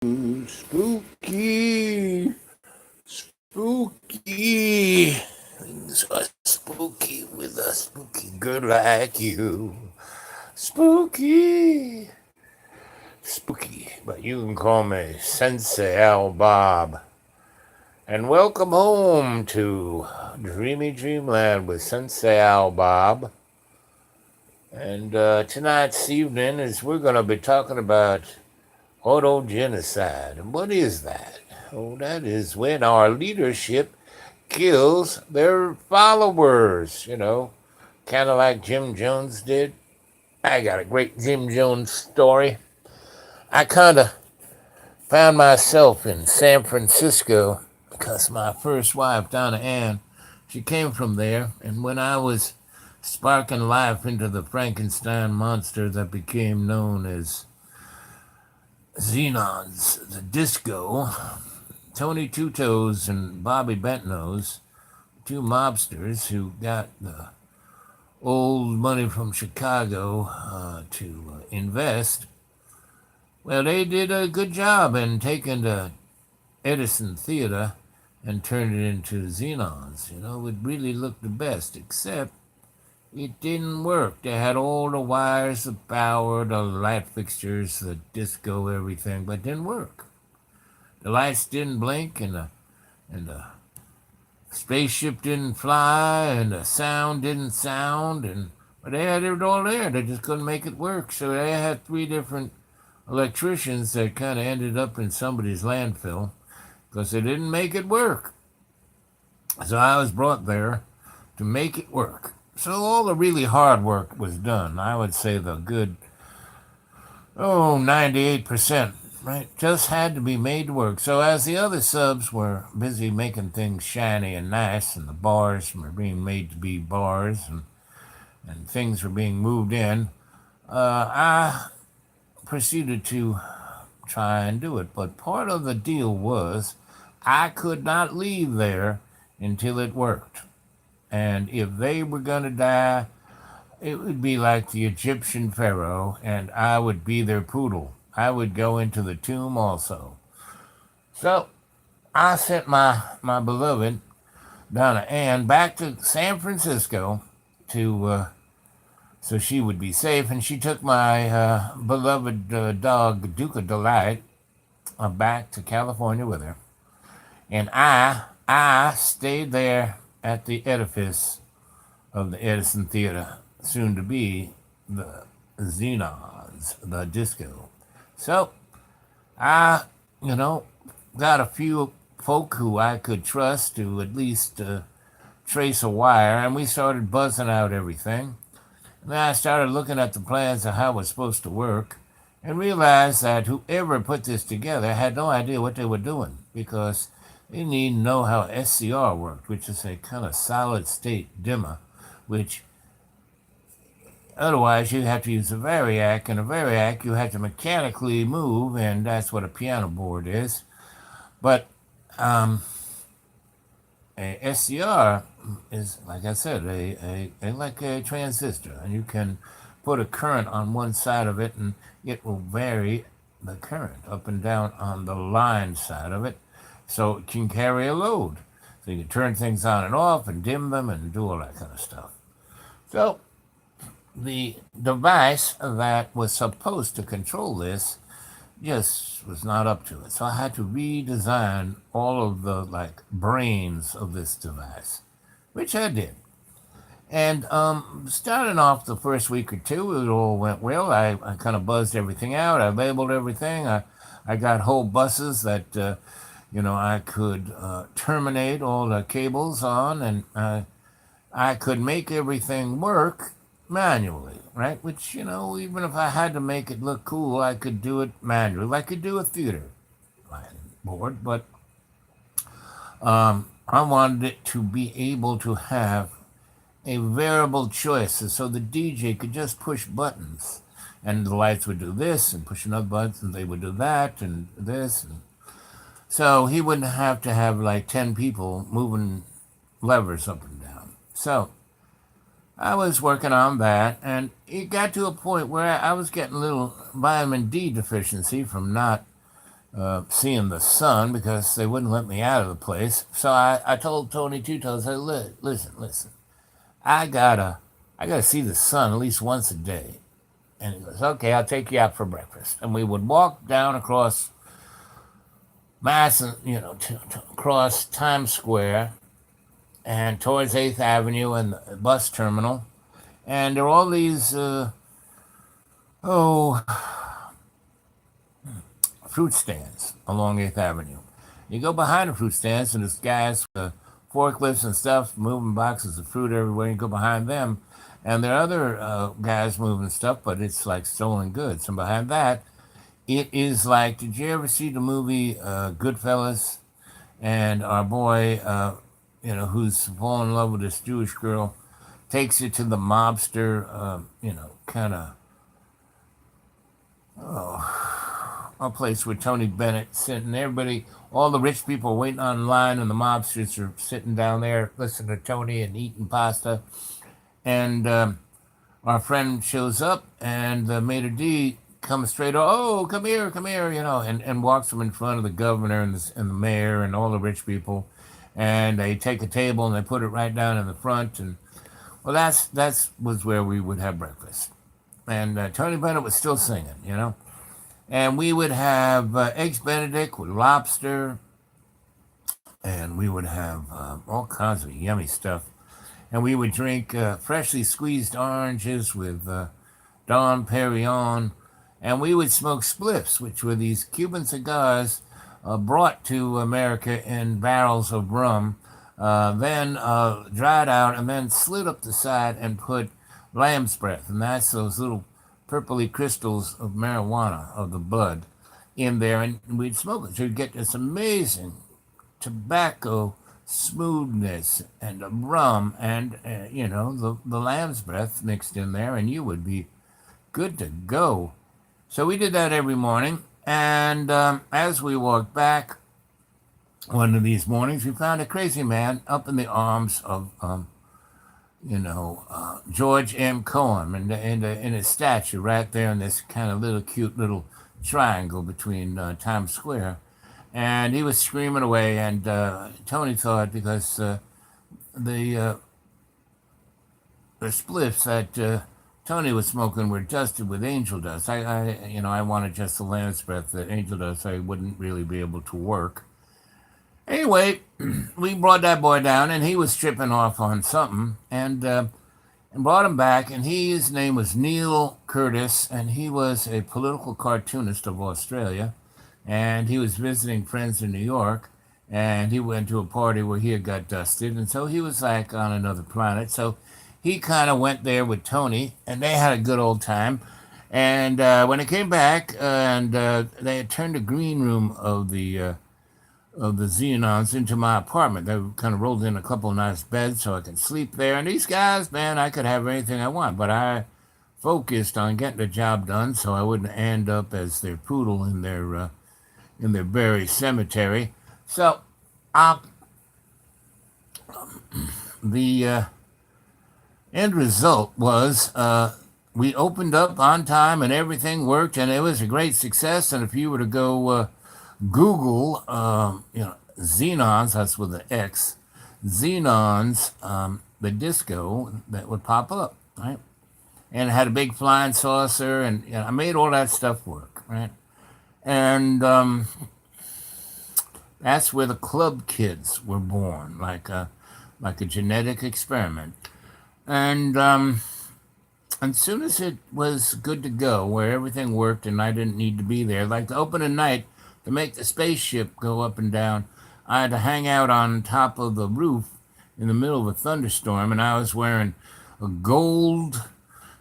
Spooky, spooky. Things are spooky with a spooky girl like you. Spooky, spooky. But you can call me Sensei Al Bob. And welcome home to Dreamy Dreamland with Sensei Al Bob. And tonight's evening is we're going to be talking about autogenocide. And what is that? Oh, that is when our leadership kills their followers, kind of like Jim Jones did. I got a great Jim Jones story. I kind of found myself in San Francisco because my first wife, Donna Ann, she came from there. And when I was sparking life into the Frankenstein monster that became known as Xenon's the Disco, Tony Two Toes and Bobby Bentnose, two mobsters who got the old money from Chicago to invest. Well, they did a good job in taking the Edison Theater and turned it into Xenons. It really looked the best, except it didn't work. They had all the wires, the power, the light fixtures, the disco, everything, but it didn't work. The lights didn't blink, and the spaceship didn't fly, and the sound didn't sound, but they had it all there. They just couldn't make it work. So they had three different electricians that kind of ended up in somebody's landfill because they didn't make it work. So I was brought there to make it work. So all the really hard work was done. I would say the good, 98%. Right, just had to be made to work. So as the other subs were busy making things shiny and nice, and the bars were being made to be bars, and things were being moved in, I proceeded to try and do it. But part of the deal was I could not leave there until it worked. And if they were going to die, it would be like the Egyptian pharaoh, and I would be their poodle. I would go into the tomb also. So I sent my beloved Donna Ann back to San Francisco to so she would be safe, and she took my beloved dog Duke of Delight back to California with her, and I stayed there at the edifice of the Edison Theater, soon to be the Xenons, the Disco. So I, got a few folk who I could trust to at least trace a wire, and we started buzzing out everything. And then I started looking at the plans of how it was supposed to work and realized that whoever put this together had no idea what they were doing because they didn't know how SCR worked, which is a kind of solid state dimmer, which otherwise, you have to use a variac, and a variac you have to mechanically move, and that's what a piano board is. But a SCR is, like I said, like a transistor, and you can put a current on one side of it, and it will vary the current up and down on the line side of it, so it can carry a load. So you can turn things on and off, and dim them, and do all that kind of stuff. So the device that was supposed to control this just was not up to it. So I had to redesign all of the brains of this device, which I did. And starting off the first week or two, it all went well. I kind of buzzed everything out. I labeled everything. I got whole buses that I could terminate all the cables on, and I could make everything work manually, right? Which, even if I had to make it look cool, I could do it manually. I could do a theater board, but I wanted it to be able to have a variable choice, so the DJ could just push buttons, and the lights would do this, and push another button, and they would do that, and this. And so he wouldn't have to have 10 people moving levers up and down. So I was working on that, and it got to a point where I was getting a little vitamin D deficiency from not seeing the sun because they wouldn't let me out of the place. So I told Tony Two Toes, I said, listen, I gotta I gotta see the sun at least once a day. And he goes, okay, I'll take you out for breakfast. And we would walk down across Mass, across Times Square and towards 8th Avenue and the bus terminal. And there are all these, oh, fruit stands along 8th Avenue. You go behind the fruit stands, and there's guys with forklifts and stuff moving boxes of fruit everywhere. You go behind them, and there are other guys moving stuff, but it's like stolen goods. And behind that, it is like, did you ever see the movie Goodfellas? And our boy, who's fallen in love with this Jewish girl, takes it to the mobster, kind of a place where Tony Bennett sitting. Everybody, all the rich people are waiting online, and the mobsters are sitting down there listening to Tony and eating pasta. And our friend shows up, and the maitre d' comes straight, oh, come here, and walks him in front of the governor and the mayor and all the rich people. And they take a table and they put it right down in the front. And well, that's was where we would have breakfast. And Tony Bennett was still singing. And we would have eggs Benedict with lobster, and we would have all kinds of yummy stuff. And we would drink freshly squeezed oranges with Dom Perignon, and we would smoke spliffs, which were these Cuban cigars brought to America in barrels of rum, then dried out, and then slid up the side and put lamb's breath, and that's those little purpley crystals of marijuana, of the bud, in there, and we'd smoke it. So you'd get this amazing tobacco smoothness and the rum and, the lamb's breath mixed in there, and you would be good to go. So we did that every morning, and as we walked back one of these mornings, we found a crazy man up in the arms of George M. Cohen in his statue right there in this kind of little cute little triangle between Times Square. And he was screaming away, and Tony thought, because the spliffs that Tony was smoking were dusted with angel dust. I wanted just the lamb's breath, that angel dust. I wouldn't really be able to work. Anyway, we brought that boy down, and he was tripping off on something, and brought him back. And his name was Neil Curtis, and he was a political cartoonist of Australia, and he was visiting friends in New York, and he went to a party where he had got dusted, and so he was like on another planet. So he kind of went there with Tony, and they had a good old time. And when they came back, and they had turned the green room of the Xenons into my apartment. They kind of rolled in a couple of nice beds so I could sleep there. And these guys, man, I could have anything I want, but I focused on getting the job done so I wouldn't end up as their poodle in their buried cemetery. So the end result was we opened up on time and everything worked, and it was a great success. And if you were to go Google, Xenons, that's with the X, Xenons, the disco, that would pop up, right? And it had a big flying saucer, and I made all that stuff work, right? And that's where the club kids were born, like a genetic experiment. And as soon as it was good to go, where everything worked and I didn't need to be there, like to open a night to make the spaceship go up and down, I had to hang out on top of the roof in the middle of a thunderstorm, and I was wearing a gold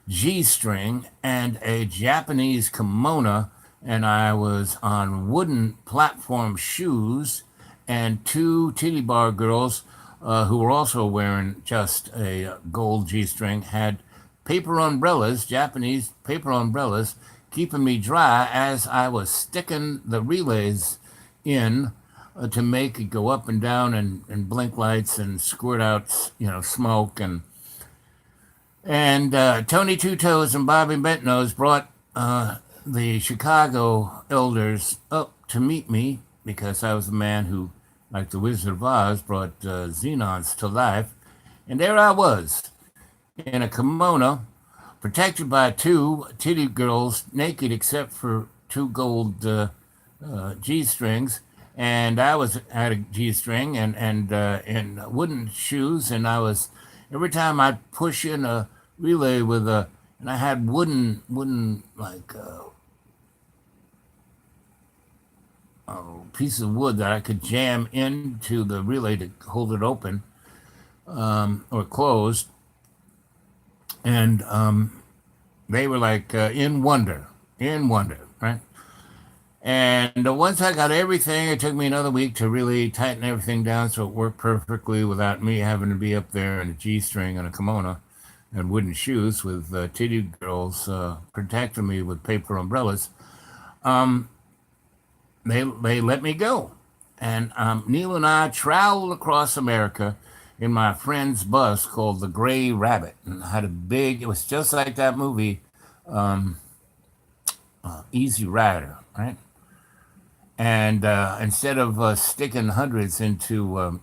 G-string and a Japanese kimono, and I was on wooden platform shoes, and two titty bar girls who were also wearing just a gold G-string had paper umbrellas, Japanese paper umbrellas, keeping me dry as I was sticking the relays in to make it go up and down and blink lights and squirt out, smoke. And Tony Two Toes and Bobby Bentnose brought the Chicago elders up to meet me because I was a man who, like the Wizard of Oz, brought xenons to life. And there I was in a kimono, protected by two titty girls, naked except for two gold G strings. And I was had a G string and wooden shoes, and I was every time I'd push in a relay with a, and I had wooden like piece of wood that I could jam into the relay to hold it open or closed, and they were like in wonder, right? And once I got everything, it took me another week to really tighten everything down so it worked perfectly without me having to be up there in a G string and a kimono and wooden shoes with titty girls protecting me with paper umbrellas. Um, they let me go. And Neil and I traveled across America in my friend's bus called the Gray Rabbit. And I had a big, it was just like that movie, um, Easy Rider, right? And instead of sticking hundreds into a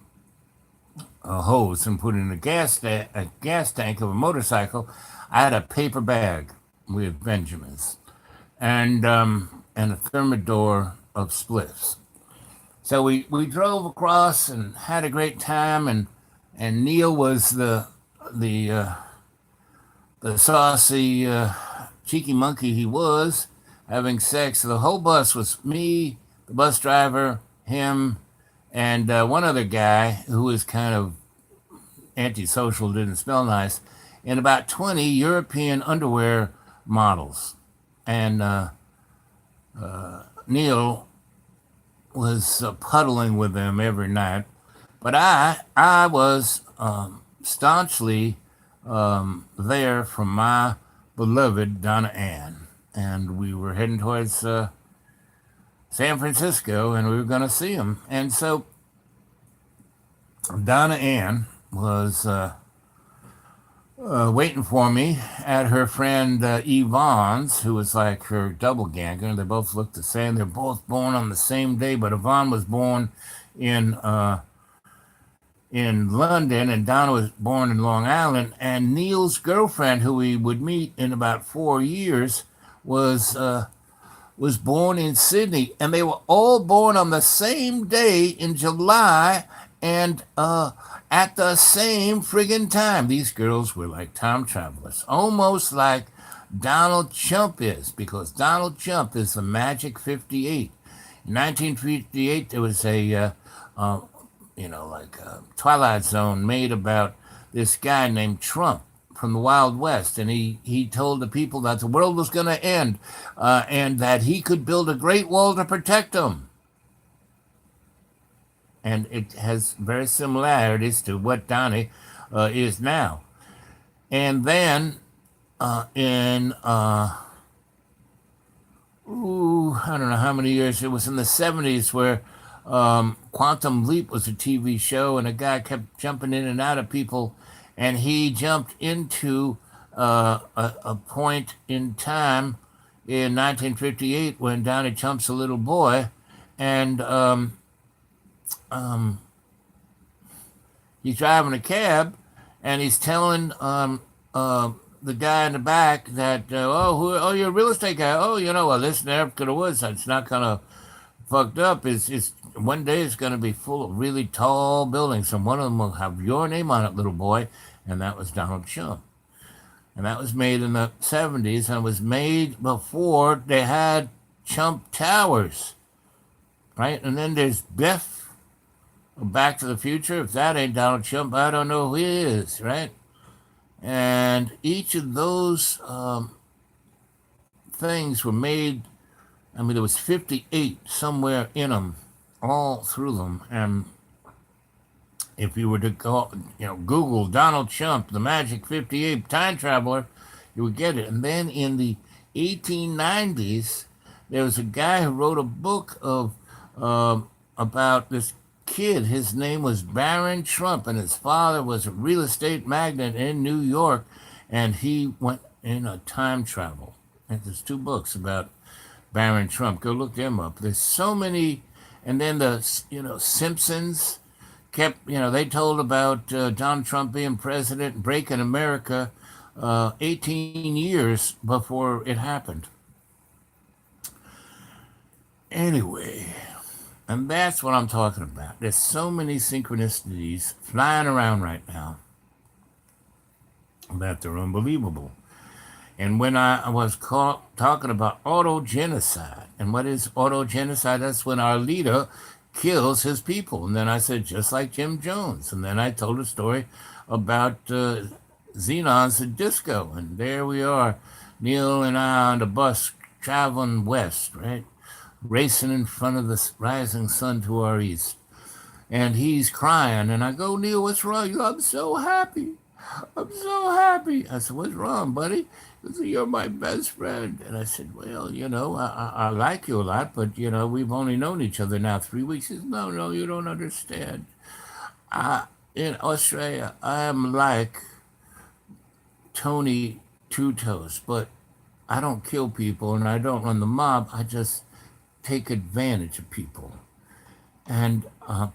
hose and putting a gas tank of a motorcycle, I had a paper bag with Benjamins and a thermidor of spliffs. So we drove across and had a great time, and Neil was the uh, the saucy cheeky monkey he was, having sex. The whole bus was me, the bus driver, him, and one other guy who was kind of antisocial, didn't smell nice, and about 20 European underwear models. And Neil was puddling with them every night. But I was staunchly there for my beloved Donna Ann. And we were heading towards San Francisco and we were going to see him. And so Donna Ann was waiting for me at her friend Yvonne's, who was like her double ganger. They both looked the same. They're both born on the same day, but Yvonne was born in in London, and Donna was born in Long Island. And Neil's girlfriend, who we would meet in about 4 years, was was born in Sydney, and they were all born on the same day in July, and at the same friggin' time. These girls were like time travelers, almost like Donald Trump is, because Donald Trump is the magic 58. In 1958, there was uh, like a Twilight Zone made about this guy named Trump from the Wild West, and he told the people that the world was going to end, and that he could build a great wall to protect them. And it has very similarities to what Donnie is now. And then in I don't know how many years, it was in the 70s where Quantum Leap was a TV show, and a guy kept jumping in and out of people, and he jumped into a point in time in 1958 when Donnie Trump's a little boy, and um, he's driving a cab, and he's telling the guy in the back that, oh, you're a real estate guy. Oh, this in Africa the woods, that's not kind of fucked up. Is one day it's going to be full of really tall buildings, and one of them will have your name on it, little boy. And that was Donald Trump. And that was made in the 70s, and it was made before they had Trump Towers, right? And then there's Biff, Back to the Future. If that ain't Donald Trump, I don't know who he is, right? And each of those things were made. I mean, there was 58 somewhere in them, all through them. And if you were to go, Google Donald Trump, the Magic 58 time traveler, you would get it. And then in the 1890s, there was a guy who wrote a book of about this kid. His name was Baron Trump, and his father was a real estate magnate in New York, and he went in a time travel. And there's two books about Baron Trump. Go look them up. There's so many, and then Simpsons kept, they told about Donald Trump being president and breaking America 18 years before it happened. Anyway, and that's what I'm talking about. There's so many synchronicities flying around right now that they're unbelievable. And when I was talking about autogenocide, and what is autogenocide? That's when our leader kills his people. And then I said, just like Jim Jones. And then I told a story about Xenon's disco. And there we are, Neil and I on the bus traveling west, right? Racing in front of the rising sun to our east. And he's crying. And I go, Neil, what's wrong? I'm so happy. I'm so happy. I said, what's wrong, buddy? He said, you're my best friend. And I said, well, I like you a lot, but, we've only known each other now 3 weeks. He said, no, you don't understand. In Australia, I am like Tony Two Toes, but I don't kill people and I don't run the mob. I just take advantage of people. And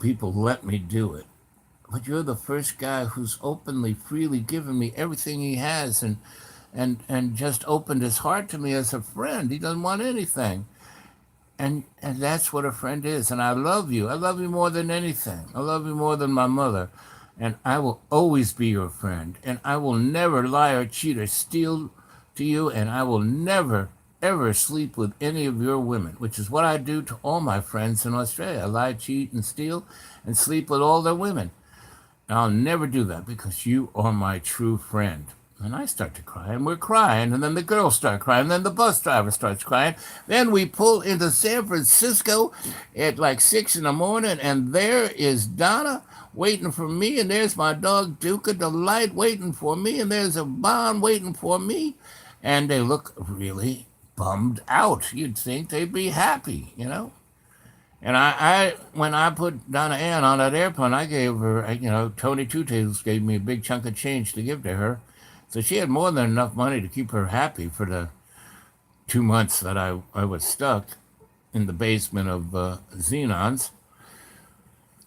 people let me do it. But you're the first guy who's openly, freely given me everything he has and just opened his heart to me as a friend. He doesn't want anything. And that's what a friend is. And I love you. I love you more than anything. I love you more than my mother. And I will always be your friend. And I will never lie or cheat or steal to you. And I will never, ever sleep with any of your women, which is what I do to all my friends in Australia. I lie, cheat, and steal and sleep with all their women. And I'll never do that because you are my true friend. And I start to cry, and we're crying, and then the girls start crying, and then the bus driver starts crying. Then we pull into San Francisco at like 6 in the morning, and there is Donna waiting for me, and there's my dog Duca Delight waiting for me, and there's a Bond waiting for me. And they look really bummed out. You'd think they'd be happy. And when I put Donna Ann on that airplane, I gave her, Tony Two Tails gave me a big chunk of change to give to her. So she had more than enough money to keep her happy for the 2 months that I was stuck in the basement of Xenon's.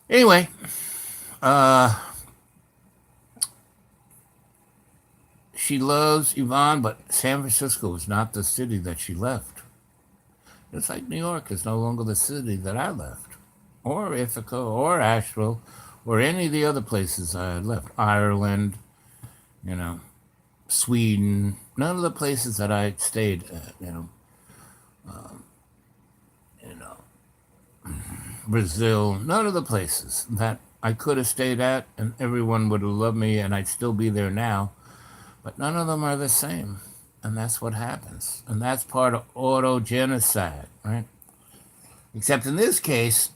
Anyway, she loves Yvonne, but San Francisco is not the city that she left. It's like New York is no longer the city that I left, or Ithaca, or Asheville, or any of the other places I had left. Ireland, Sweden, none of the places that I stayed at, you know, Brazil, none of the places that I could have stayed at, and everyone would have loved me, and I'd still be there now. But none of them are the same, and that's what happens, and that's part of autogenocide, right? Except in this case,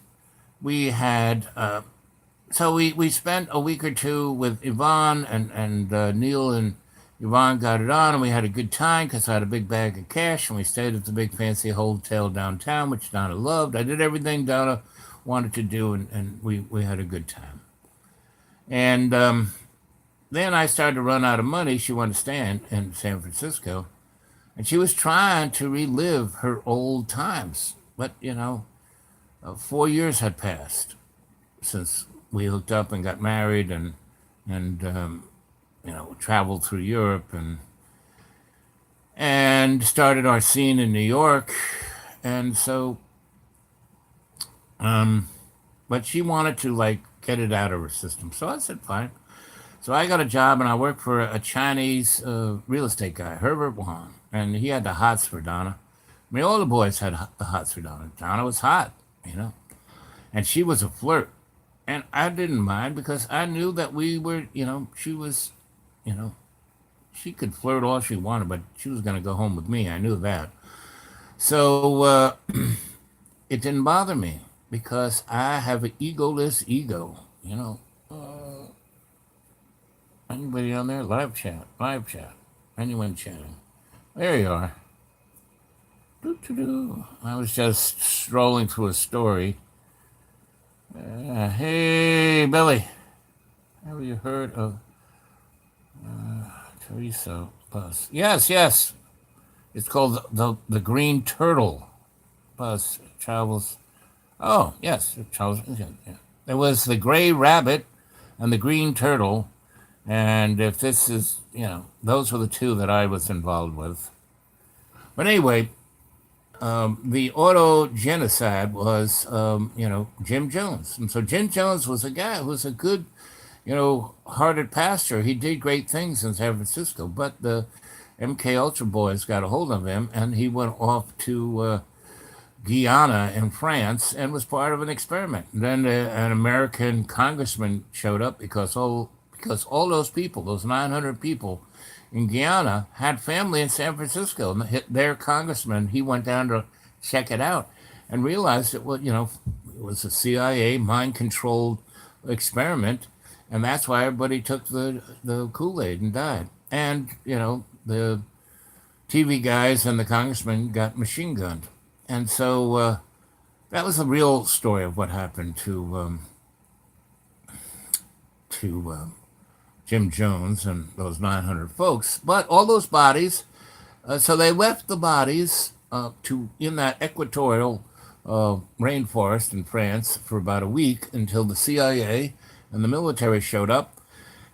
we had so we spent a week or two with Yvonne and Neil and Yvonne got it on, and we had a good time because I had a big bag of cash, and we stayed at the big fancy hotel downtown, which Donna loved. I did everything Donna wanted to do, and we had a good time. And then I started to run out of money. She wanted to stay in San Francisco, and she was trying to relive her old times. But, 4 years had passed since we hooked up and got married and traveled through Europe and started our scene in New York. And so, but she wanted to get it out of her system. So I said, fine. So I got a job and I worked for a Chinese real estate guy, Herbert Wong, and he had the hots for Donna. I mean, all the boys had the hots for Donna. Donna was hot, and she was a flirt. And I didn't mind because I knew that we were, she was, she could flirt all she wanted, but she was going to go home with me. I knew that. So it didn't bother me because I have an egoless ego, Anybody on there? Live chat. Anyone chatting? There you are. Doo-doo-doo. I was just strolling through a story. Hey, Billy. Have you heard of Teresa Bus? Yes. It's called the Green Turtle. Charles. Oh, yes, Charles. Yeah. There was the gray rabbit and the green turtle. And if this is, those were the two that I was involved with. But anyway, the Audogenocide was, Jim Jones. And so Jim Jones was a guy who was a good, hearted pastor. He did great things in San Francisco, but the MK Ultra boys got a hold of him, and he went off to Guyana in France and was part of an experiment. And then an American congressman showed up because all those people, those 900 people in Guyana, had family in San Francisco. And their congressman, he went down to check it out and realized it was a CIA mind-controlled experiment, and that's why everybody took the Kool-Aid and died. And, the TV guys and the congressman got machine gunned. And so that was the real story of what happened to Jim Jones and those 900 folks. But all those bodies, so they left the bodies in that equatorial rainforest in France for about a week until the CIA and the military showed up.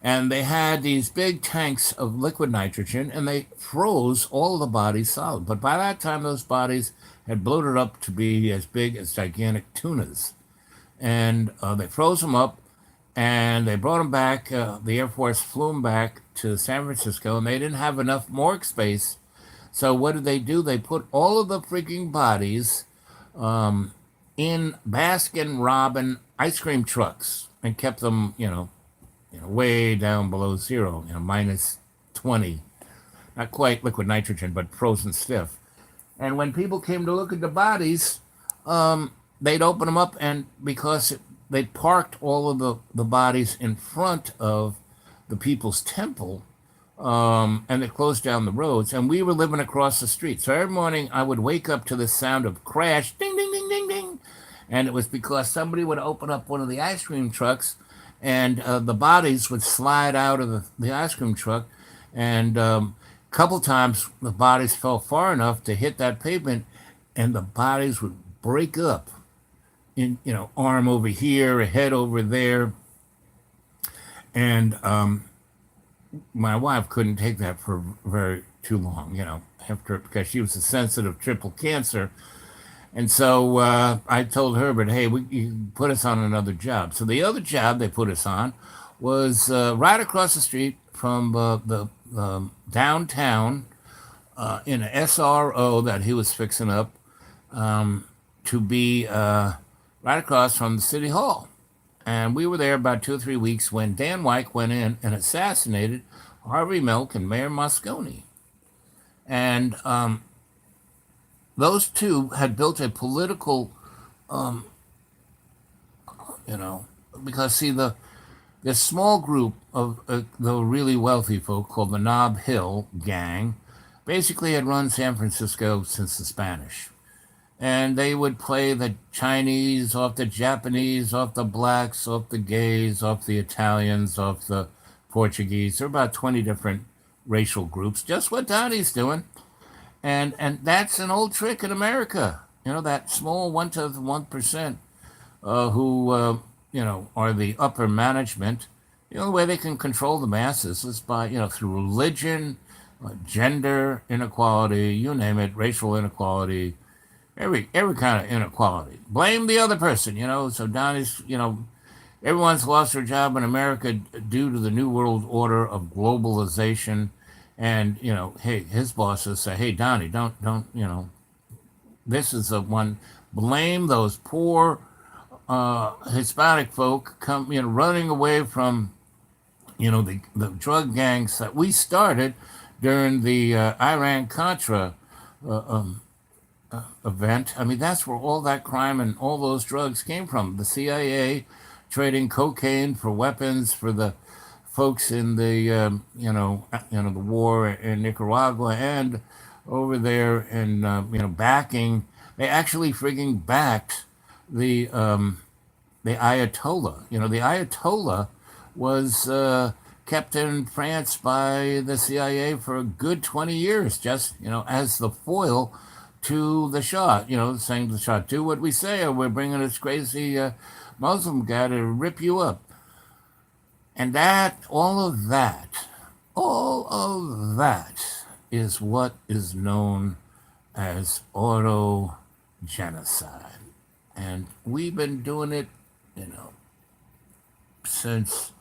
And they had these big tanks of liquid nitrogen, and they froze all of the bodies solid. But by that time, those bodies had bloated up to be as big as gigantic tunas. And they froze them up, and they brought them back. The Air Force flew them back to San Francisco, and they didn't have enough morgue space. So what did they do? They put all of the freaking bodies in Baskin-Robbins ice cream trucks and kept them, way down below zero, minus 20. Not quite liquid nitrogen, but frozen stiff. And when people came to look at the bodies, they'd open them up, and because they parked all of the bodies in front of the People's Temple, and they closed down the roads, and we were living across the street. So every morning I would wake up to the sound of crash, ding, ding, ding, ding, ding. And it was because somebody would open up one of the ice cream trucks, and the bodies would slide out of the ice cream truck. And a couple times the bodies fell far enough to hit that pavement, and the bodies would break up in, arm over here, a head over there. And my wife couldn't take that for very too long, because she was a sensitive triple cancer. And so I told her, but hey, you put us on another job. So the other job they put us on was right across the street from the downtown in an SRO that he was fixing up to be right across from the city hall. And we were there about 2 or 3 weeks when Dan White went in and assassinated Harvey Milk and Mayor Moscone. And those two had built a political, because see, this small group of the really wealthy folk called the Nob Hill Gang basically had run San Francisco since the Spanish. And they would play the Chinese off the Japanese, off the blacks, off the gays, off the Italians, off the Portuguese. There are about 20 different racial groups, just what Donnie's doing. And that's an old trick in America. That small 1% who, are the upper management. The only way they can control the masses is by, through religion, gender inequality, you name it, racial inequality, every kind of inequality. Blame the other person, So Donnie's, everyone's lost their job in America due to the New World Order of globalization. And, hey, his bosses say, hey, Donnie, don't, this is the one, blame those poor Hispanic folk running away from, the drug gangs that we started during the Iran-Contra event. I mean, that's where all that crime and all those drugs came from. The CIA trading cocaine for weapons for the folks in the the war in Nicaragua and over there in backing. They actually frigging backed the Ayatollah. The Ayatollah was kept in France by the CIA for a good 20 years, just as the foil to the Shah, saying to the Shah, do what we say, or we're bringing this crazy Muslim guy to rip you up. And all of that is what is known as autogenocide. And we've been doing it, since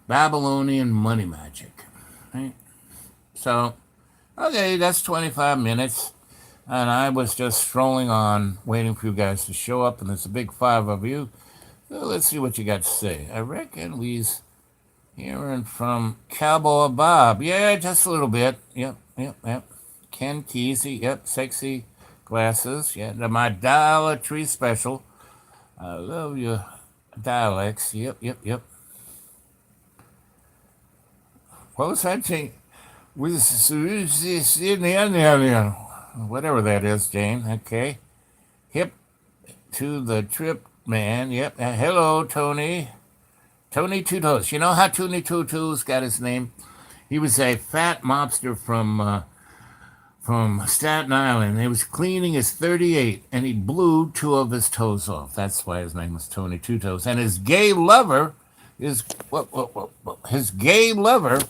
Babylonian money magic, right? So, okay, that's 25 minutes. And I was just strolling on, waiting for you guys to show up, and there's a big five of you. So let's see what you got to say. I reckon we's hearing from Cowboy Bob. Yeah, just a little bit. Yep. Ken Kesey, yep, sexy glasses. Yeah, my Dollar Tree special. I love your dialects. Yep. What was that thing? Whatever that is, Jane. Okay. Hip to the trip, man. Yep. Hello, Tony. Tony Two Toes. You know how Tony Two Toes got his name? He was a fat mobster from Staten Island. He was cleaning his 38, and he blew two of his toes off. That's why his name was Tony Two Toes. And his gay lover, his gay lover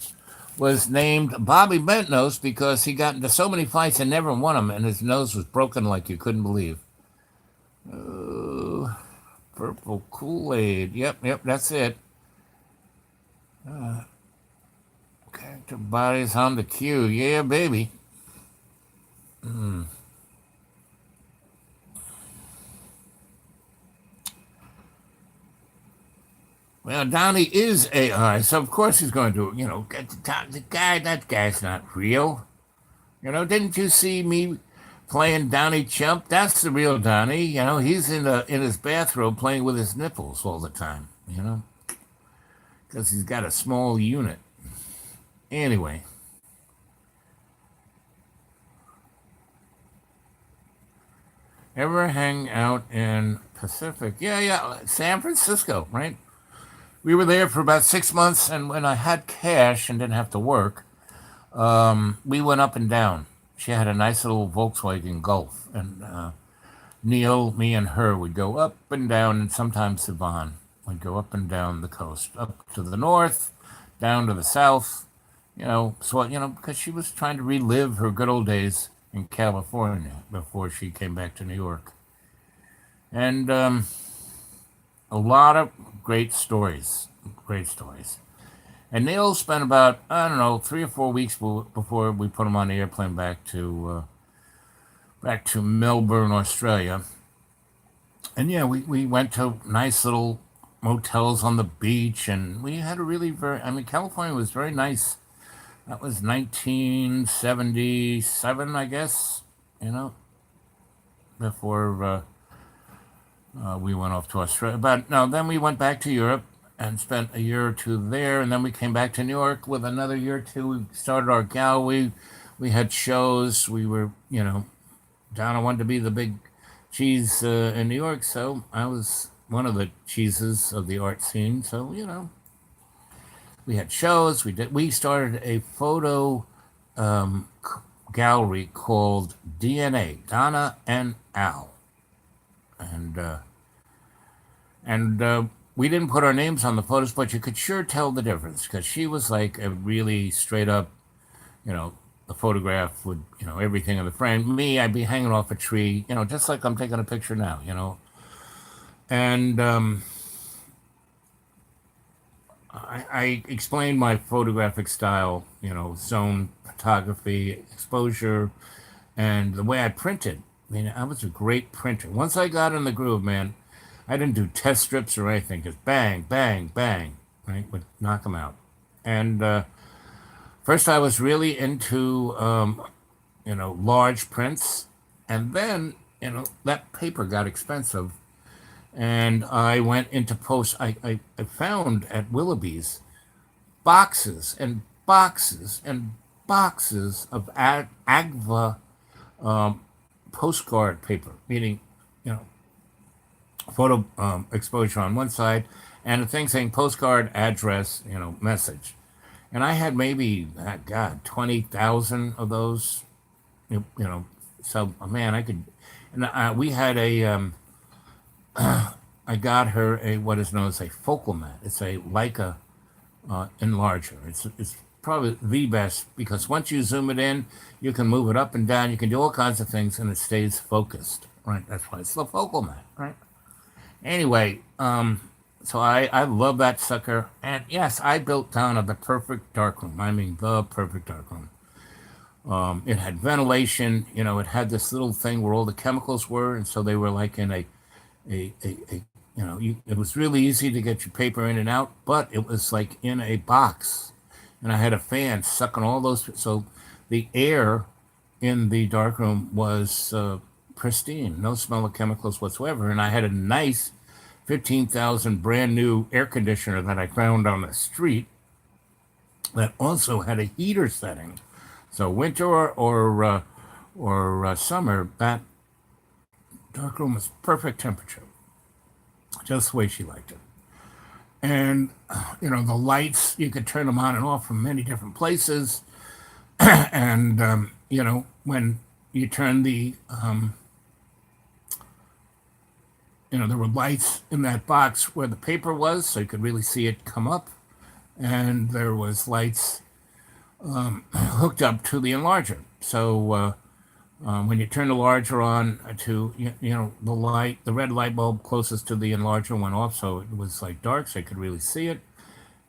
was named Bobby Bentnose because he got into so many fights and never won them, and his nose was broken like you couldn't believe. Oh, purple Kool-Aid. Yep, that's it. Character bodies on the queue. Yeah, baby. Well, Donnie is AI, so of course he's going to, get the top. That guy's not real. Didn't you see me playing Donnie Chump? That's the real Donnie. He's in his bathrobe playing with his nipples all the time. Because he's got a small unit. Anyway, ever hang out in Pacific? Yeah, San Francisco, right? We were there for about 6 months, and when I had cash and didn't have to work, we went up and down. She had a nice little Volkswagen Golf, and Neil, me, and her would go up and down, and sometimes Yvonne would go up and down the coast, up to the north, down to the south, because she was trying to relive her good old days in California before she came back to New York. And a lot of great stories. And Neil spent about, I don't know, 3 or 4 weeks before we put him on the airplane back to Melbourne, Australia. And yeah, we went to nice little motels on the beach, and we had a really California was very nice. That was 1977, I guess, before we went off to Australia. But no, then we went back to Europe and spent a year or two there, and then we came back to New York with another year or two. We started our gallery. We had shows. We were, Donna wanted to be the big cheese in New York, so I was one of the cheeses of the art scene. So, we had shows. We started a photo gallery called DNA, Donna and Al. And we didn't put our names on the photos, but you could sure tell the difference because she was like a really straight up, the photograph would, everything in the frame. Me, I'd be hanging off a tree, just like I'm taking a picture now, And I explained my photographic style, zone photography, exposure, and the way I printed. I was a great printer. Once I got in the groove, man, I didn't do test strips or anything. Just bang, bang, bang, right? Would knock them out. And first I was really into, large prints. And then, that paper got expensive. And I went into post. I found at Willoughby's boxes and boxes and boxes of Agva postcard paper, meaning, photo exposure on one side and a thing saying postcard address, message. And I had maybe, 20,000 of those, So, man, I could, and we had I got her a what is known as a focal mat. It's a Leica enlarger. It's probably the best because once you zoom it in, you can move it up and down. You can do all kinds of things, and it stays focused. Right. That's why it's the focal mat. Right. Anyway, so I love that sucker, and yes, I built down the perfect darkroom. I mean, the perfect darkroom. It had ventilation. It had this little thing where all the chemicals were, and so they were like in a it was really easy to get your paper in and out, but it was like in a box, and I had a fan sucking all those. So the air in the darkroom was pristine, no smell of chemicals whatsoever, and I had a nice 15,000 brand new air conditioner that I found on the street that also had a heater setting. So winter or summer, that darkroom was perfect temperature, just the way she liked it. And the lights, you could turn them on and off from many different places. And when you turn there were lights in that box where the paper was, so you could really see it come up. And there was lights hooked up to the enlarger. So when you turn the enlarger on to, the red light bulb closest to the enlarger went off, so it was like dark, so you could really see it.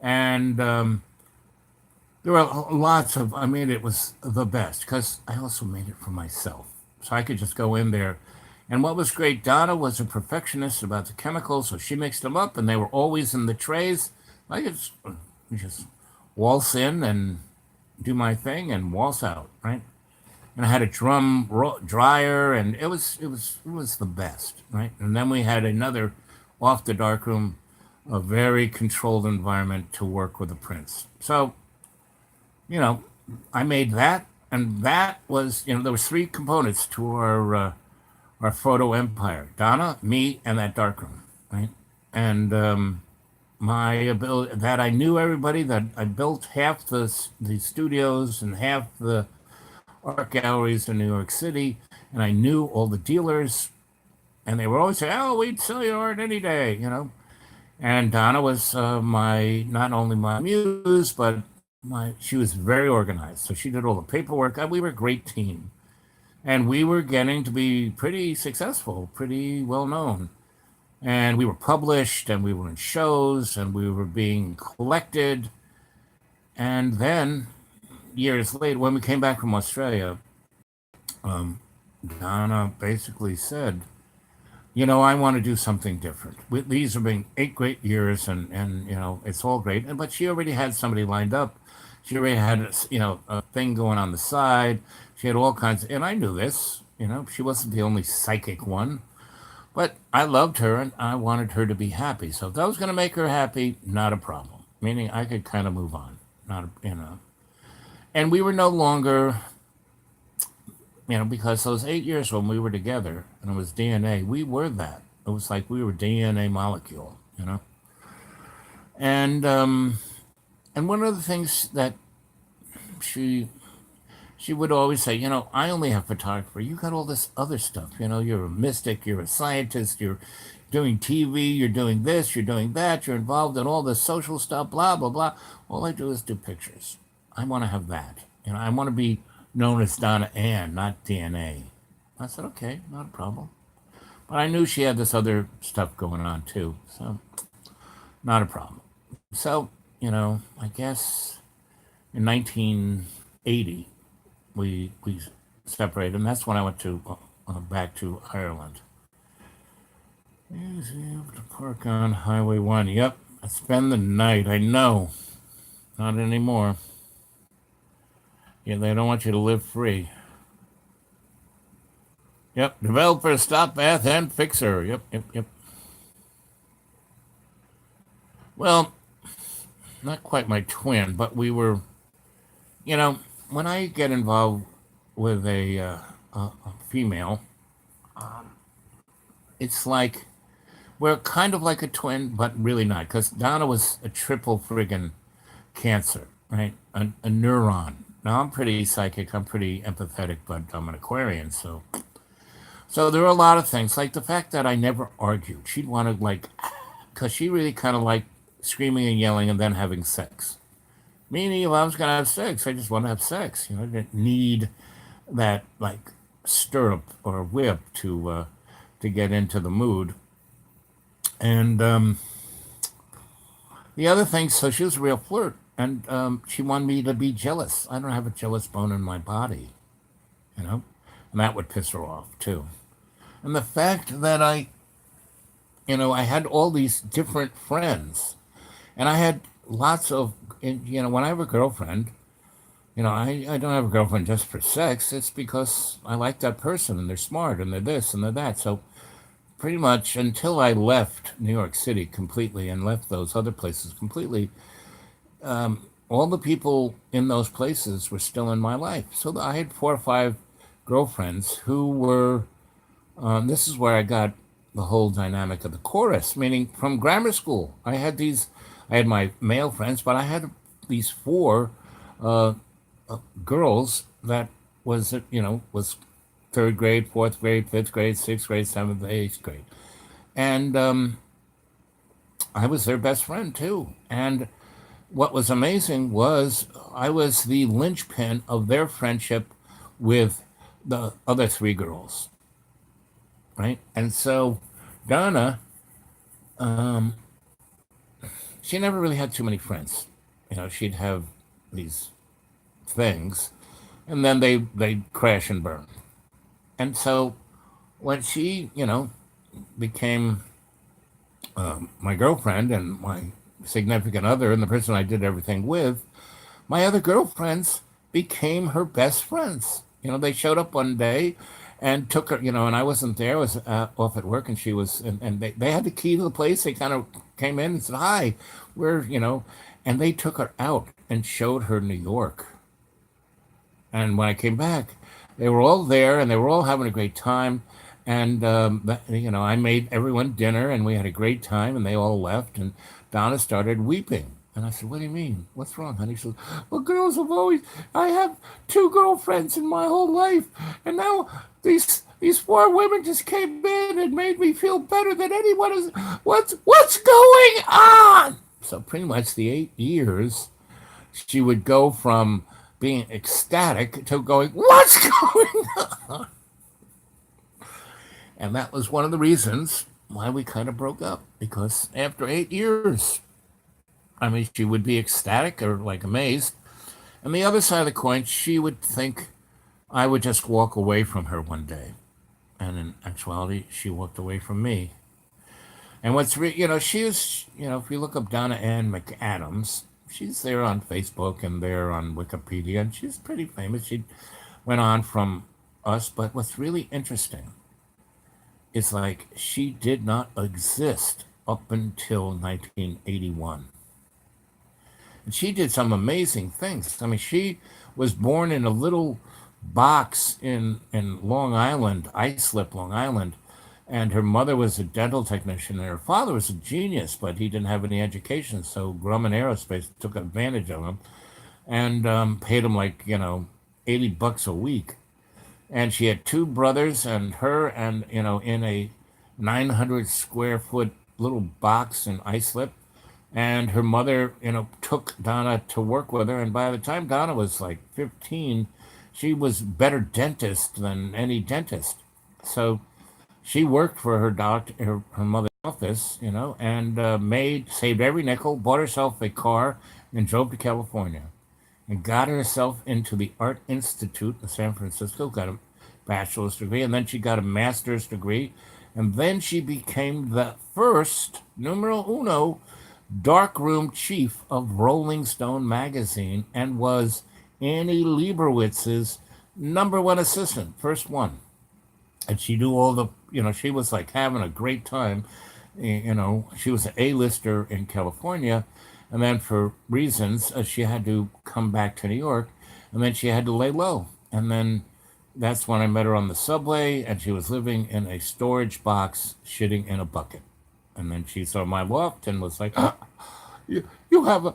And there were lots of, I mean, it was the best because I also made it for myself. So I could just go in there. And what was great, Donna was a perfectionist about the chemicals, so she mixed them up and they were always in the trays. I could just waltz in and do my thing and waltz out, right? And I had a drum dryer, and it was the best, right? And then we had another off the darkroom, a very controlled environment to work with the prints. So, I made that, and that was, there was three components to our photo empire: Donna, me, and that darkroom, right? And my ability that I knew everybody, that I built half the studios and half the art galleries in New York City, and I knew all the dealers, and they were always saying, "Oh, we'd sell your art any day." And Donna was my not only my muse, but she was very organized. So she did all the paperwork. We were a great team, and we were getting to be pretty successful, pretty well known. And we were published, and we were in shows, and we were being collected. And then years later, when we came back from Australia, um, Donna basically said, I want to do something different. These have been 8 great years, and it's all great. But she already had somebody lined up. She already had, a thing going on the side. She had all kinds and I knew this. She wasn't the only psychic one. But I loved her, and I wanted her to be happy. So if that was going to make her happy, not a problem. Meaning I could kind of move on. And we were no longer, because those 8 years when we were together and it was DNA, we were that. It was like we were DNA molecule. And one of the things that she she would always say, I only have photography. You got all this other stuff. You're a mystic, you're a scientist, you're doing TV, you're doing this, you're doing that, you're involved in all this social stuff, blah, blah, blah. All I do is do pictures. I want to have that. I want to be known as Donna Ann, not DNA. I said, okay, not a problem. But I knew she had this other stuff going on too. So, not a problem. So, I guess in 1980, we separated, and that's when I went to back to Ireland. Easy to park on Highway 1. Yep, I spend the night. I know. Not anymore. Yeah, they don't want you to live free. Yep, developer, stop bath, and fixer. Yep. Well, not quite my twin, but we were, when I get involved with a female, it's like we're kind of like a twin, but really not, because Donna was a triple friggin' cancer, right? A neuron. Now I'm pretty psychic. I'm pretty empathetic, but I'm an Aquarian, so there are a lot of things like the fact that I never argued. She'd want to like, because she really kind of liked screaming and yelling and then having sex. Meaning, if I was gonna have sex, I just want to have sex. I didn't need that like stirrup or whip to get into the mood. And the other thing, so she was a real flirt, and she wanted me to be jealous. I don't have a jealous bone in my body, you know, and that would piss her off too. And the fact that I had all these different friends, and I had lots of, when I have a girlfriend, I don't have a girlfriend just for sex. It's because I like that person and they're smart and they're this and they're that. So pretty much until I left New York City completely and left those other places completely, all the people in those places were still in my life. So I had 4 or 5 girlfriends who were, this is where I got the whole dynamic of the chorus, meaning from grammar school. I had my male friends, but I had these 4 girls that was third grade, fourth grade, fifth grade, sixth grade, seventh, eighth grade. And I was their best friend too. And what was amazing was I was the linchpin of their friendship with the other 3 girls, right? And so Donna, she never really had too many friends. She'd have these things, and then they'd crash and burn. And so when she, became my girlfriend and my significant other and the person I did everything with, my other girlfriends became her best friends. They showed up one day and took her, and I wasn't there. I was off at work, and she was, and they had the key to the place. They kind of came in and said, "Hi, and they took her out and showed her New York. And when I came back, they were all there and they were all having a great time. And, I made everyone dinner and we had a great time and they all left. And Donna started weeping. And I said, "What do you mean? What's wrong, honey?" She said, "Well, I have 2 girlfriends in my whole life. And now these 4 women just came in and made me feel better than anyone is. What's going on?" So pretty much the 8 years, she would go from being ecstatic to going, "What's going on?" And that was one of the reasons why we kind of broke up. Because after 8 years, I mean, she would be ecstatic or like amazed. And the other side of the coin, she would think I would just walk away from her one day. And in actuality, she walked away from me. And she was, if you look up Donna Ann McAdams, she's there on Facebook and there on Wikipedia, and she's pretty famous. She went on from us, but what's really interesting is like she did not exist up until 1981. And she did some amazing things. I mean, she was born in a little box in Long Island, Islip, Long Island, and her mother was a dental technician, and her father was a genius, but he didn't have any education. So Grumman Aerospace took advantage of him and paid him like $80 a week. And she had 2 brothers, and her, and in a 900 square foot little box in Islip. And her mother, took Donna to work with her. And by the time Donna was like 15, she was better dentist than any dentist. So she worked for her doctor, her mother's office, and saved every nickel, bought herself a car, and drove to California, and got herself into the Art Institute in San Francisco, got a bachelor's degree, and then she got a master's degree, and then she became the first, numero uno, darkroom chief of Rolling Stone magazine, and was Annie Leibovitz's #1 assistant, first one. And she knew all the, she was like having a great time. She was an A-lister in California. And then for reasons, she had to come back to New York. And then she had to lay low. And then that's when I met her on the subway. And she was living in a storage box, shitting in a bucket. And then she saw my loft and was like, You have a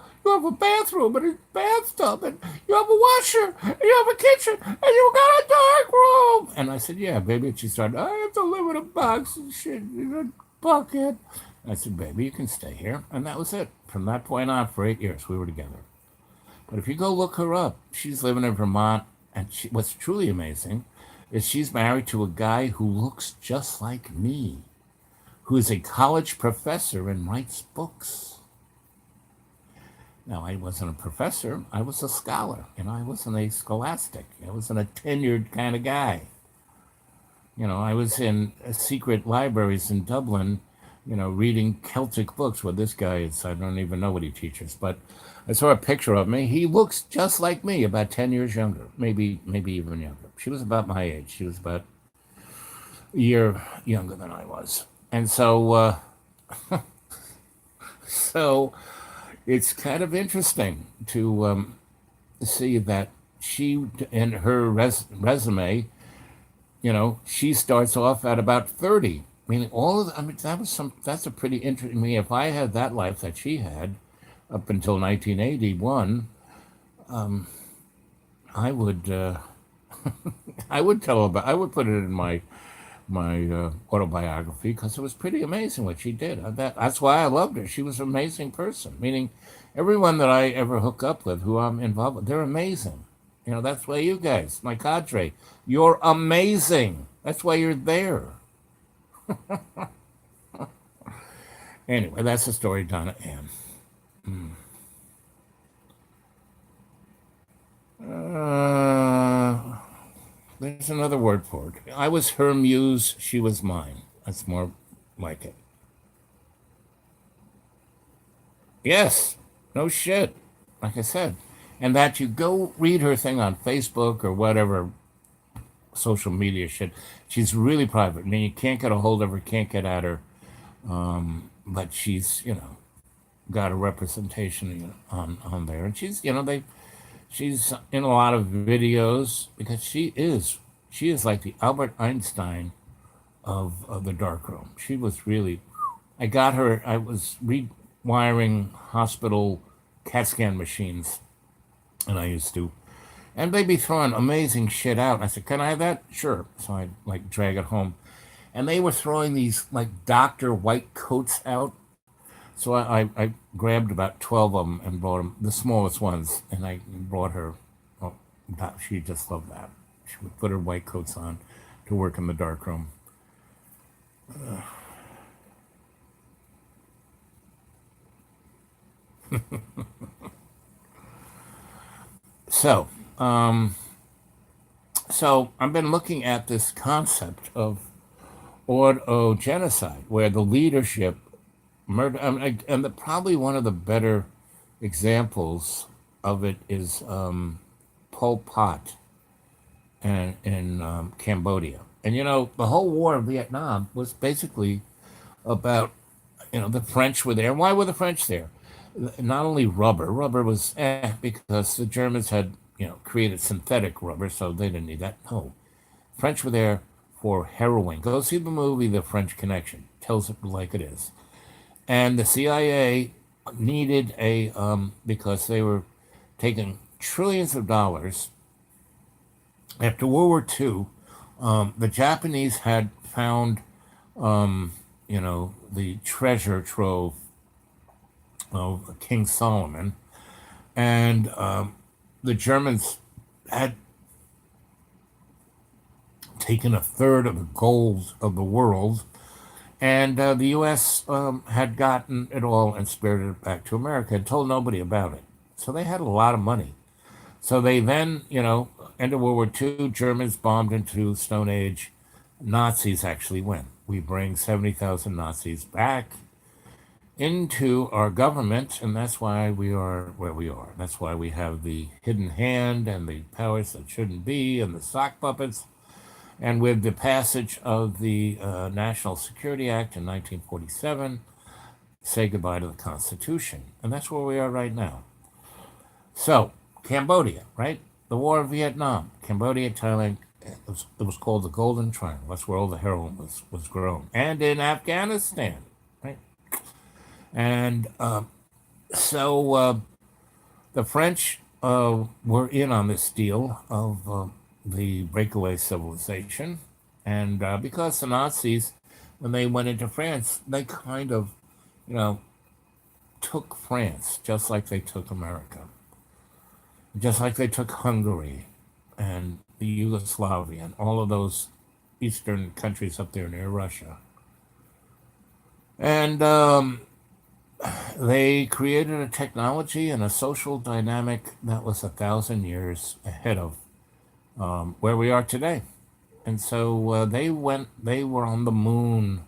bathroom and a bathtub, and you have a washer, and you have a kitchen, and you got a dark room. And I said, yeah, baby. And she started, I have to live in a box and shit in a bucket. I said, baby, you can stay here. And that was it. From that point on, for 8 years, we were together. But if you go look her up, she's living in Vermont. And what's truly amazing is she's married to a guy who looks just like me, who is a college professor and writes books. Now, I wasn't a professor, I was a scholar, and I wasn't a scholastic. I wasn't a tenured kind of guy. I was in secret libraries in Dublin, reading Celtic books. Well, this guy is, I don't even know what he teaches, but I saw a picture of me. He looks just like me, about 10 years younger, maybe even younger. She was about my age. She was about a year younger than I was. And so it's kind of interesting to see that she, in her resume, she starts off at about 30. Meaning I mean, that's a pretty interesting, I mean, if I had that life that she had up until 1981, I would, I would put it in my autobiography because it was pretty amazing what she did. That's why I loved her. She was an amazing person. Meaning, everyone that I ever hook up with, who I'm involved with, they're amazing. That's why you guys, my cadre, you're amazing. That's why you're there. Anyway, that's the story, Donna Ann. Uh, there's another word for it. I was her muse. She was mine. That's more like it. Yes. No shit. Like I said. And that you go read her thing on Facebook or whatever social media shit. She's really private. I mean, you can't get a hold of her, can't get at her. But she's, got a representation on there. And she's in a lot of videos because she is like the Albert Einstein of the darkroom. She was really, I was rewiring hospital CAT scan machines, and I used to, and they'd be throwing amazing shit out. And I said, can I have that? Sure. So I'd like drag it home. And they were throwing these like doctor white coats out. So I grabbed about 12 of them and brought them, the smallest ones, and I brought her. Oh, she just loved that. She would put her white coats on to work in the darkroom. So, so I've been looking at this concept of genocide, where the leadership murder, and probably one of the better examples of it is Pol Pot in Cambodia. And the whole war in Vietnam was basically about, the French were there. Why were the French there? Not only rubber. Rubber was because the Germans had created synthetic rubber, so they didn't need that. No, French were there for heroin. Go see the movie The French Connection. Tells it like it is. And the CIA needed because they were taking trillions of dollars. After World War II, the Japanese had found, the treasure trove of King Solomon, and the Germans had taken a third of the gold of the world, and the U.S. Had gotten it all and spared it back to America and told nobody about it. So they had a lot of money. So they then, end of World War II, Germans bombed into Stone Age. Nazis actually win. We bring 70,000 Nazis back into our government, and that's why we are where we are. That's why we have the hidden hand and the powers that shouldn't be and the sock puppets. And with the passage of the National Security Act in 1947, say goodbye to the Constitution. And that's where we are right now. So, Cambodia, right? The War of Vietnam, Cambodia, Thailand, it was called the Golden Triangle. That's where all the heroin was grown. And in Afghanistan, right? And So the French were in on this deal of the breakaway civilization. And because the Nazis, when they went into France, they kind of, you know, took France just like they took America, just like they took Hungary and the Yugoslavia and all of those eastern countries up there near Russia. And they created a technology and a social dynamic that was 1,000 years ahead of where we are today. And so they were on the moon.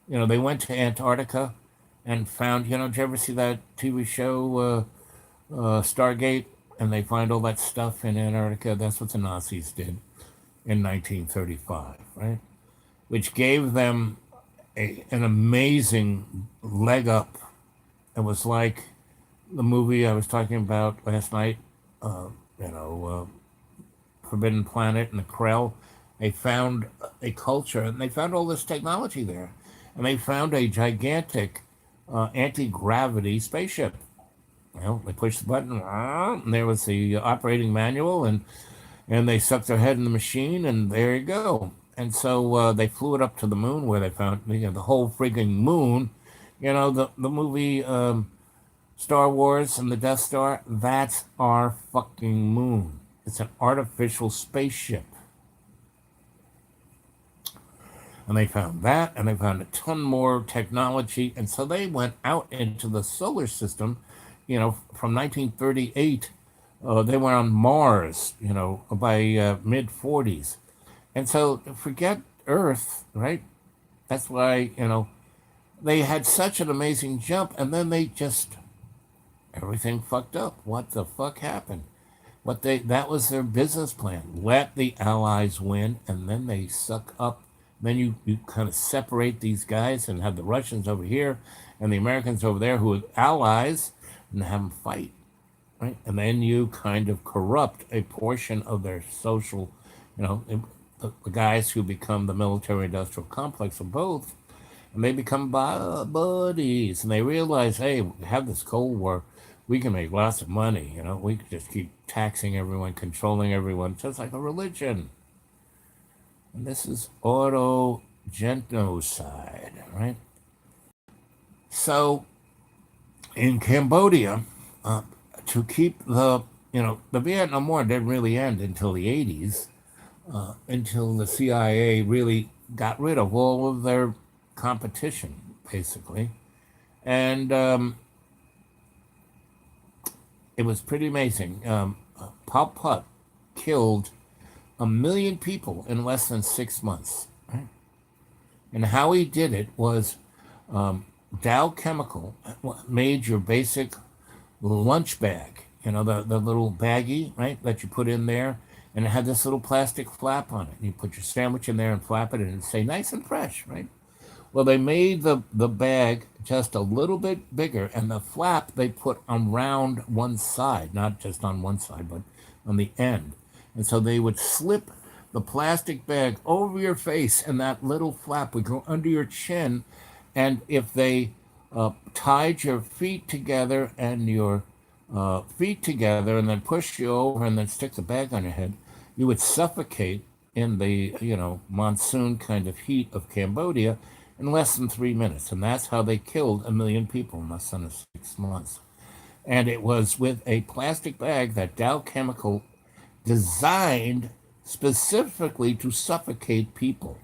You know, they went to Antarctica and found, did you ever see that TV show, Stargate? And they find all that stuff in Antarctica. That's what the Nazis did in 1935, right? Which gave them an amazing leg up. It was like the movie I was talking about last night, you know, Forbidden Planet and the Krell. They found a culture and they found all this technology there. And they found a gigantic anti-gravity spaceship. Well, they pushed the button, and there was the operating manual, and they stuck their head in the machine, and there you go. And so they flew it up to the moon, where they found the whole frigging moon. You know, the movie Star Wars and the Death Star. That's our fucking moon. It's an artificial spaceship. And they found that, and they found a ton more technology, and so they went out into the solar system. You know, from 1938, they were on Mars. You know, by mid 40s, and so forget Earth, right? That's why they had such an amazing jump, and then they just everything fucked up. What the fuck happened? That was their business plan. Let the Allies win, and then they suck up. Then you kind of separate these guys and have the Russians over here and the Americans over there who are allies and have them fight, right? And then you kind of corrupt a portion of their social, the guys who become the military-industrial complex of both, and they become buddies, and they realize, hey, we have this Cold War, we can make lots of money, we can just keep taxing everyone, controlling everyone, just like a religion. And this is autogenocide, right? So in Cambodia, to keep the Vietnam War didn't really end until the 80s, until the CIA really got rid of all of their competition, basically. And it was pretty amazing. Pol Pot killed 1 million people in less than 6 months. Right? And how he did it was Dow Chemical made your basic lunch bag, the little baggie, right, that you put in there, and it had this little plastic flap on it. And you put your sandwich in there and flap it, and it'd say nice and fresh, right? Well, they made the bag just a little bit bigger, and the flap they put around one side, not just on one side, but on the end. And so they would slip the plastic bag over your face, and that little flap would go under your chin. And if they tied your feet together and your feet together and then pushed you over and then stick the bag on your head, you would suffocate in the, monsoon kind of heat of Cambodia in less than 3 minutes. And that's how they killed 1 million people in less than 6 months. And it was with a plastic bag that Dow Chemical designed specifically to suffocate people.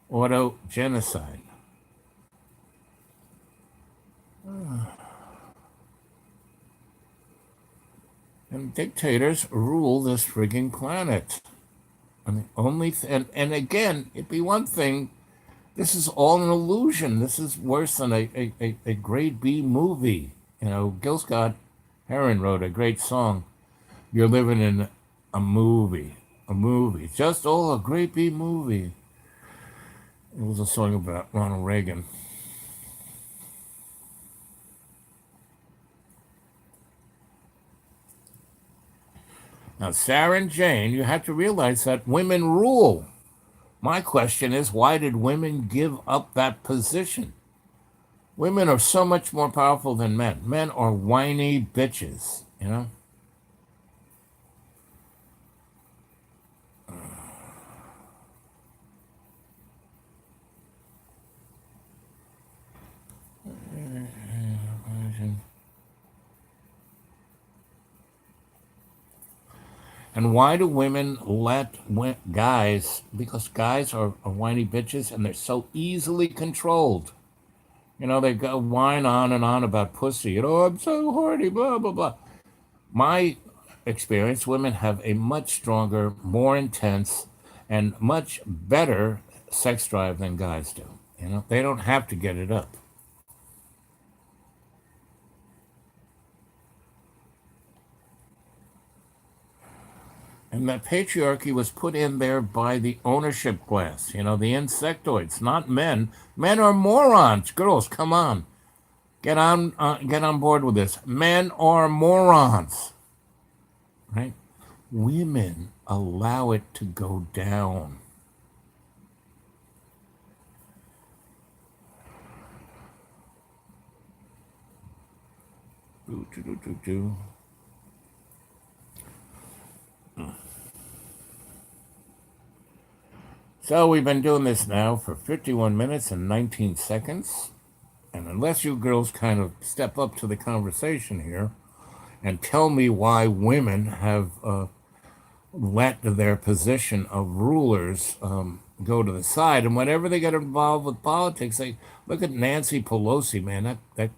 Autogenocide. And dictators rule this frigging planet. And the only and again, it'd be one thing. This is all an illusion. This is worse than a grade B movie. Gil Scott Heron wrote a great song. You're living in a movie. A movie. Just all a great B movie. It was a song about Ronald Reagan. Now, Sarah and Jane, you have to realize that women rule. My question is, why did women give up that position? Women are so much more powerful than men. Men are whiny bitches, you know? And why do women let guys, because guys are whiny bitches and they're so easily controlled. You know, they go whine on and on about pussy. You know, I'm so horny, blah, blah, blah. My experience, women have a much stronger, more intense, and much better sex drive than guys do. You know, they don't have to get it up. And that patriarchy was put in there by the ownership class, you know, the insectoids, not men. Men are morons. Girls, come on. Get on board with this. Men are morons, right? Women allow it to go down. Do, do, do, do, do. So we've been doing this now for 51 minutes and 19 seconds. And unless you girls kind of step up to the conversation here and tell me why women have let their position of rulers go to the side, and whenever they get involved with politics, they look at Nancy Pelosi, man. That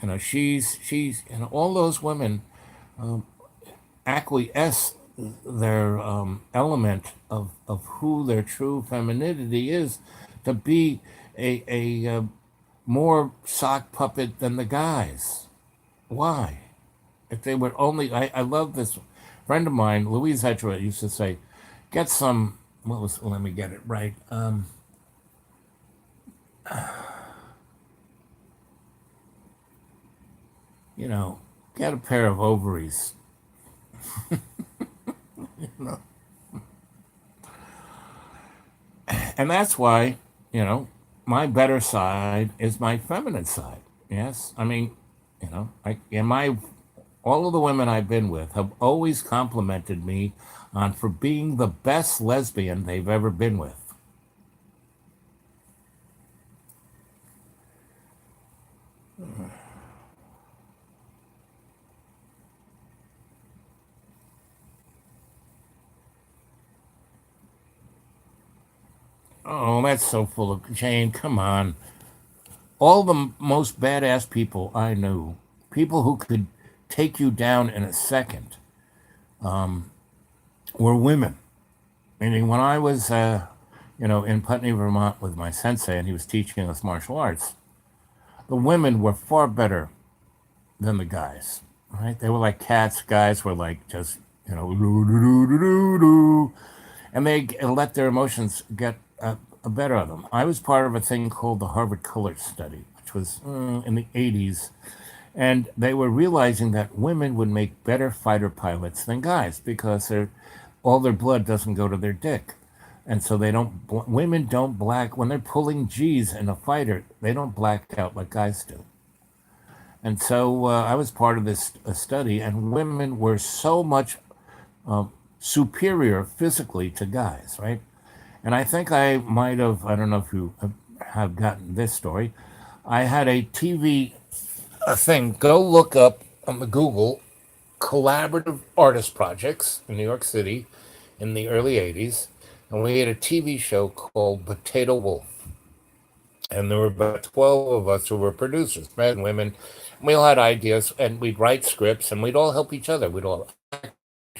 you know, she's you know, all those women acquiesce their element of who their true femininity is to be a more sock puppet than the guys. Why? If they were only, I love this friend of mine, Louise Etchery, used to say, get some, what was, let me get it right. You know, get a pair of ovaries. And that's why, you know, my better side is my feminine side. Yes. I mean, you know, all of the women I've been with have always complimented me on for being the best lesbian they've ever been with. Oh, that's so full of Jane. Come on. All the most badass people I knew, people who could take you down in a second, were women. Meaning, when I was, you know, in Putney, Vermont with my sensei, and he was teaching us martial arts, the women were far better than the guys. Right? They were like cats. Guys were like just, you know, doo, doo, doo, doo, doo, doo. And they let their emotions get a better of them. I was part of a thing called the Harvard Color Study, which was in the 80s. And they were realizing that women would make better fighter pilots than guys because all their blood doesn't go to their dick. And so women don't black, when they're pulling G's in a fighter, they don't black out like guys do. And so I was part of this study, and women were so much superior physically to guys, right? And I think I might have, I don't know if you have gotten this story. I had a TV thing. Go look up on the Google collaborative artist projects in New York City in the early 80s. And we had a TV show called Potato Wolf. And there were about 12 of us who were producers, men and women. And we all had ideas, and we'd write scripts, and we'd all help each other. We'd all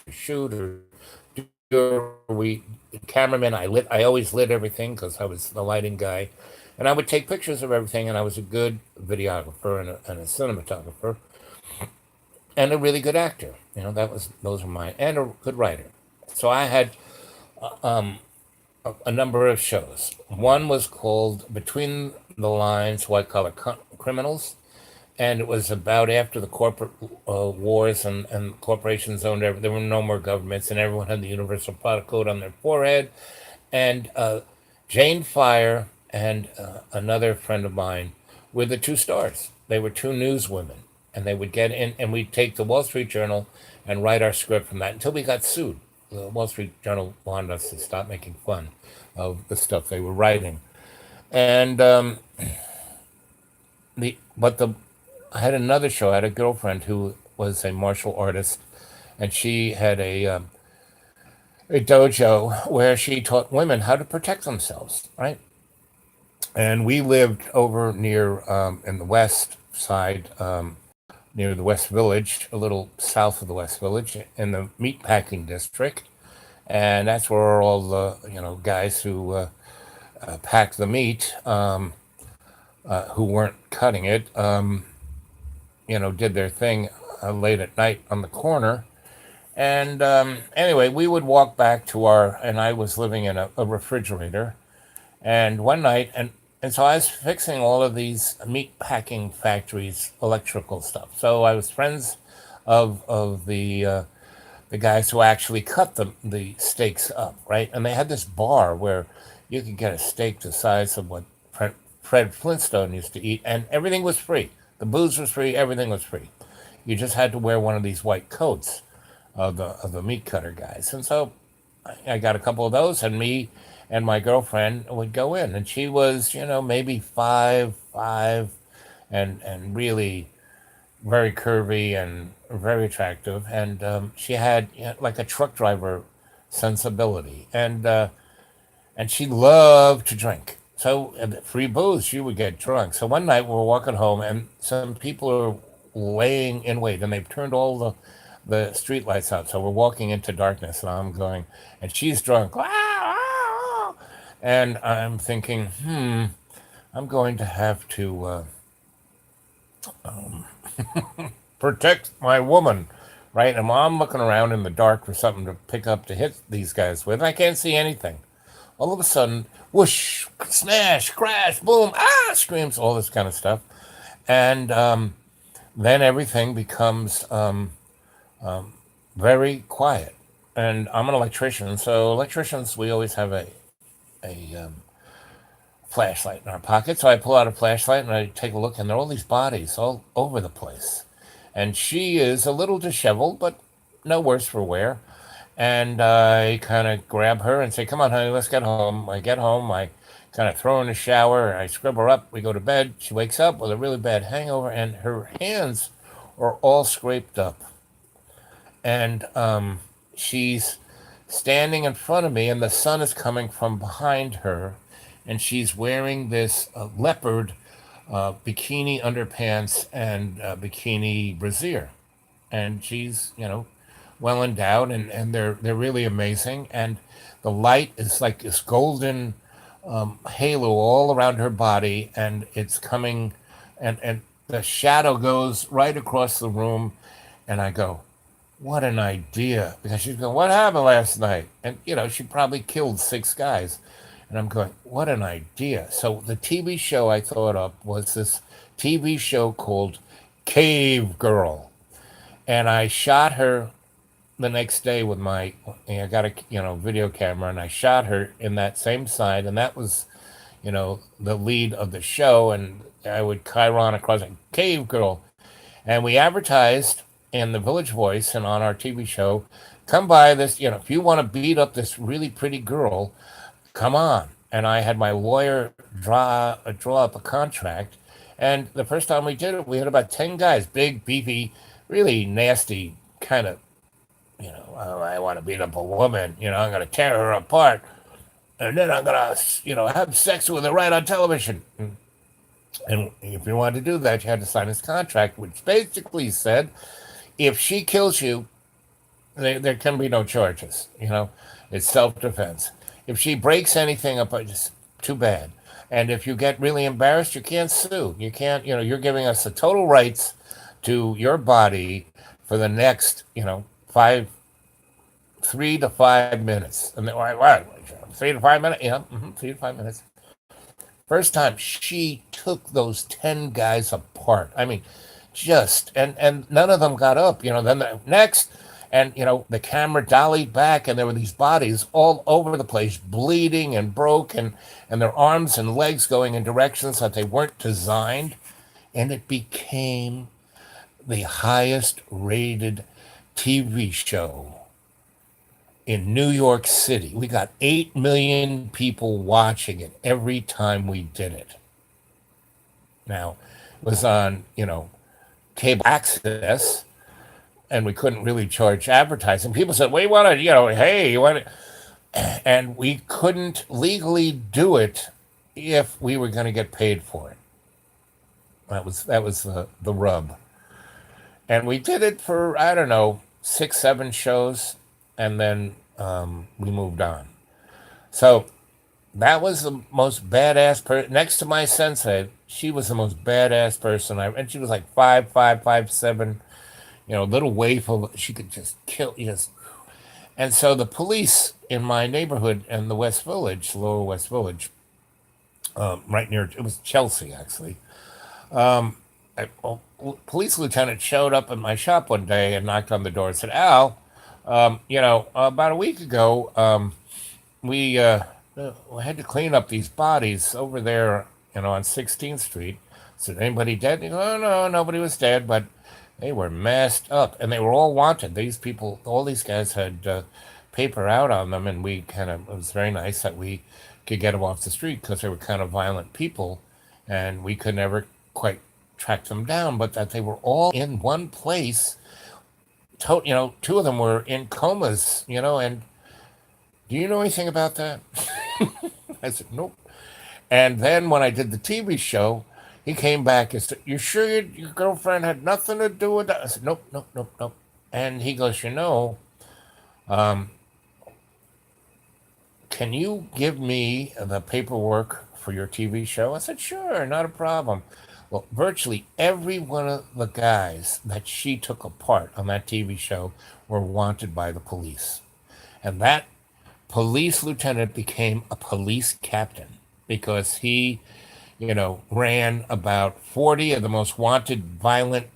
shoot or we cameraman. I always lit everything because I was the lighting guy, and I would take pictures of everything, and I was a good videographer and a cinematographer and a really good actor. You know, those were my, and a good writer. So I had a number of shows. One was called Between the Lines, White Collar Criminals, and it was about after the corporate wars and corporations owned everything. There were no more governments, and everyone had the universal product code on their forehead. And Jane Fire and another friend of mine were the two stars. They were two newswomen, and they would get in, and we'd take the Wall Street Journal and write our script from that until we got sued. The Wall Street Journal wanted us to stop making fun of the stuff they were writing, and the I had another show. I had a girlfriend who was a martial artist, and she had a dojo where she taught women how to protect themselves, right? And we lived over near in the west side, near the West Village, a little south of the West Village, in the meatpacking district, and that's where all the guys who packed the meat, who weren't cutting it, did their thing late at night on the corner. And anyway, we would walk back to and I was living in a refrigerator. And one night, and so I was fixing all of these meat packing factories, electrical stuff. So I was friends of the guys who actually cut the steaks up, right? And they had this bar where you could get a steak the size of what Fred Flintstone used to eat, and everything was free. The booze was free, everything was free. You just had to wear one of these white coats of the meat cutter guys. And so I got a couple of those, and me and my girlfriend would go in, and she was, maybe 5'5", and really very curvy and very attractive, and she had like a truck driver sensibility, and she loved to drink. So free booze, she would get drunk. So one night we were walking home, and some people are laying in wait, and they've turned all the street lights out. So we're walking into darkness, and I'm going, and she's drunk, and I'm thinking, I'm going to have to protect my woman, right? And I'm looking around in the dark for something to pick up to hit these guys with. I can't see anything. All of a sudden, whoosh, smash, crash, boom, screams, all this kind of stuff. And then everything becomes very quiet. And I'm an electrician, so electricians, we always have a flashlight in our pocket. So I pull out a flashlight and I take a look, and there are all these bodies all over the place. And she is a little disheveled, but no worse for wear. And I kind of grab her and say, "Come on, honey, let's get home." I get home, I kind of throw her in the shower, I scrub her up, we go to bed. She wakes up with a really bad hangover, and her hands are all scraped up. And she's standing in front of me, and the sun is coming from behind her, and she's wearing this leopard bikini underpants and bikini brassiere, and she's well endowed, and they're really amazing, and the light is like this golden halo all around her body, and it's coming, and the shadow goes right across the room, and I go, what an idea, because she's going, what happened last night? And she probably killed 6 guys. And I'm going, what an idea. So the TV show I thought up was this TV show called Cave Girl. And I shot her the next day with I got a video camera, and I shot her in that same side, and that was the lead of the show, and I would chyron across it, Cave Girl. And we advertised in the Village Voice and on our TV show, come by this, if you want to beat up this really pretty girl, come on. And I had my lawyer draw up a contract. And the first time we did it, we had about 10 guys, big, beefy, really nasty kind of, oh, I want to beat up a woman, I'm going to tear her apart. And then I'm going to, have sex with her right on television. And if you wanted to do that, you had to sign this contract, which basically said, if she kills you, there can be no charges. It's self-defense. If she breaks anything up, it's too bad. And if you get really embarrassed, you can't sue. You can't, you're giving us the total rights to your body for the next, 3 to 5 minutes. And then, what? 3 to 5 minutes? Yeah, 3 to 5 minutes. First time, she took those 10 guys apart. I mean, and none of them got up. Then the next, And the camera dollied back, and there were these bodies all over the place, bleeding and broken, and their arms and legs going in directions that they weren't designed. And it became the highest rated TV show in New York City. We got 8 million people watching it every time we did it. Now, it was on, cable access, and we couldn't really charge advertising. People said, "We want to, hey, you want to," and we couldn't legally do it if we were going to get paid for it. That was the rub. And we did it for, I don't know, 6, 7 shows, and then we moved on. So that was the most badass person next to my sensei. She was the most badass person and she was like 5'5", 5'7", little waif of, she could just kill, just. And so the police in my neighborhood in the West Village, Lower West Village, right near, it was Chelsea actually. A police lieutenant showed up at my shop one day and knocked on the door and said, "Al, about a week ago, we had to clean up these bodies over there, on 16th Street. Said, anybody dead?" He goes, "Oh, no, nobody was dead, but they were messed up, and they were all wanted. These people, all these guys had paper out on them, and it was very nice that we could get them off the street because they were kind of violent people, and we could never quite track them down, but that they were all in one place. Two of them were in comas, and do you know anything about that?" I said, "Nope." And then when I did the TV show, he came back and said, "You sure your girlfriend had nothing to do with that?" I said, "Nope, nope, nope, nope." And he goes, um, "Can you give me the paperwork for your TV show?" I said, "Sure, not a problem." Well, virtually every one of the guys that she took apart on that TV show were wanted by the police. And that police lieutenant became a police captain because he, ran about 40 of the most wanted violent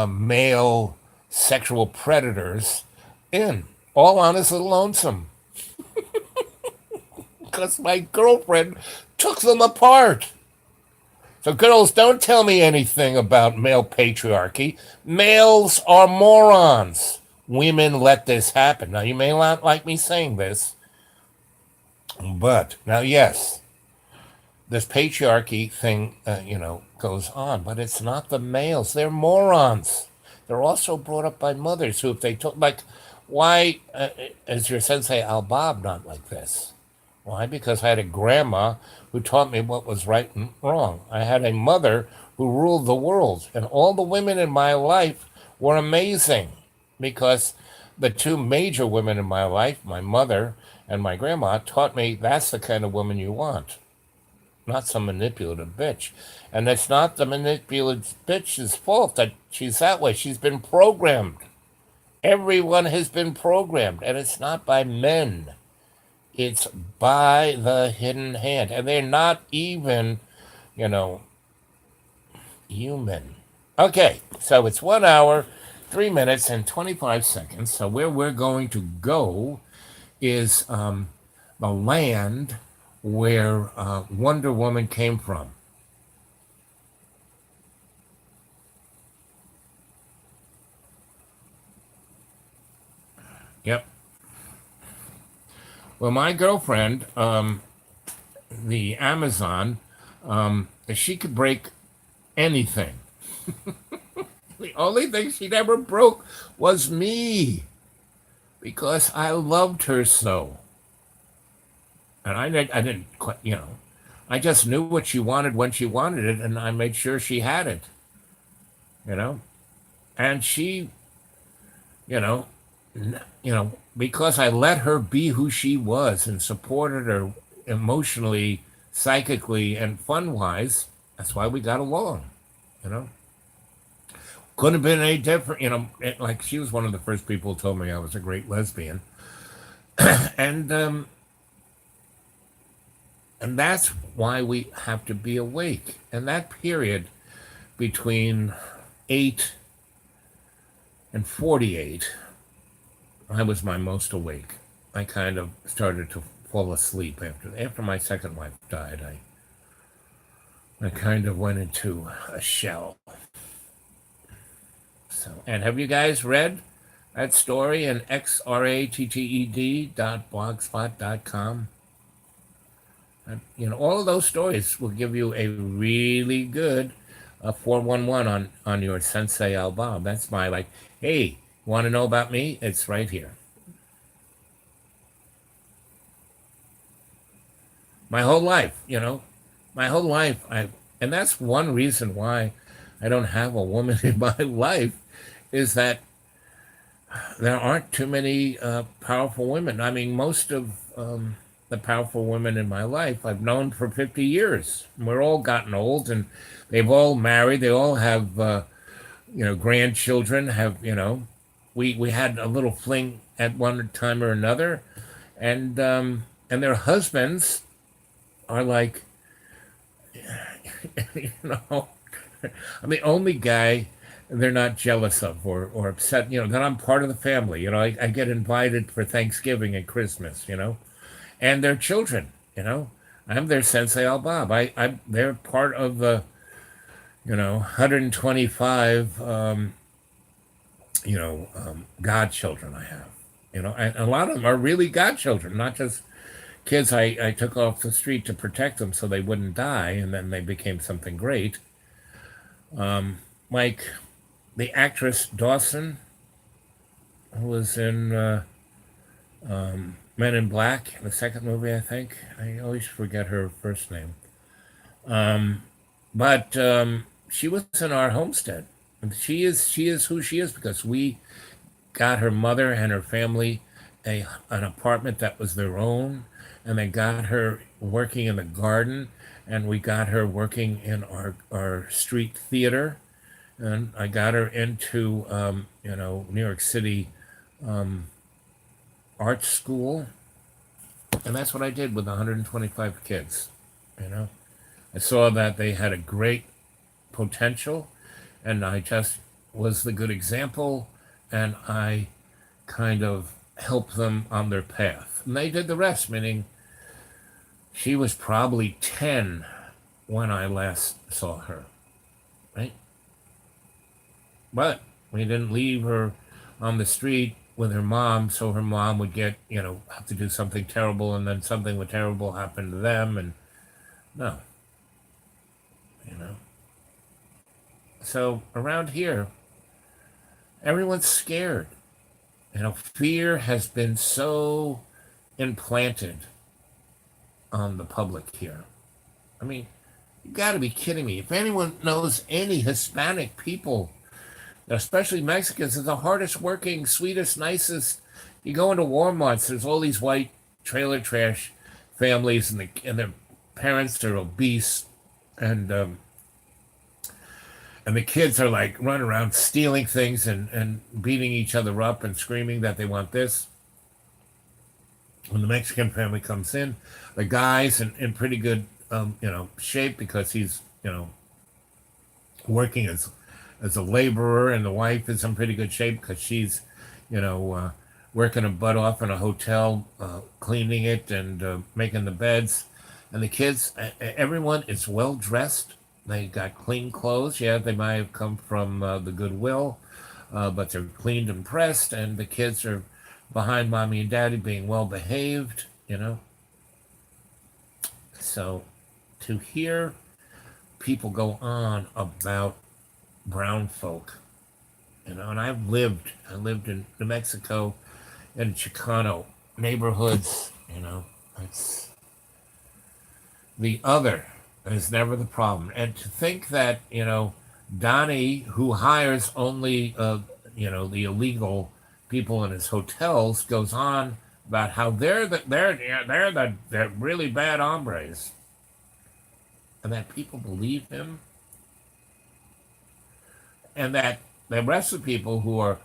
male sexual predators in, all on his little lonesome. Because my girlfriend took them apart. So, girls, don't tell me anything about male patriarchy. Males are morons. Women let this happen. Now, you may not like me saying this, but now, yes, this patriarchy thing, goes on, but it's not the males. They're morons. They're also brought up by mothers who, if they took, like, why is your sensei Al Bob not like this? Why? Because I had a grandma who taught me what was right and wrong. I had a mother who ruled the world, and all the women in my life were amazing because the two major women in my life, my mother and my grandma, taught me that's the kind of woman you want, not some manipulative bitch. And it's not the manipulative bitch's fault that she's that way. She's been programmed. Everyone has been programmed, and it's not by men. It's by the hidden hand. And they're not even, you know, human. Okay, so it's 1 hour, 3 minutes, and 25 seconds. So where we're going to go is the land where Wonder Woman came from. Yep. Well, my girlfriend, the Amazon, she could break anything. The only thing she never broke was me because I loved her so. And I didn't quite, I just knew what she wanted when she wanted it, and I made sure she had it, you know. And she, you know, because I let her be who she was and supported her emotionally, psychically, and fun-wise, that's why we got along, you know. Couldn't have been any different, like she was one of the first people who told me I was a great lesbian. And and that's why we have to be awake. And that period between 8 and 48 I was my most awake. I kind of started to fall asleep after my second wife died. I kind of went into a shell. So, and have you guys read that story in xratted.blogspot.com? All of those stories will give you a really good 411 on your Sensei Al Bob. That's my like, hey, want to know about me? It's right here. My whole life, my whole life. And that's one reason why I don't have a woman in my life, is that there aren't too many powerful women. I mean, most of the powerful women in my life I've known for 50 years. We're all gotten old, and they've all married. They all have, grandchildren. We had a little fling at one time or another, and their husbands are like, I'm the only guy they're not jealous of or upset, that I'm part of the family. I get invited for Thanksgiving and Christmas, and their children, I'm their Sensei Al Bob. They're part of the, 125, godchildren I have, and a lot of them are really godchildren, not just kids I took off the street to protect them so they wouldn't die, and then they became something great. Like the actress Dawson, who was in Men in Black, the second movie, I think. I always forget her first name. But she was in our homestead. And she is who she is because we got her mother and her family an apartment that was their own, and they got her working in the garden, and we got her working in our street theater, and I got her into New York City art school, and that's what I did with 125 kids. I saw that they had a great potential, and I just was the good example, and I kind of helped them on their path, and they did the rest. Meaning, she was probably 10 when I last saw her, right? But we didn't leave her on the street with her mom, so her mom would get, have to do something terrible, and then something would terrible happen to them, and no, you know. So around here, everyone's scared. Fear has been so implanted on the public here. I mean, you got to be kidding me. If anyone knows any Hispanic people, especially Mexicans, are the hardest working, sweetest, nicest. You go into Walmarts, there's all these white trailer trash families, and their parents are obese, and the kids are like running around stealing things and beating each other up and screaming that they want this. When the Mexican family comes in, the guy's in pretty good shape because he's working as a laborer, and the wife is in pretty good shape because she's working her butt off in a hotel, cleaning it and making the beds. And the kids, everyone is well dressed. They got clean clothes. Yeah, they might have come from the Goodwill, but they're cleaned and pressed, and the kids are behind mommy and daddy being well behaved, So to hear people go on about brown folk, and I lived in New Mexico and Chicano neighborhoods, it's the other is never the problem. And to think that, Donnie, who hires only, the illegal people in his hotels, goes on about how they're really bad hombres, and that people believe him, and that the rest of the people who are,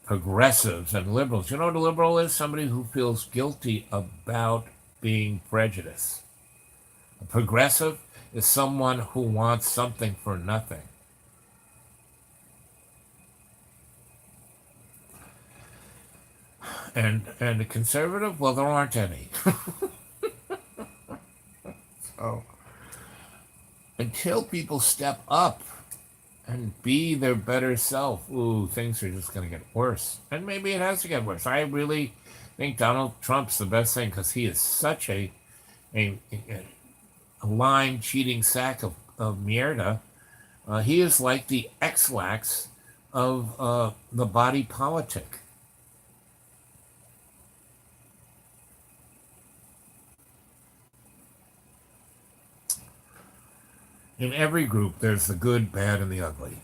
progressives and liberals, what a liberal is? Somebody who feels guilty about being prejudiced. A progressive is someone who wants something for nothing. And the conservative, well, there aren't any. So until people step up and be their better self, ooh, things are just going to get worse. And maybe it has to get worse. I really think Donald Trump's the best thing because he is such a lying, cheating sack of mierda. He is like the X-lax of the body politic. In every group, there's the good, bad, and the ugly.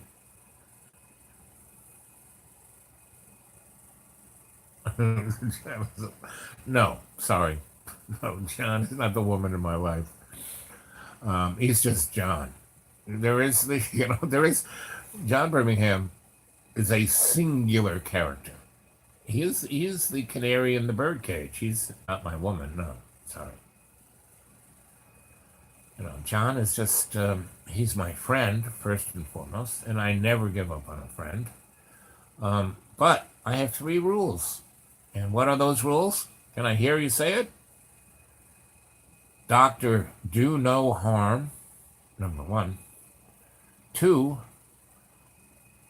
No, sorry. No, John is not the woman in my life. He's just John. There is the, there is, John Birmingham is a singular character. He is the canary in the birdcage. He's not my woman. No, sorry. John is just, he's my friend, first and foremost, and I never give up on a friend. But I have three rules. And what are those rules? Can I hear you say it? Doctor, do no harm, number one. Two,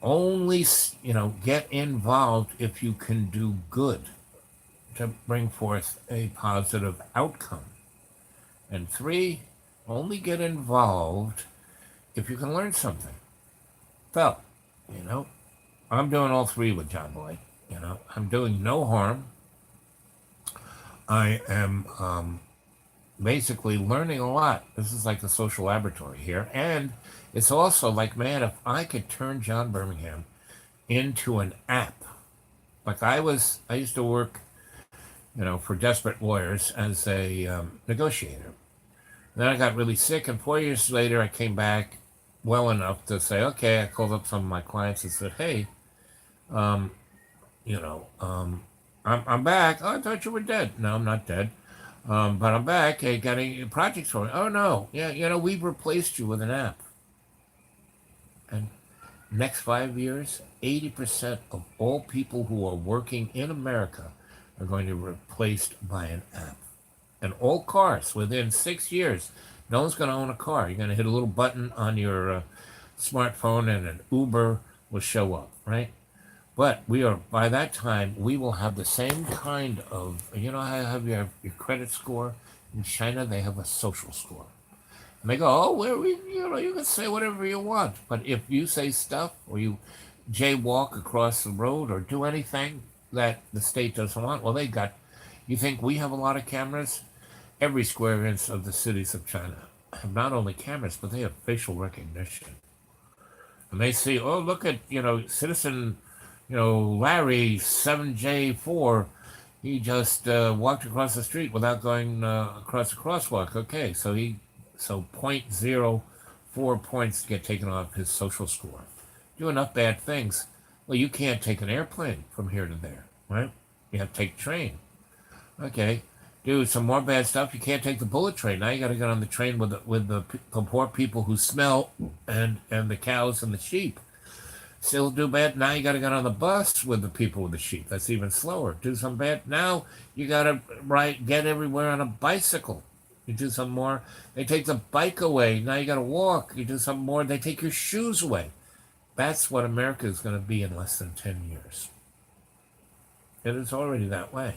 only, get involved if you can do good to bring forth a positive outcome. And three, only get involved if you can learn something. So, you know, I'm doing all three with John Boy. I'm doing no harm. I am basically learning a lot. This is like a social laboratory here. And it's also like, man, if I could turn John Birmingham into an app, like I used to work, for desperate lawyers as a negotiator. Then I got really sick, and 4 years later, I came back well enough to say, okay, I called up some of my clients and said, hey, um, you know, um, I'm back. Oh, I thought you were dead. No, I'm not dead. But I'm back. Hey, got any projects for me? Oh, no. Yeah, we've replaced you with an app. And next 5 years, 80% of all people who are working in America are going to be replaced by an app. And all cars within 6 years, no one's going to own a car. You're going to hit a little button on your smartphone and an Uber will show up, right? But by that time, we will have the same kind of, how have your credit score? In China, they have a social score. And they go, oh, you can say whatever you want. But if you say stuff or you jaywalk across the road or do anything that the state doesn't want, well, you think we have a lot of cameras? Every square inch of the cities of China have not only cameras, but they have facial recognition. And they see, oh, look at, citizen, Larry 7J4. He just walked across the street without going across the crosswalk. Okay, so 0.04 points get taken off his social score. Do enough bad things. Well, you can't take an airplane from here to there, right? You have to take a train. Okay, do some more bad stuff. You can't take the bullet train. Now you got to get on the train with the poor people who smell and the cows and the sheep. Still do bad. Now you got to get on the bus with the people with the sheep. That's even slower. Do some bad. Now you got to get everywhere on a bicycle. You do some more. They take the bike away. Now you got to walk. You do some more. They take your shoes away. That's what America is going to be in less than 10 years. It is already that way.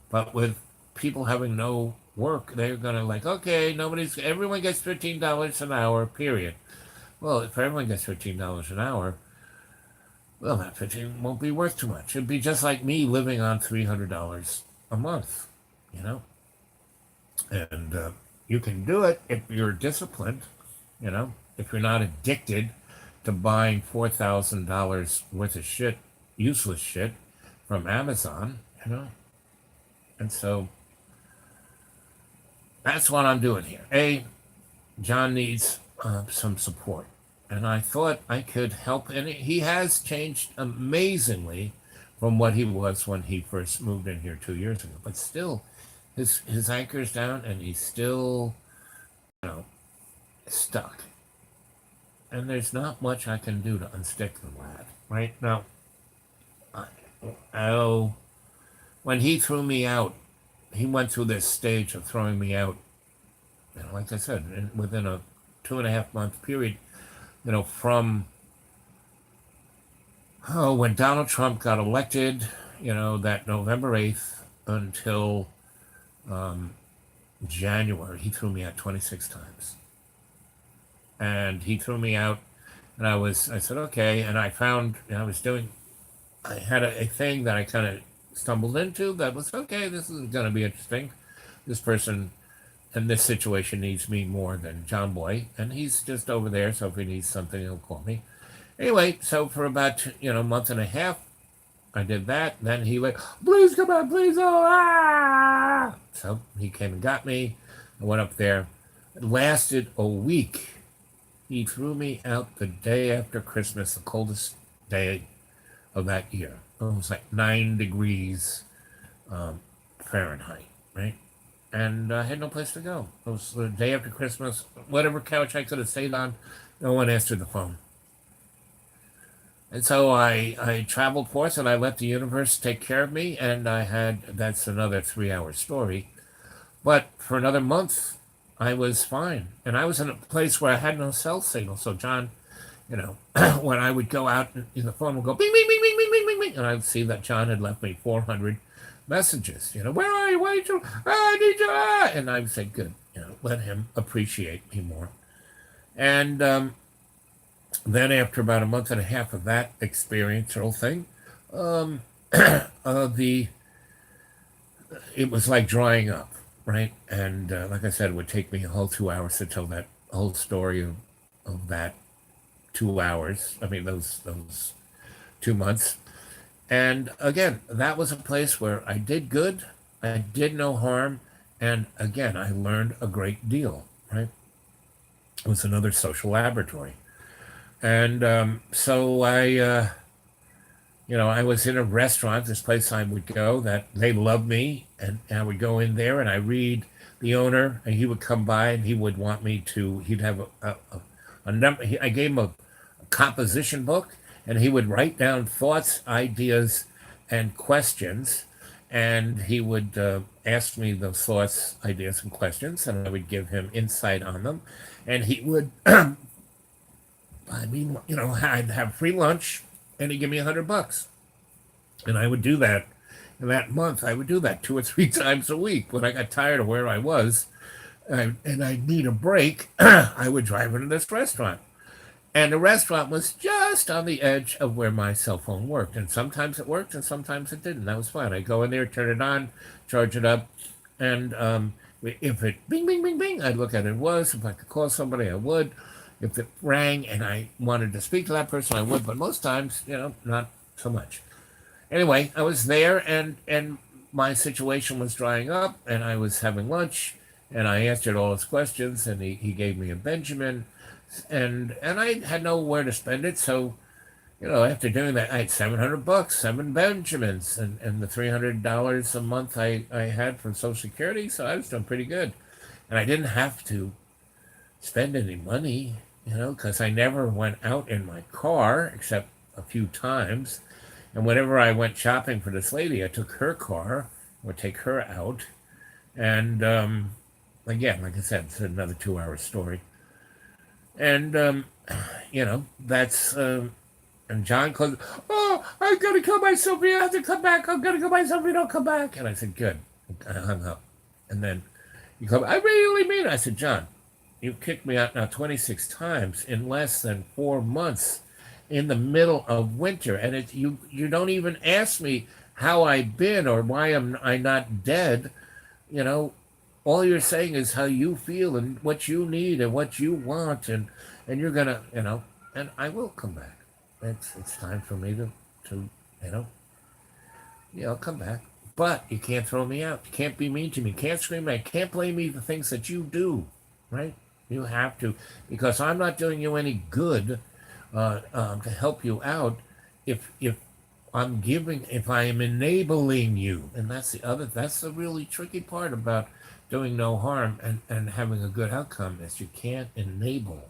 But with people having no work, they're going to okay, everyone gets $13 an hour, period. Well, if everyone gets $13 an hour, well, that 15 won't be worth too much. It'd be just like me living on $300 a month, And you can do it if you're disciplined, if you're not addicted to buying $4,000 worth of shit, useless shit from Amazon, And so that's what I'm doing here. John needs some support. And I thought I could help. And he has changed amazingly from what he was when he first moved in here 2 years ago. But still, his anchor's down and he's still, stuck. And there's not much I can do to unstick the lad. Right? Now, when he threw me out, he went through this stage of throwing me out, like I said, within a 2.5 month period, from when Donald Trump got elected, that November 8th until um, January, he threw me out 26 times. And he threw me out, and I said, okay. And I found, I had a thing that I kind of stumbled into that was, okay, this is going to be interesting. This person in this situation needs me more than John Boy, and he's just over there, so if he needs something, he'll call me. Anyway, so for about, a month and a half, I did that. Then he went, please come on, please, oh, ah! So he came and got me. I went up there. It lasted a week. He threw me out the day after Christmas, the coldest day of that year. It was like 9 degrees Fahrenheit, right? And I had no place to go. It was the day after Christmas. Whatever couch I could have stayed on, no one answered the phone. And so I traveled forth and I let the universe take care of me. And that's another 3-hour story. But for another month, I was fine. And I was in a place where I had no cell signal. So John, when I would go out, the phone would go bing, bing, bing, bing, bing, bing, bing, bing. And I would see that John had left me 400 messages. Where are you? Why did you? I need you. And I would say, good. Let him appreciate me more. And then after about a month and a half of that experiential thing, it was like drying up, right? And like I said, it would take me a whole 2 hours to tell that whole story of that 2 hours. I mean, those 2 months. And again, that was a place where I did good, I did no harm, and again, I learned a great deal, right? It was another social laboratory. And so I was in a restaurant, this place I would go, that they loved me, and I would go in there and I read the owner, and he would come by and he would want me to, he'd have a number, I gave him a composition book, and he would write down thoughts, ideas, and questions, and he would ask me those thoughts, ideas, and questions, and I would give him insight on them, and he would I'd have free lunch, and he'd give me $100, and I would do that. In that month, I would do that 2 or 3 times a week. When I got tired of where I was, and I need a break, I would drive into this restaurant, and the restaurant was just on the edge of where my cell phone worked, and sometimes it worked, and sometimes it didn't. That was fine. I'd go in there, turn it on, charge it up, and if it bing, bing, bing, bing, I'd look at it was. If I could call somebody, I would. If it rang and I wanted to speak to that person, I would, but most times, not so much. Anyway, I was there, and my situation was drying up, and I was having lunch, and I answered all his questions, and he gave me a Benjamin, and I had nowhere to spend it, so after doing that, I had $700, 7 Benjamins, and the $300 a month I had from Social Security, so I was doing pretty good, and I didn't have to spend any money, because I never went out in my car except a few times. And whenever I went shopping for this lady, I took her car, would take her out. And again, like I said, it's another 2-hour story. And, that's, and John called, oh, I'm going to kill myself. You have to come back. I'm going to kill myself. You don't come back. And I said, good. I hung up. And then he called, I really mean it. I said, John, you kicked me out now 26 times in less than 4 months in the middle of winter. And you don't even ask me how I've been or why I not dead. All you're saying is how you feel and what you need and what you want. And you're going to, and I will come back. It's time for me to come back. But you can't throw me out. You can't be mean to me. You can't scream at me. Can't blame me for things that you do, right? You have to, because I'm not doing you any good to help you out if I am enabling you. And that's the really tricky part about doing no harm and having a good outcome is you can't enable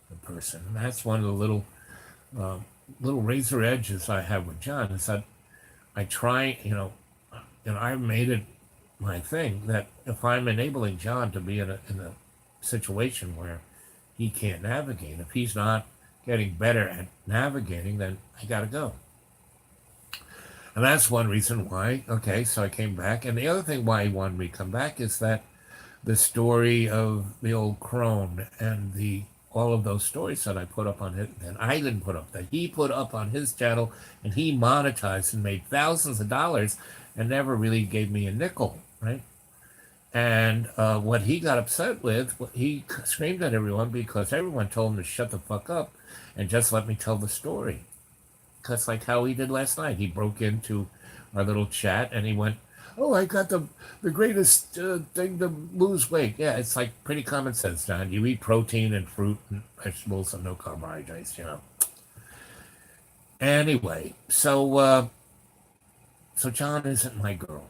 the person. And that's one of the little razor edges I have with John is that I try, And I've made it my thing that if I'm enabling John to be in a situation where he can't navigate, if he's not getting better at navigating, then I got to go. And that's one reason why, okay, so I came back. And the other thing why he wanted me to come back is that the story of the old crone and the all of those stories that I put up on his, that I didn't put up, that he put up on his channel, and he monetized and made thousands of dollars and never really gave me a nickel, right? And what he got upset with, he screamed at everyone because everyone told him to shut the fuck up and just let me tell the story. Because like how he did last night, he broke into our little chat and he went, "Oh, I got the greatest thing to lose weight." Yeah, it's like pretty common sense, John. You eat protein and fruit and vegetables and no carbohydrates, you know. Anyway, so John isn't my girl.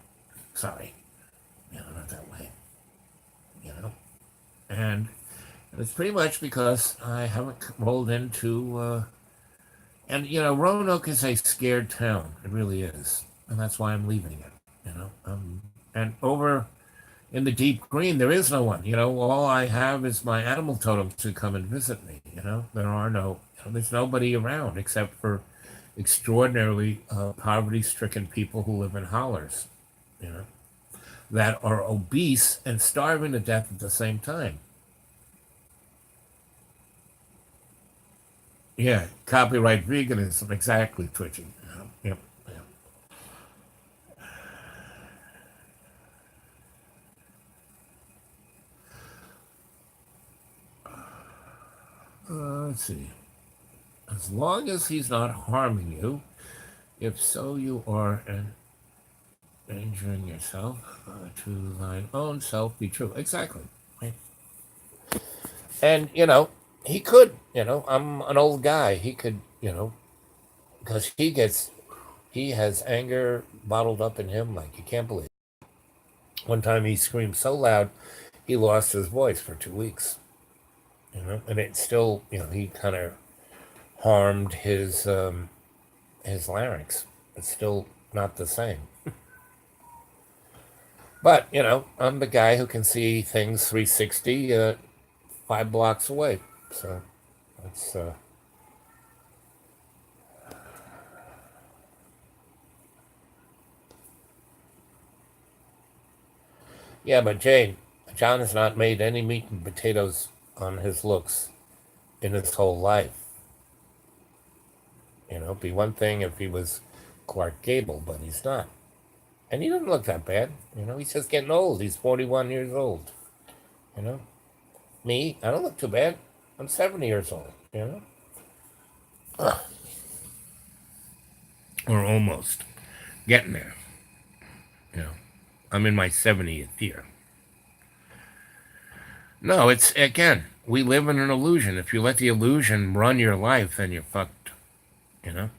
Sorry, you know, not that way, you know. And it's pretty much because I haven't rolled into. And you know, Roanoke is a scared town. It really is, and that's why I'm leaving it. You know, and over in the deep green, there is no one. You know, all I have is my animal totem to come and visit me. You know, there are no, you know, there's nobody around except for extraordinarily poverty-stricken people who live in hollers. You know, that are obese and starving to death at the same time. Yeah, copyright veganism, exactly, twitching. Yep, yep. Let's see. As long as he's not harming you, if so, you are endangering yourself to thine own self be true. Exactly. Right. And, you know, he could, you know, I'm an old guy. He could, you know, because he has anger bottled up in him like you can't believe. One time he screamed so loud, he lost his voice for 2 weeks, you know, and it still, you know, he kind of harmed his larynx. It's still not the same. But, you know, I'm the guy who can see things 360 5 blocks away. So that's, yeah, but Jane, John has not made any meat and potatoes on his looks in his whole life. You know, it'd be one thing if he was Clark Gable, but he's not. And he doesn't look that bad. You know, he's just getting old. He's 41 years old. You know, me, I don't look too bad. I'm 70 years old. You know, or almost getting there. You know, I'm in my 70th year. No, it's again, we live in an illusion. If you let the illusion run your life, then you're fucked. You know,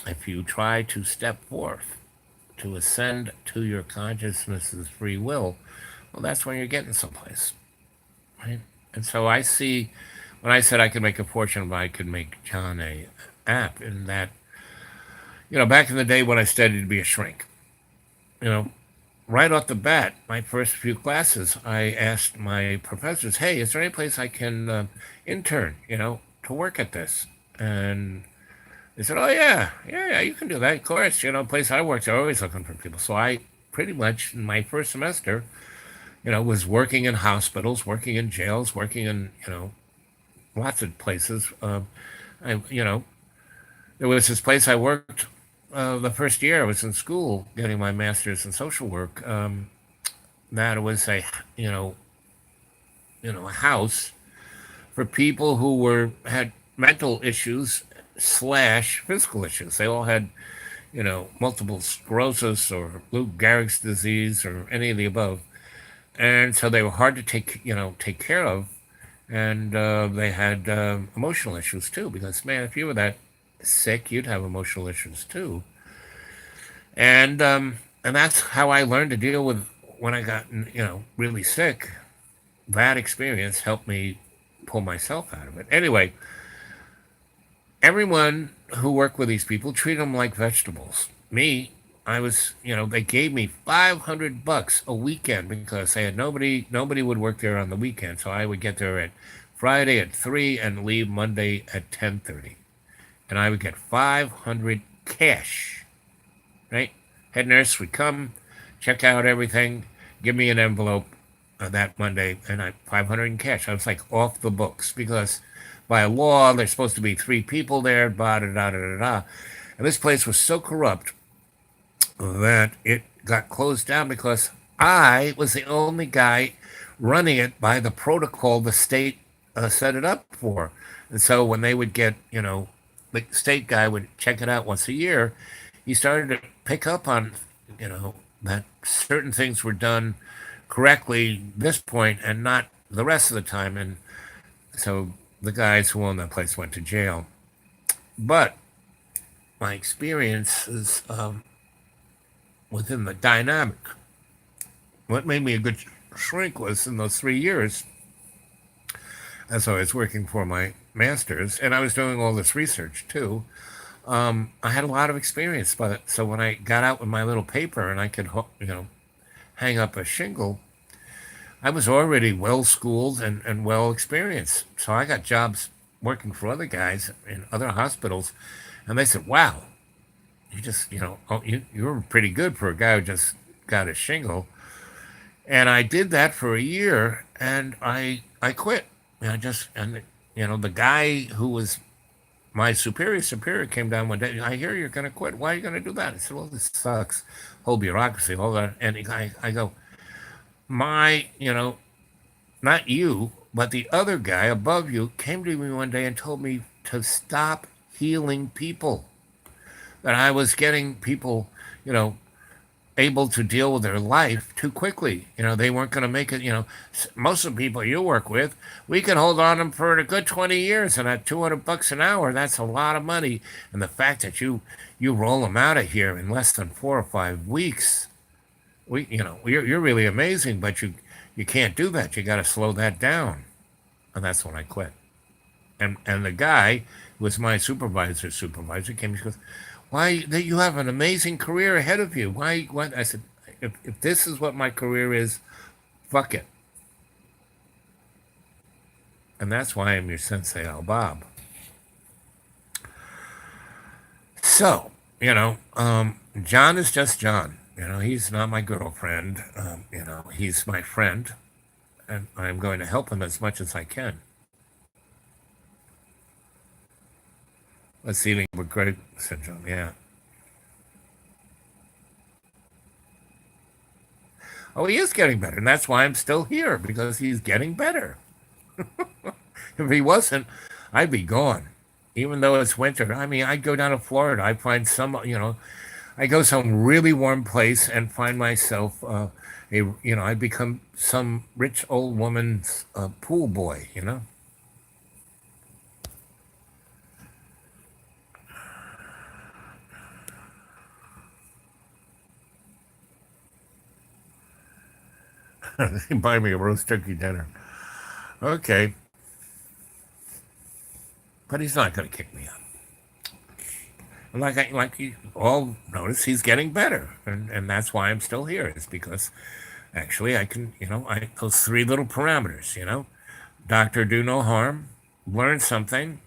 if you try to step forth to ascend to your consciousness's free will, well, that's when you're getting someplace, right? And so I see, when I said I could make a fortune, I could make John a app, in that, you know, back in the day when I studied to be a shrink, you know, right off the bat, my first few classes, I asked my professors, "Hey, is there any place I can intern? You know, to work at this?" And they said, "Oh yeah, yeah, yeah, you can do that. Of course, you know, place I worked, they're always looking for people." So I pretty much in my first semester, you know, was working in hospitals, working in jails, working in, you know, lots of places. You know, there was this place I worked the first year I was in school getting my master's in social work. That was a, you know, a house for people who were had mental issues slash physical issues. They all had, you know, multiple sclerosis or Lou Gehrig's disease or any of the above, and so they were hard to take care of, and they had emotional issues too. Because man, if you were that sick, you'd have emotional issues too, and that's how I learned to deal with when I got, you know, really sick. That experience helped me pull myself out of it. Anyway, everyone who worked with these people treat them like vegetables. Me, I was, they gave me $500 a weekend because they had nobody would work there on the weekend. So I would get there at Friday at 3 and leave Monday at 10:30. And I would get 500 cash, right? Head nurse would come, check out everything, give me an envelope that Monday, and 500 in cash. I was like off the books because by law there's supposed to be 3 people there, da da da da da. And this place was so corrupt that it got closed down because I was the only guy running it by the protocol the state set it up for. And so when they would get, the state guy would check it out once a year, he started to pick up on, that certain things were done correctly this point and not the rest of the time. And so the guys who owned that place went to jail. But my experience is within the dynamic. What made me a good shrink was in those 3 years, as I was working for my master's, and I was doing all this research too. I had a lot of experience, but so when I got out with my little paper and I could, hang up a shingle, I was already well schooled and well experienced. So I got jobs working for other guys in other hospitals, and they said, "Wow, you just, you were pretty good for a guy who just got a shingle." And I did that for a year, and I quit. The guy who was my superior came down one day. I hear you're going to quit. Why are you going to do that? I said, "Well, this sucks. Whole bureaucracy, all that." And I go, my, not you, but the other guy above you came to me one day and told me to stop healing people. That I was getting people, able to deal with their life too quickly. They weren't going to make it. Most of the people you work with, we can hold on to them for a good 20 years, and at $200 an hour, that's a lot of money. And the fact that you roll them out of here in less than 4 or 5 weeks, you're really amazing. But you can't do that. You got to slow that down. And that's when I quit. And the guy who was my supervisor came and goes, "Why, that you have an amazing career ahead of you. Why?" What? I said, if this is what my career is, fuck it. And that's why I'm your sensei, Al Bob. So, John is just John. He's not my girlfriend. He's my friend, and I'm going to help him as much as I can. Let's see, with Greg syndrome, yeah. Oh, he is getting better, and that's why I'm still here, because he's getting better. If he wasn't, I'd be gone. Even though it's winter. I mean, I'd go down to Florida. I'd find I go some really warm place and find myself, I'd become some rich old woman's pool boy. Buy me a roast turkey dinner. Okay. But he's not going to kick me out. And like you all notice, he's getting better. And that's why I'm still here. It's because actually I can, those 3 little parameters. Doctor, do no harm, learn something,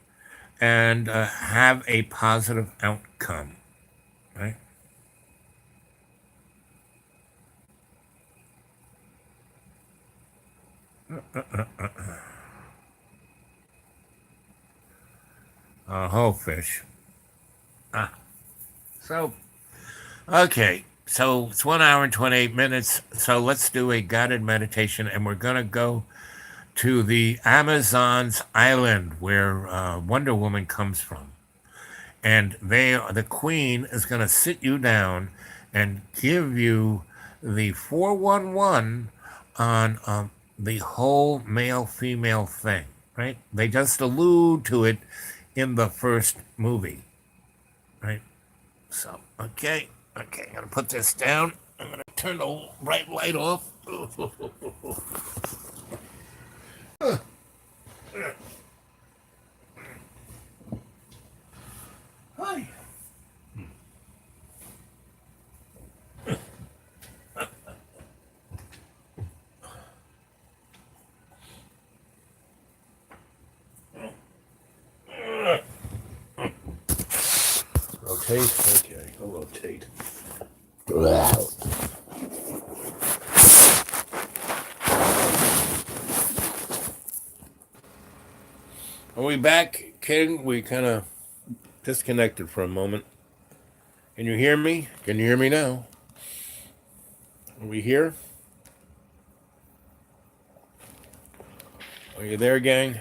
and have a positive outcome, right? Whole fish. Ah, so, okay. So it's 1 hour and 28 minutes. So let's do a guided meditation, and we're going to go to the Amazon's island where Wonder Woman comes from. And the queen is going to sit you down and give you the 411 on the whole male female thing, right? They just allude to it in the first movie, right? So, okay, I'm going to put this down. I'm going to turn the bright light off. Hi. rotate? Okay, I'll rotate. Are we back, King? We kind of disconnected for a moment. Can you hear me? Can you hear me now? Are we here? Are you there, gang?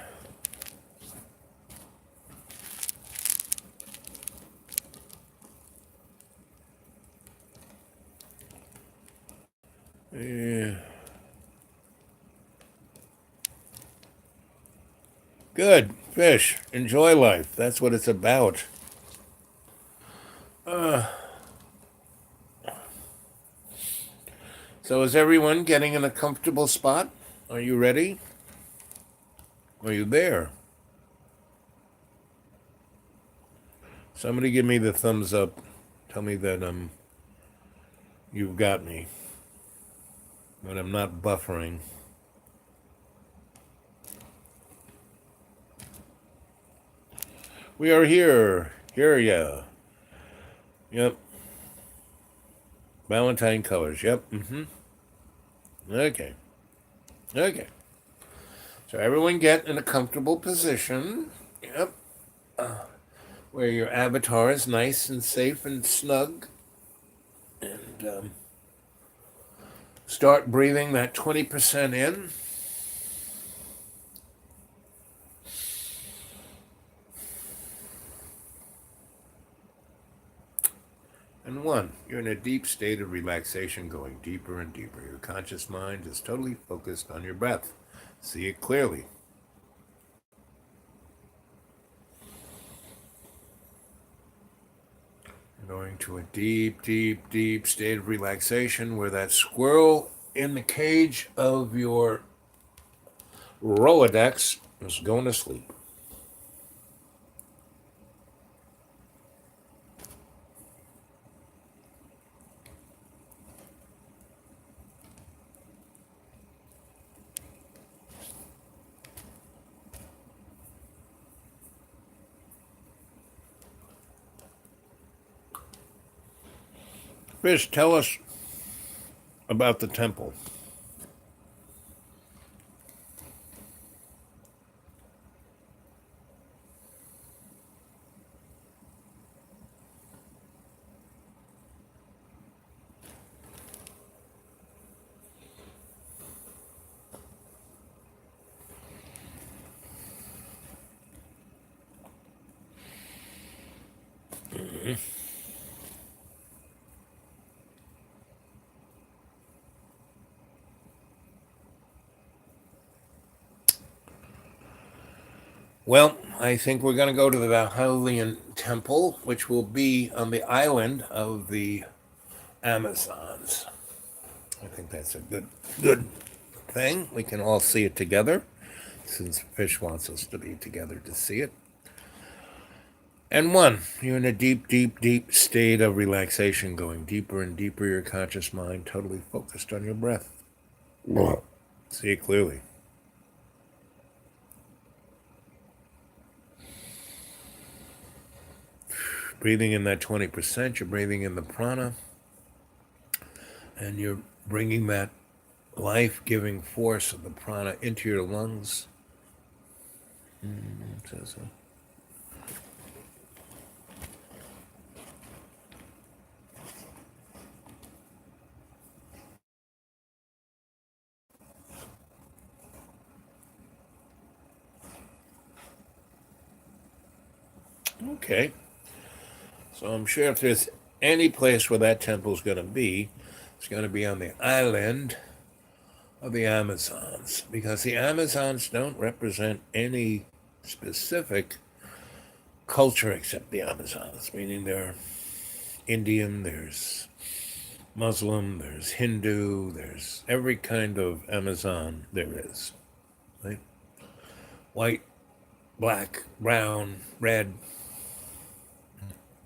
Yeah. Good. Fish. Enjoy life. That's what it's about. So is everyone getting in a comfortable spot? Are you ready? Are you there? Somebody give me the thumbs up. Tell me that you've got me. But I'm not buffering. We are here. Here ya. Yep. Valentine colors. Yep. Okay. Okay. So everyone get in a comfortable position. Yep. Where your avatar is nice and safe and snug. And start breathing that 20% in. And 1, you're in a deep state of relaxation going deeper and deeper. Your conscious mind is totally focused on your breath. See it clearly. You're going to a deep, deep, deep state of relaxation where that squirrel in the cage of your Rolodex is going to sleep. Fish, tell us about the temple. Well, I think we're going to go to the Valhalian temple, which will be on the island of the Amazons. I think that's a good thing. We can all see it together, since Fish wants us to be together to see it. And 1, you're in a deep, deep, deep state of relaxation, going deeper and deeper. Your conscious mind totally focused on your breath. See it clearly. Breathing in that 20%, you're breathing in the prana, and you're bringing that life-giving force of the prana into your lungs. Okay. So I'm sure if there's any place where that temple's going to be, it's going to be on the island of the Amazons, because the Amazons don't represent any specific culture except the Amazons, meaning they're Indian, there's Muslim, there's Hindu, there's every kind of Amazon there is. Right? White, black, brown, red.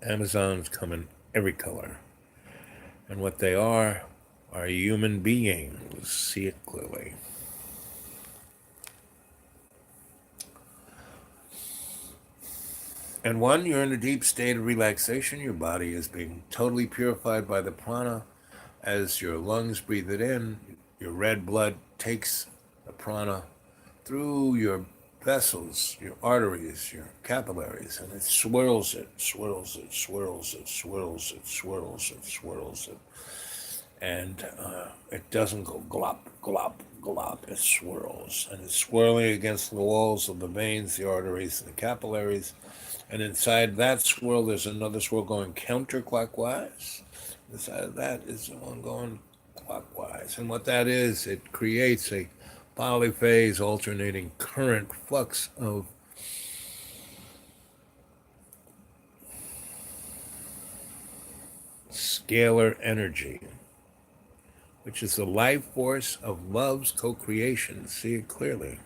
Amazons come in every color. And what they are human beings. See it clearly. And one, you're in a deep state of relaxation. Your body is being totally purified by the prana. As your lungs breathe it in, your red blood takes the prana through your vessels, your arteries, your capillaries, and it swirls it, swirls it, swirls it, swirls it, swirls it, swirls it. And it doesn't go glop, glop, glop. It swirls. And it's swirling against the walls of the veins, the arteries, and the capillaries. And inside that swirl, there's another swirl going counterclockwise. Inside of that is the one going clockwise. And what that is, it creates a polyphase alternating current flux of scalar energy, which is the life force of love's co-creation. See it clearly.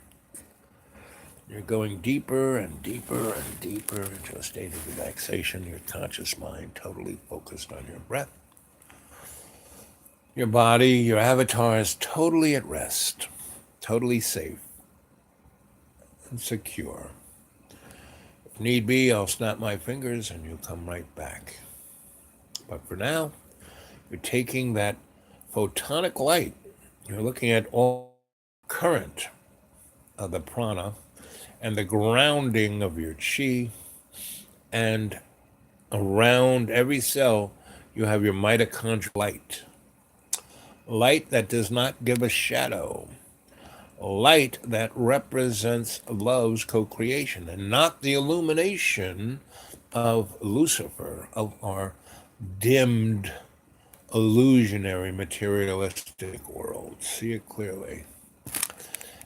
You're going deeper and deeper and deeper into a state of relaxation, your conscious mind totally focused on your breath. Your body, your avatar is totally at rest, totally safe and secure. If need be, I'll snap my fingers and you'll come right back. But for now, you're taking that photonic light, you're looking at all current of the prana and the grounding of your chi, and around every cell you have your mitochondrial light. Light that does not give a shadow. Light that represents love's co-creation and not the illumination of Lucifer, of our dimmed, illusionary, materialistic world. See it clearly.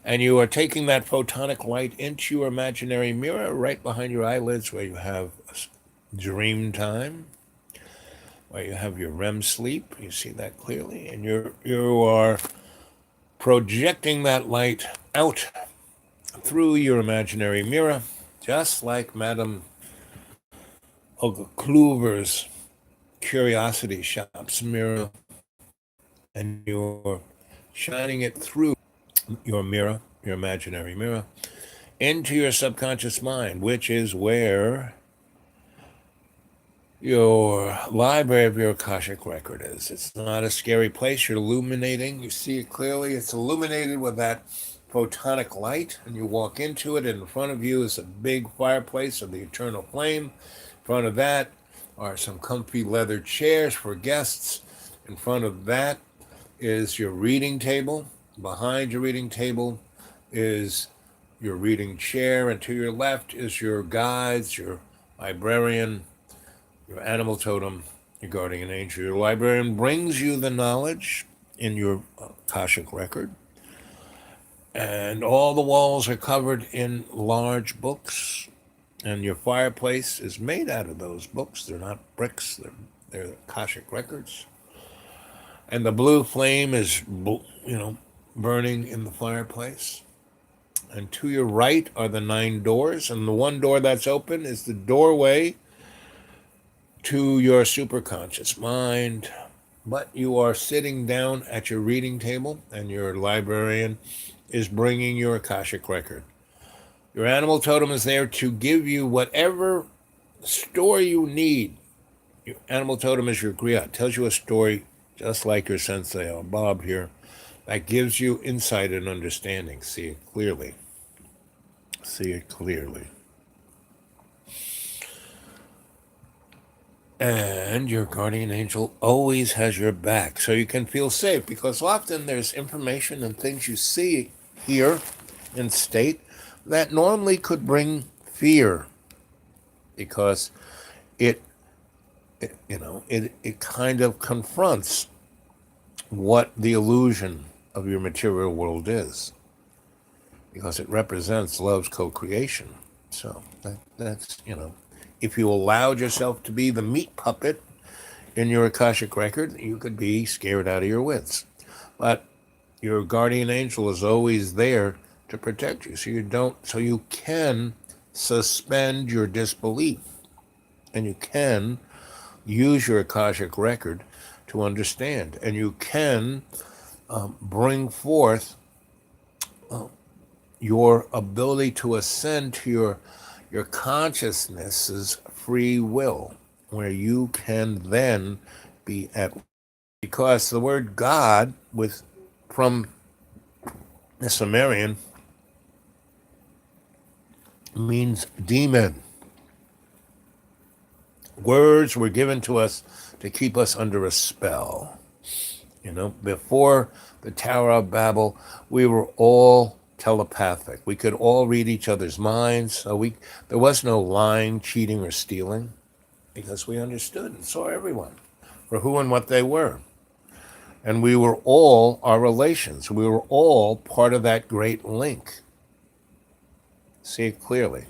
And you are taking that photonic light into your imaginary mirror right behind your eyelids where you have dream time, where you have your REM sleep. You see that clearly. And you are projecting that light out through your imaginary mirror, just like Madame Olga Kluver's Curiosity Shop's mirror. And you're shining it through your mirror, your imaginary mirror, into your subconscious mind, which is where your library of your Akashic record is. It's not a scary place. You're illuminating. You see it clearly. It's illuminated with that photonic light, and you walk into it, and in front of you is a big fireplace of the eternal flame. In front of that are some comfy leather chairs for guests. In front of that is your reading table. Behind your reading table is your reading chair, and to your left is your guides, your librarian, your animal totem, your guardian angel. Your librarian brings you the knowledge in your Akashic record, and all the walls are covered in large books, and your fireplace is made out of those books. They're not bricks, they're Akashic records. And the blue flame is, burning in the fireplace. And to your right are the 9 doors, and the one door that's open is the doorway to your superconscious mind. But you are sitting down at your reading table, and your librarian is bringing your Akashic record. Your animal totem is there to give you whatever story you need. Your animal totem is your griot, tells you a story just like your sensei, Bob here, that gives you insight and understanding. See it clearly. See it clearly. And your guardian angel always has your back, so you can feel safe, because often there's information and things you see here in state that normally could bring fear, because it kind of confronts what the illusion of your material world is, because it represents love's co-creation. So that's, if you allowed yourself to be the meat puppet in your Akashic record, you could be scared out of your wits. But your guardian angel is always there to protect you, so you can suspend your disbelief, and you can use your Akashic record to understand, and you can bring forth your ability to ascend to your your consciousness's free will, where you can then be at, because the word God with from the Sumerian means demon. Words were given to us to keep us under a spell. Before the Tower of Babel, we were all telepathic. We could all read each other's minds. There was no lying, cheating, or stealing, because we understood and saw everyone for who and what they were. And we were all our relations. We were all part of that great link. See it clearly.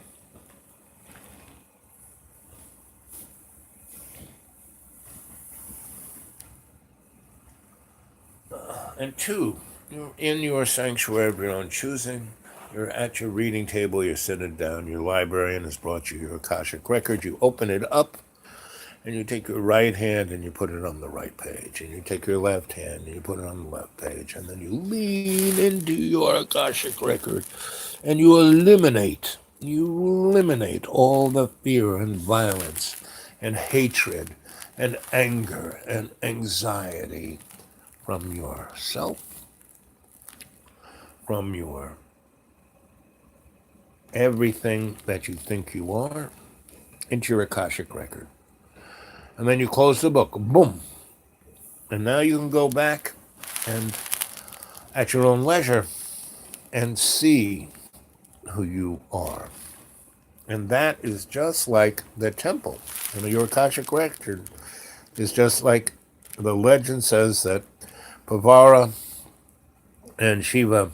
And two, you're in your sanctuary of your own choosing. You're at your reading table, you're sitting down, your librarian has brought you your Akashic record, you open it up, and you take your right hand and you put it on the right page, and you take your left hand and you put it on the left page, and then you lean into your Akashic record, and you eliminate all the fear and violence and hatred and anger and anxiety from yourself, from your everything that you think you are, into your Akashic record. And then you close the book, boom. And now you can go back and, at your own leisure, and see who you are. And that is just like the temple. Your Akashic record is just like the legend says that Pavara and Shiva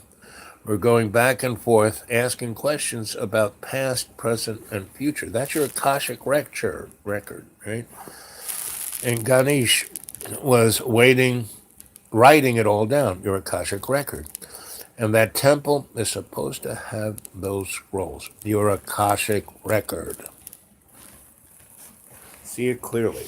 were going back and forth asking questions about past, present, and future. That's your Akashic record, right? And Ganesh was writing it all down, your Akashic record. And that temple is supposed to have those scrolls, your Akashic record. See it clearly.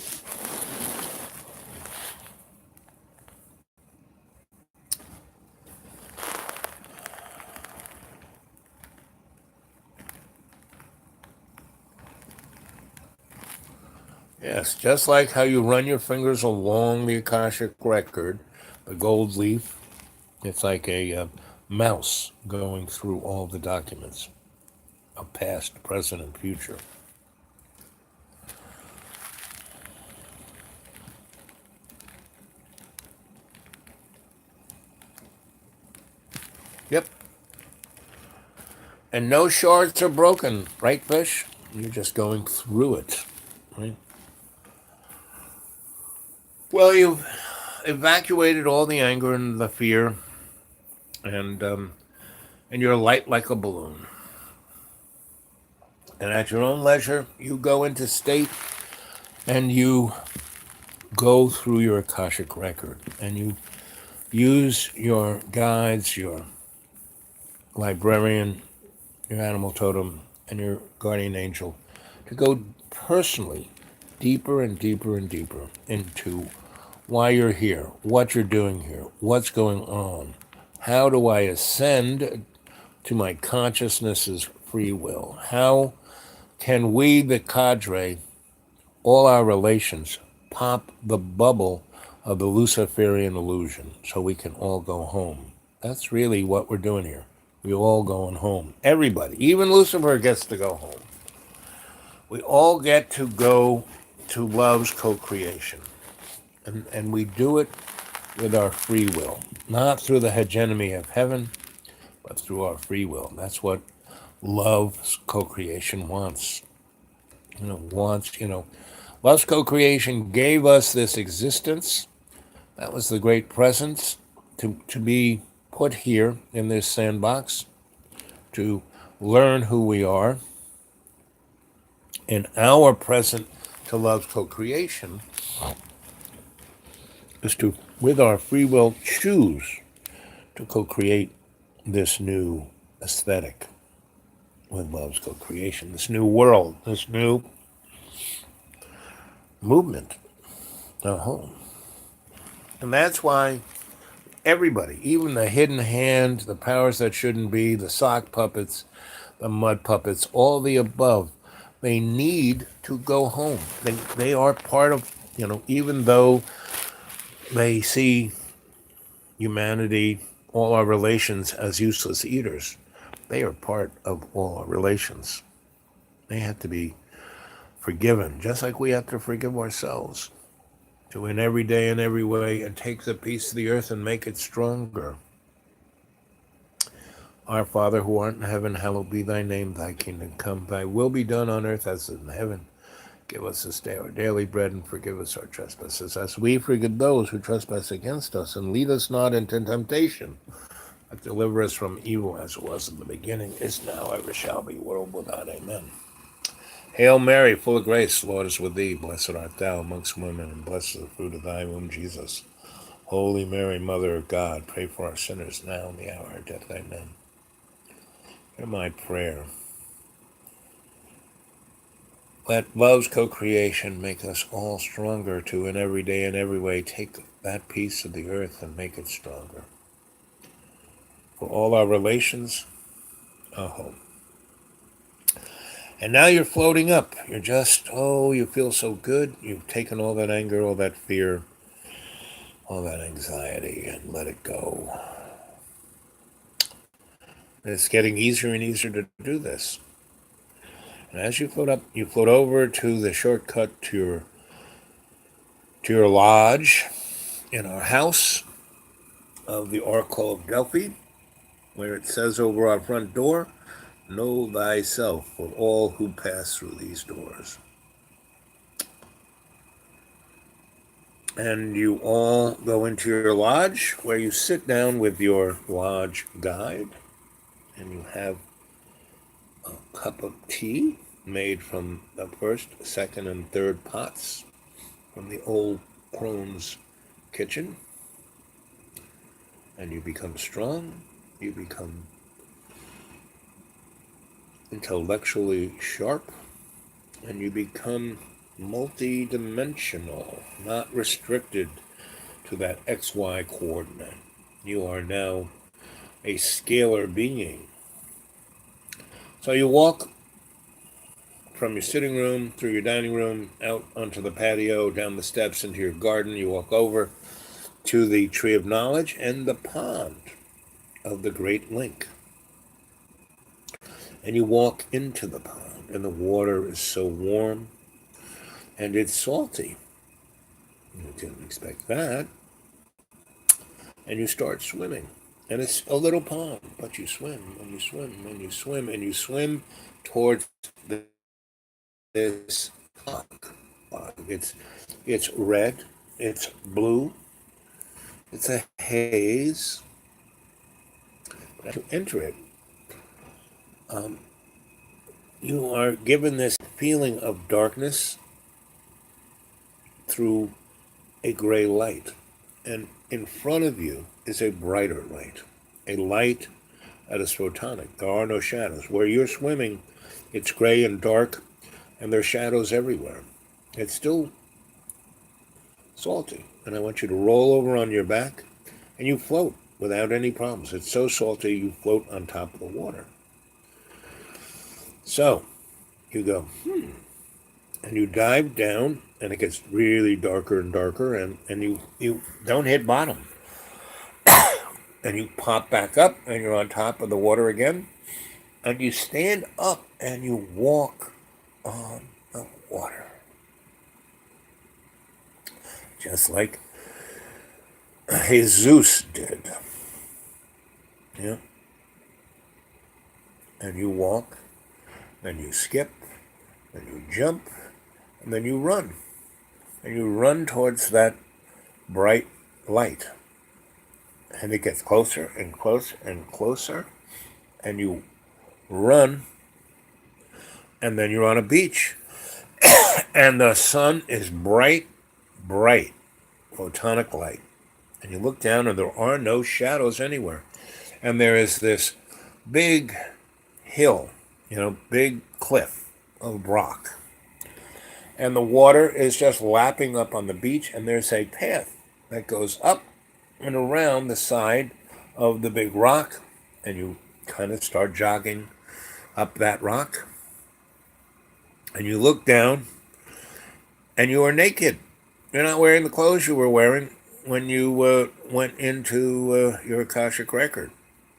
Yes, just like how you run your fingers along the Akashic record, the gold leaf, it's like a mouse going through all the documents of past, present, and future. Yep. And no shards are broken, right, Fish? You're just going through it, right? Well, you've evacuated all the anger and the fear, and you're light like a balloon. And at your own leisure, you go into state and you go through your Akashic record, and you use your guides, your librarian, your animal totem, and your guardian angel to go personally deeper and deeper and deeper into why you're here, what you're doing here, what's going on, how do I ascend to my consciousness's free will, how can we, the cadre, all our relations, pop the bubble of the luciferian illusion so we can all go home. That's really what we're doing here. We're all going home. Everybody, even Lucifer gets to go home. We all get to go to love's co-creation. And we do it with our free will, not through the hegemony of heaven, but through our free will. That's what love's co-creation wants. Love's co-creation gave us this existence. That was the great presence to be put here in this sandbox, to learn who we are. And our present to love's co-creation is to, with our free will, choose to co-create this new aesthetic with love's co-creation, this new world, this new movement of home. And that's why everybody, even the hidden hand, the powers that shouldn't be, the sock puppets, the mud puppets, all the above. They need to go home. They are part of, even though they see humanity, all our relations as useless eaters, they are part of all our relations. They have to be forgiven, just like we have to forgive ourselves. To in every day and every way and take the piece of the earth and make it stronger. Our Father who art in heaven, hallowed be thy name, thy kingdom come, thy will be done on earth as in heaven. Give us this day our daily bread, and forgive us our trespasses, as we forgive those who trespass against us. And lead us not into temptation, but deliver us from evil, as it was in the beginning, is now, ever shall be, world without amen. Hail Mary, full of grace, the Lord is with thee. Blessed art thou amongst women, and blessed is the fruit of thy womb, Jesus. Holy Mary, Mother of God, pray for our sinners now and the hour of our death. Amen. Hear my prayer. Let love's co-creation make us all stronger to, in every day and every way, take that piece of the earth and make it stronger. For all our relations, a home. And now you're floating up. You're just, you feel so good. You've taken all that anger, all that fear, all that anxiety, and let it go. And it's getting easier and easier to do this. And as you float up, you float over to the shortcut to your lodge in our house of the Oracle of Delphi, where it says over our front door, know thyself for all who pass through these doors. And you all go into your lodge, where you sit down with your lodge guide, and you have a cup of tea made from the first, second, and third pots from the old crone's kitchen. And you become strong, you become intellectually sharp, and you become multi-dimensional, not restricted to that XY coordinate. You are now a scalar being. So you walk from your sitting room, through your dining room, out onto the patio, down the steps into your garden. You walk over to the Tree of Knowledge and the pond of the Great Lake. And you walk into the pond, and the water is so warm, and it's salty. You didn't expect that. And you start swimming. And it's a little pond, but you swim, and you swim, and you swim, and you swim towards this clock. It's red, it's blue, it's a haze. But to enter it, you are given this feeling of darkness through a gray light. And in front of you is a brighter light, a light that is photonic. There are no shadows. Where you're swimming, it's gray and dark, and there are shadows everywhere. It's still salty. And I want you to roll over on your back, and you float without any problems. It's so salty, you float on top of the water. So you go, and you dive down, and it gets really darker and darker, and you don't hit bottom. And you pop back up, and you're on top of the water again, and you stand up, and you walk on the water. Just like Jesus did. Yeah. And you walk, then you skip, then you jump, and then you run. And you run towards that bright light. And it gets closer and closer and closer. And you run, and then you're on a beach. And the sun is bright, bright, photonic light. And you look down, and there are no shadows anywhere. And there is this big hill, big cliff of rock. And the water is just lapping up on the beach, and there's a path that goes up and around the side of the big rock, and you kind of start jogging up that rock, and you look down, and you are naked. You're not wearing the clothes you were wearing when you went into your Akashic record.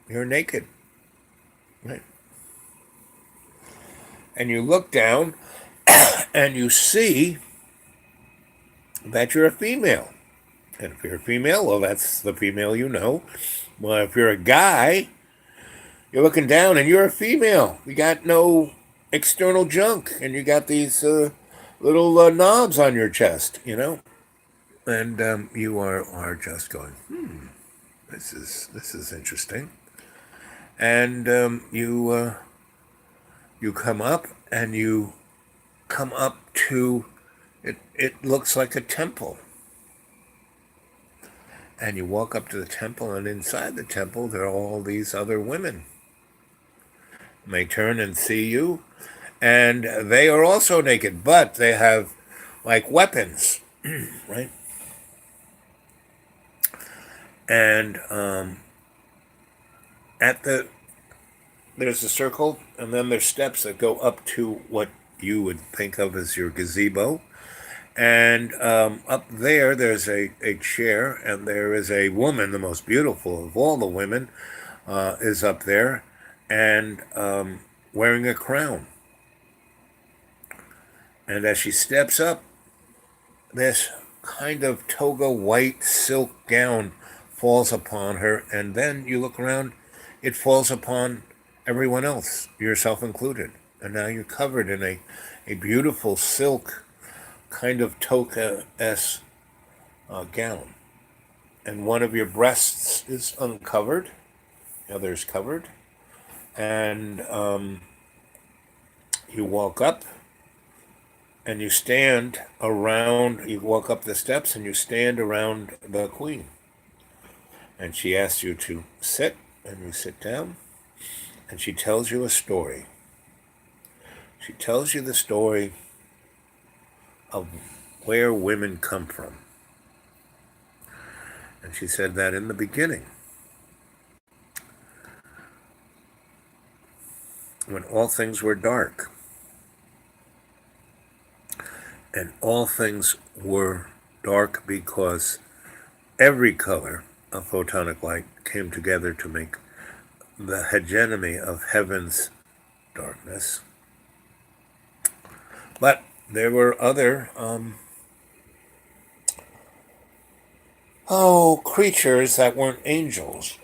You're naked. Right? And you look down and you see that you're a female. And if you're a female, well, that's the female you know. Well, if you're a guy, you're looking down and you're a female. You got no external junk, and you got these little knobs on your chest, and you are just going, this is interesting. And you come up, and you come up to it. It looks like a temple. And you walk up to the temple, and inside the temple, there are all these other women. And they turn and see you, and they are also naked, but they have like weapons, right? And there's a circle, and then there's steps that go up to what you would think of as your gazebo. And up there's a chair, and there is a woman, the most beautiful of all the women, is up there, and wearing a crown. And as she steps up, this kind of toga white silk gown falls upon her, and then you look around, it falls upon everyone else, yourself included. And now you're covered in a beautiful silk kind of toga-esque gown. And one of your breasts is uncovered, the other is covered. And you walk up, and you stand around, you walk up the steps, and you stand around the queen. And she asks you to sit, and you sit down, and she tells you a story. She tells you the story of where women come from. And she said that in the beginning, when all things were dark, and all things were dark because every color of photonic light came together to make the hegemony of heaven's darkness. But there were other creatures that weren't angels,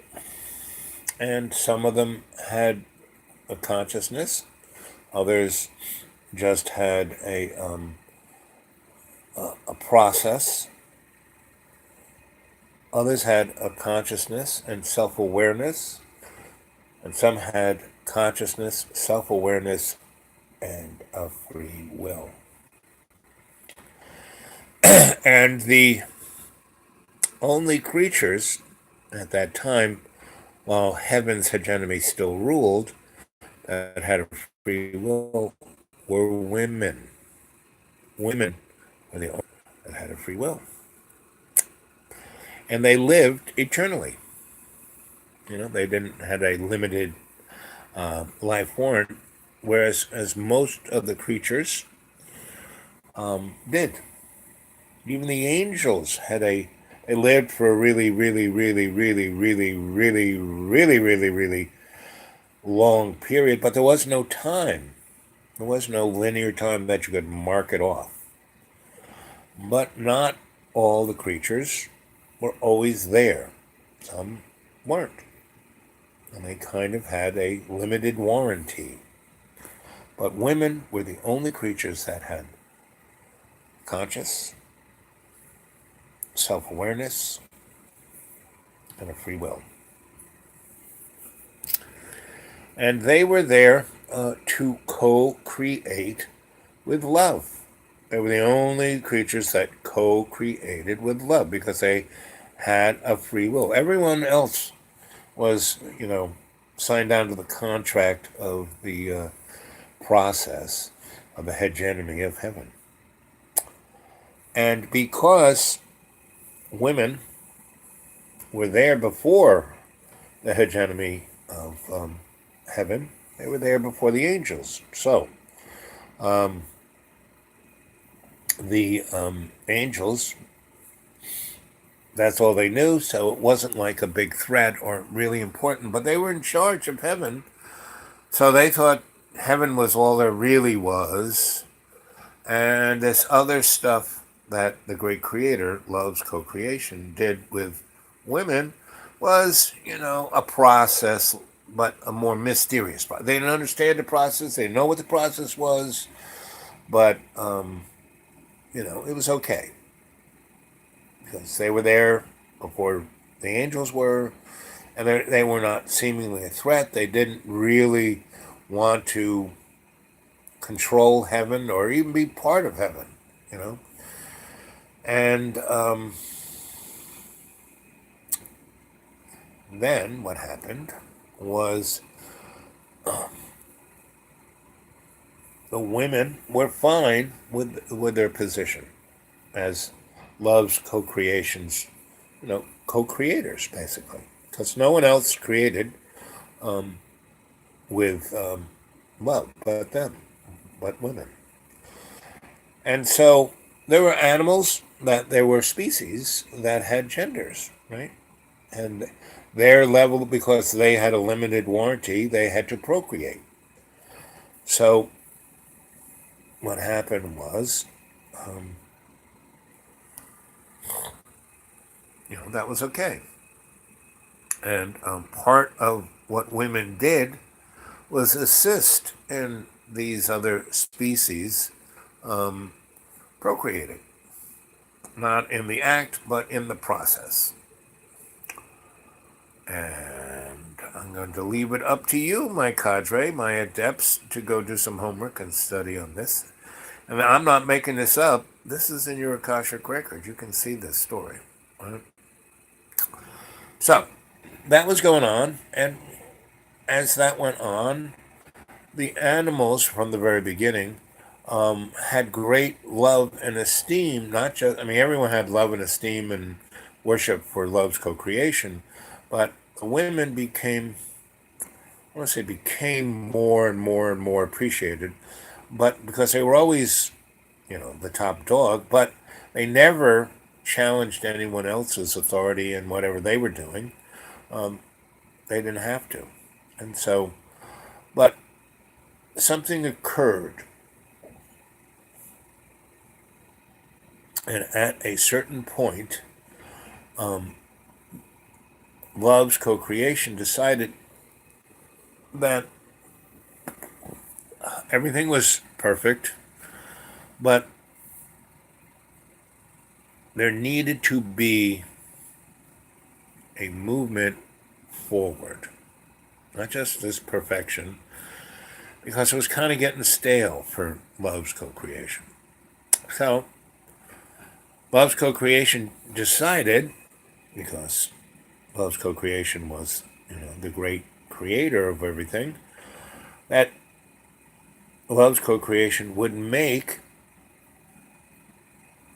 and some of them had a consciousness, others just had a process, others had a consciousness and self-awareness, and some had consciousness, self-awareness, and a free will. And the only creatures at that time, while heaven's hegemony still ruled, that had a free will were women. Women were the only that had a free will. And they lived eternally. They didn't have a limited life warrant, whereas as most of the creatures did. Even the angels had they lived for a really, really, really, really, really, really, really, really, really long period, but there was no time. There was no linear time that you could mark it off. But not all the creatures were always there. Some weren't. And they kind of had a limited warranty. But women were the only creatures that had conscious, self-awareness, and a free will. And they were there to co-create with love. They were the only creatures that co-created with love because they had a free will. Everyone else was, signed down to the contract of the process of the hegemony of heaven. And because women were there before the hegemony of heaven, They were there before the angels. So the angels, that's all they knew. So it wasn't like a big threat or really important. But they were in charge of heaven. So they thought heaven was all there really was. And this other stuff that the great creator, love's co-creation, did with women was, a process, but a more mysterious process. They didn't understand the process. They didn't know what the process was, but, it was okay because they were there before the angels were, and they were not seemingly a threat. They didn't really want to control heaven or even be part of heaven, you know. And then what happened was the women were fine with their position as love's co-creations, co-creators basically, because no one else created with love but them, but women. And so there were animals there were species that had genders, right? And their level, because they had a limited warranty, they had to procreate. So what happened was, that was okay. And part of what women did was assist in these other species procreating. Not in the act, but in the process. And I'm going to leave it up to you, my cadre, my adepts, to go do some homework and study on this. And I'm not making this up. This is in your Akashic record. You can see this story. Right? So, that was going on. And as that went on, the animals from the very beginning had great love and esteem. Not just, everyone had love and esteem and worship for love's co-creation, but the women became more and more and more appreciated, but because they were always, the top dog, but they never challenged anyone else's authority in whatever they were doing. They didn't have to. And so, but something occurred. And at a certain point, love's co-creation decided that everything was perfect, but there needed to be a movement forward. Not just this perfection, because it was kind of getting stale for love's co-creation. So, love's co-creation decided, because love's co-creation was, the great creator of everything, that love's co-creation would make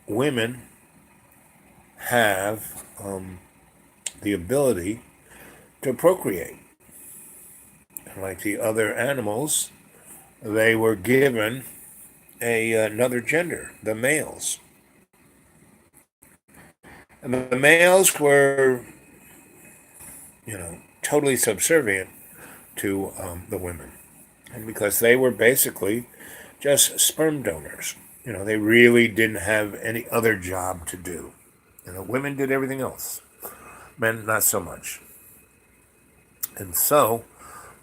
women have the ability to procreate. Like the other animals, they were given another gender, the males. And the males were, totally subservient to the women. And because they were basically just sperm donors. They really didn't have any other job to do. Women did everything else. Men, not so much. And so,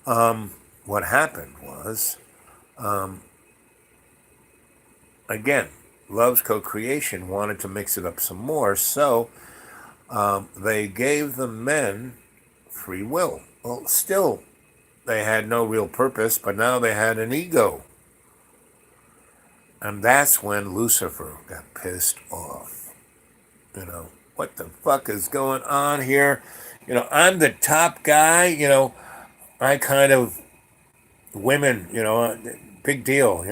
what happened was, again, love's co-creation wanted to mix it up some more, so they gave the men free will. Well, still, they had no real purpose, but now they had an ego. And that's when Lucifer got pissed off. What the fuck is going on here? I'm the top guy, I kind of, women, big deal,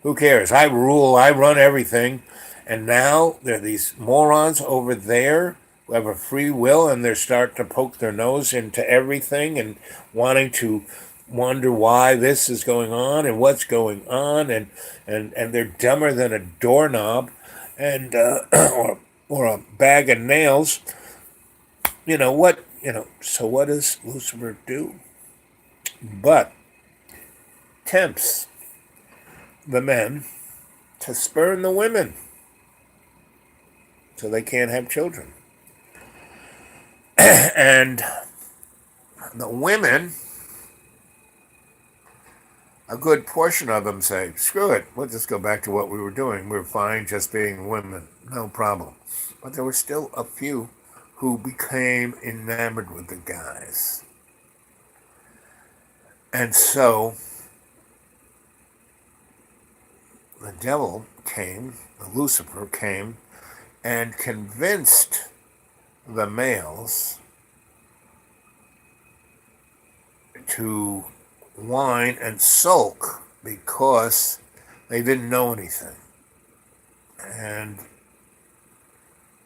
who cares? I rule, I run everything. And now there are these morons over there who have a free will, and they're starting to poke their nose into everything and wanting to wonder why this is going on and what's going on, and they're dumber than a doorknob, and or a bag of nails. So what does Lucifer do? But tempts the men to spurn the women so they can't have children. And the women, a good portion of them say, screw it, we'll just go back to what we were doing. We're fine just being women, no problem. But there were still a few who became enamored with the guys. And so the devil came, Lucifer came, and convinced the males to whine and sulk because they didn't know anything. And,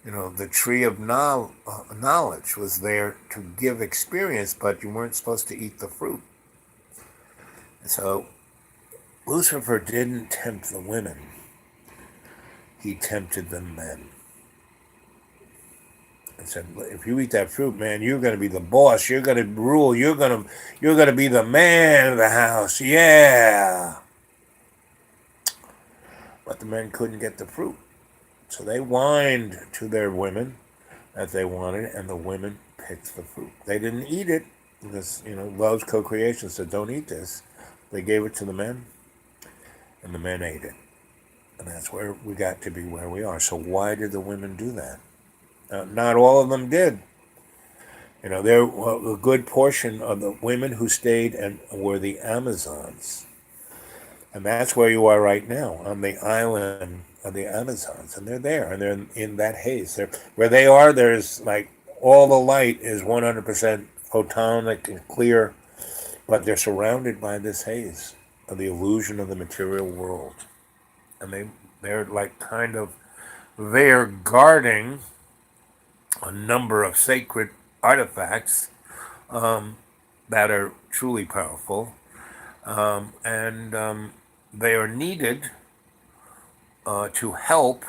the tree of knowledge was there to give experience, but you weren't supposed to eat the fruit. And so Lucifer didn't tempt the women. He tempted the men. And said, if you eat that fruit, man, you're going to be the boss. You're going to rule. You're going to be the man of the house. Yeah. But the men couldn't get the fruit. So they whined to their women that they wanted, and the women picked the fruit. They didn't eat it because, love's co-creation said, don't eat this. They gave it to the men, and the men ate it. And that's where we got to be where we are. So why did the women do that? Not all of them did. There were a good portion of the women who stayed and were the Amazons. And that's where you are right now, on the island of the Amazons. And they're there, and they're in that haze. Where they are, there's like all the light is 100% photonic and clear, but they're surrounded by this haze of the illusion of the material world. And they're like kind of, they're guarding a number of sacred artifacts that are truly powerful, and they are needed to help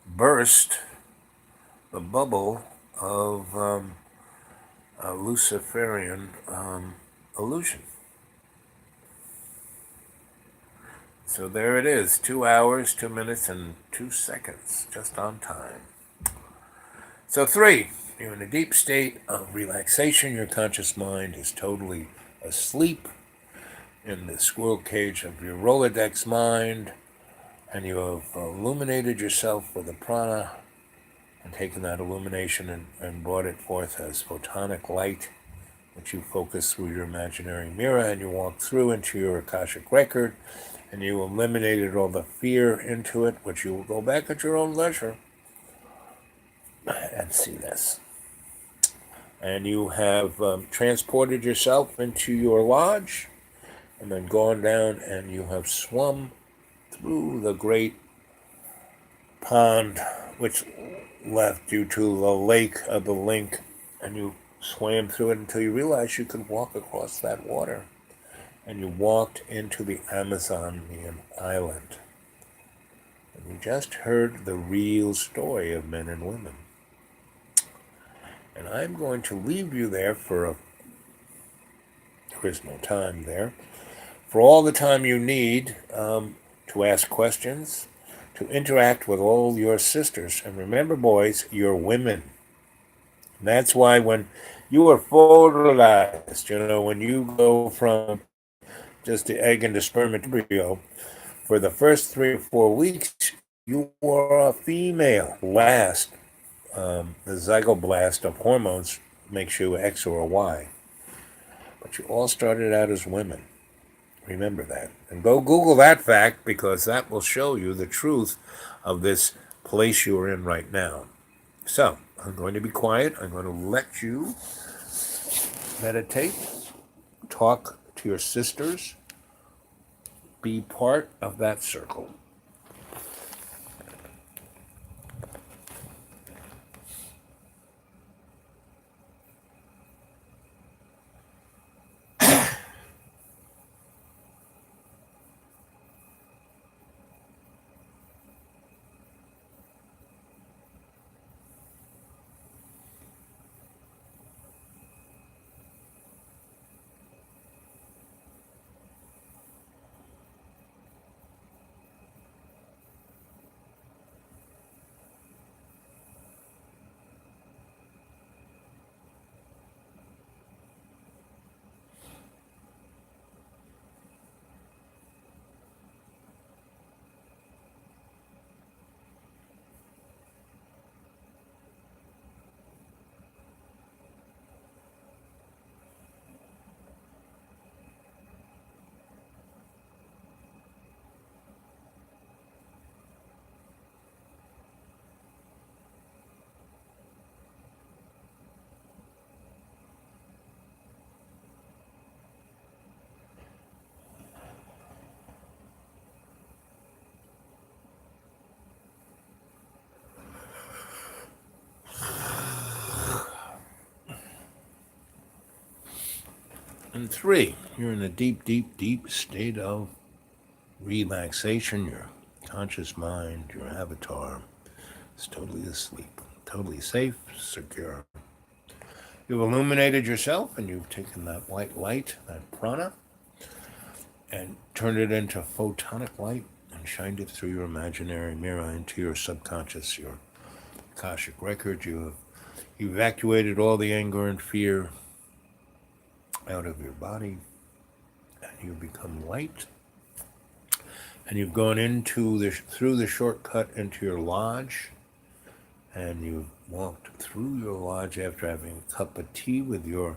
burst the bubble of a luciferian illusion. So there it is, 2 hours, 2 minutes, and 2 seconds, just on time. So 3, you're in a deep state of relaxation. Your conscious mind is totally asleep in the squirrel cage of your Rolodex mind, and you have illuminated yourself with the prana and taken that illumination and brought it forth as photonic light, which you focus through your imaginary mirror, and you walk through into your Akashic record, and you eliminated all the fear into it, which you will go back at your own leisure and see this. And you have transported yourself into your lodge, and then gone down, and you have swum through the great pond, which left you to the lake of the link, and you swam through it until you realized you could walk across that water. And you walked into the Amazonian island. And you just heard the real story of men and women. And I'm going to leave you there there is no time there, for all the time you need to ask questions, to interact with all your sisters. And remember, boys, you're women. And that's why when you are fertilized, when you go from just the egg into sperm and embryo, for the first 3 or 4 weeks, you are a female. Last, the zygoblast of hormones makes you X or a Y. But you all started out as women. Remember that. And go Google that fact, because that will show you the truth of this place you are in right now. So, I'm going to be quiet. I'm going to let you meditate, talk to your sisters, be part of that circle. And 3, you're in a deep, deep, deep state of relaxation. Your conscious mind, your avatar, is totally asleep, totally safe, secure. You've illuminated yourself and you've taken that white light, that prana, and turned it into photonic light and shined it through your imaginary mirror into your subconscious, your Akashic record. You have evacuated all the anger and fear out of your body, and you become light. And you've gone through the shortcut into your lodge, and you've walked through your lodge after having a cup of tea with your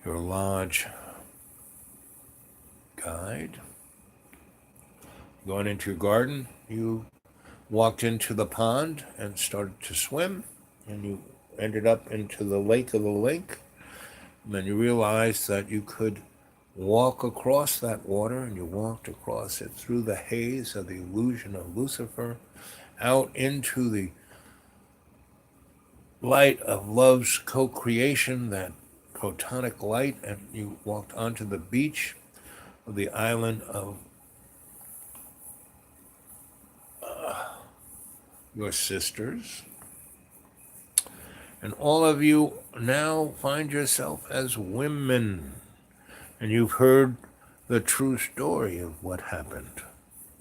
lodge guide. Gone into your garden, you walked into the pond and started to swim, and you ended up into the lake of the lake. And then you realized that you could walk across that water, and you walked across it through the haze of the illusion of Lucifer, out into the light of love's co-creation, that protonic light, and you walked onto the beach of the island of your sisters. And all of you now find yourself as women, and you've heard the true story of what happened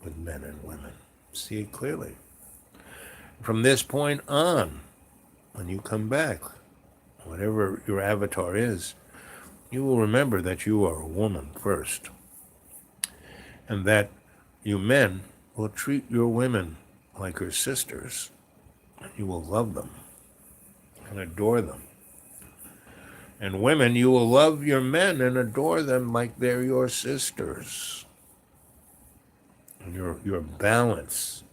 with men and women. See it clearly. From this point on, when you come back, whatever your avatar is, you will remember that you are a woman first, and that you men will treat your women like your sisters, and you will love them and adore them. And women, you will love your men and adore them like they're your sisters. And your balance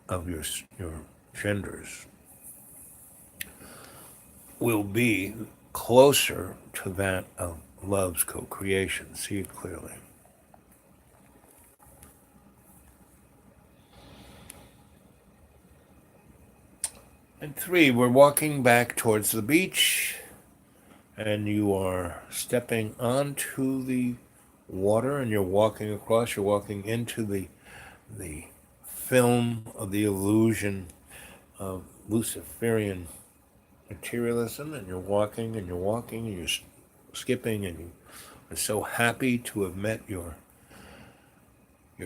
of your genders will be closer to that of love's co-creation. See it clearly. And 3, we're walking back towards the beach, and you are stepping onto the water, and you're walking across, you're walking into the film of the illusion of luciferian materialism, and you're walking and you're walking and you're skipping, and you are so happy to have met your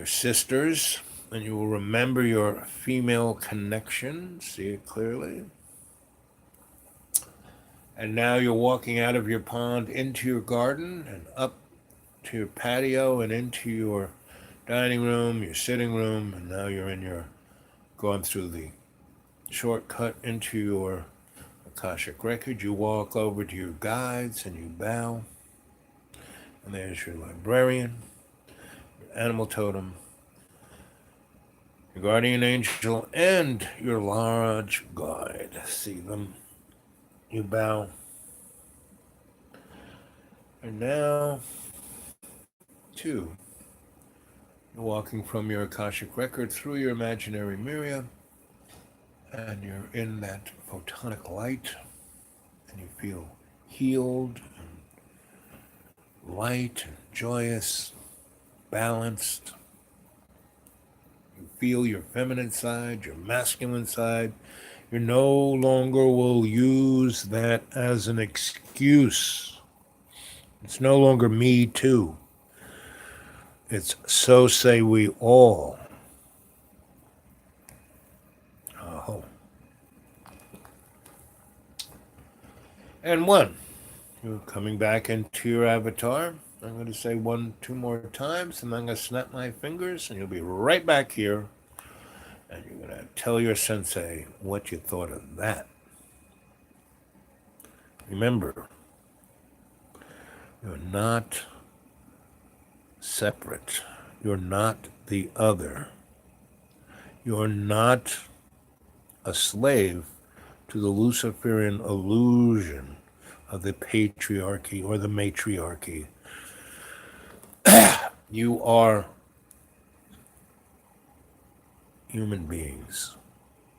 sisters, and you will remember your female connection. See it clearly. And now you're walking out of your pond into your garden and up to your patio and into your dining room, your sitting room, and now you're going through the shortcut into your Akashic record. You walk over to your guides and you bow, and there's your librarian, your animal totem, your guardian angel, and your large guide. See them. You bow. And now, 2, you're walking from your Akashic record through your imaginary mirror, and you're in that photonic light, and you feel healed and light and joyous, balanced. You feel your feminine side, your masculine side. You no longer will use that as an excuse. It's no longer me too. It's so say we all. Oh. And 1, you're coming back into your avatar. I'm going to say 2 more times, and I'm going to snap my fingers, and you'll be right back here. And you're going to tell your sensei what you thought of that. Remember, you're not separate. You're not the other. You're not a slave to the luciferian illusion of the patriarchy or the matriarchy. You are human beings.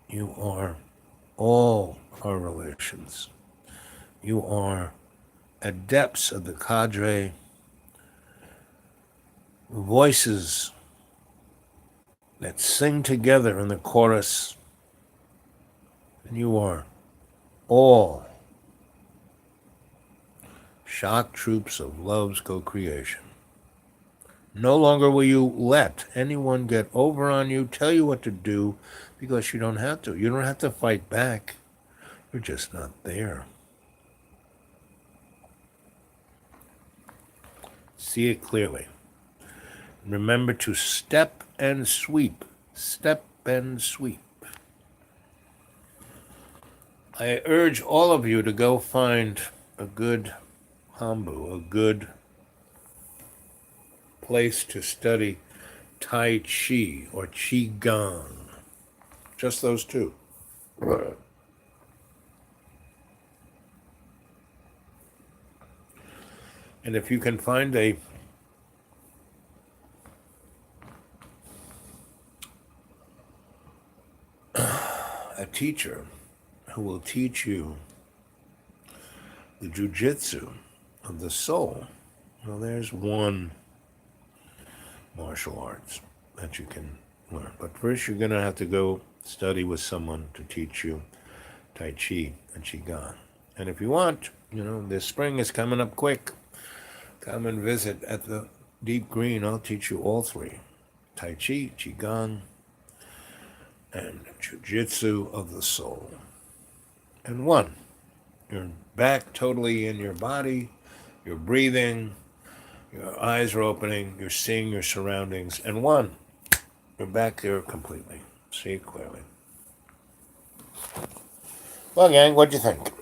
You are all our relations. You are adepts of the cadre, voices that sing together in the chorus, and you are all shock troops of love's co-creation. No longer will you let anyone get over on you, tell you what to do, because you don't have to. You don't have to fight back. You're just not there. See it clearly. Remember to step and sweep. Step and sweep. I urge all of you to go find a good hambu, a good place to study Tai Chi or Qigong. Just those two. And if you can find a teacher who will teach you the jujitsu of the soul, well, there's one martial arts that you can learn. But first, you're going to have to go study with someone to teach you Tai Chi and Qigong. And if you want, this spring is coming up quick. Come and visit at the Deep Green. I'll teach you all three: Tai Chi, Qigong, and Jiu-Jitsu of the soul. And one, you're back totally in your body, you're breathing, your eyes are opening, you're seeing your surroundings. And one, you're back there completely. See it clearly. Well, gang, what'd you think?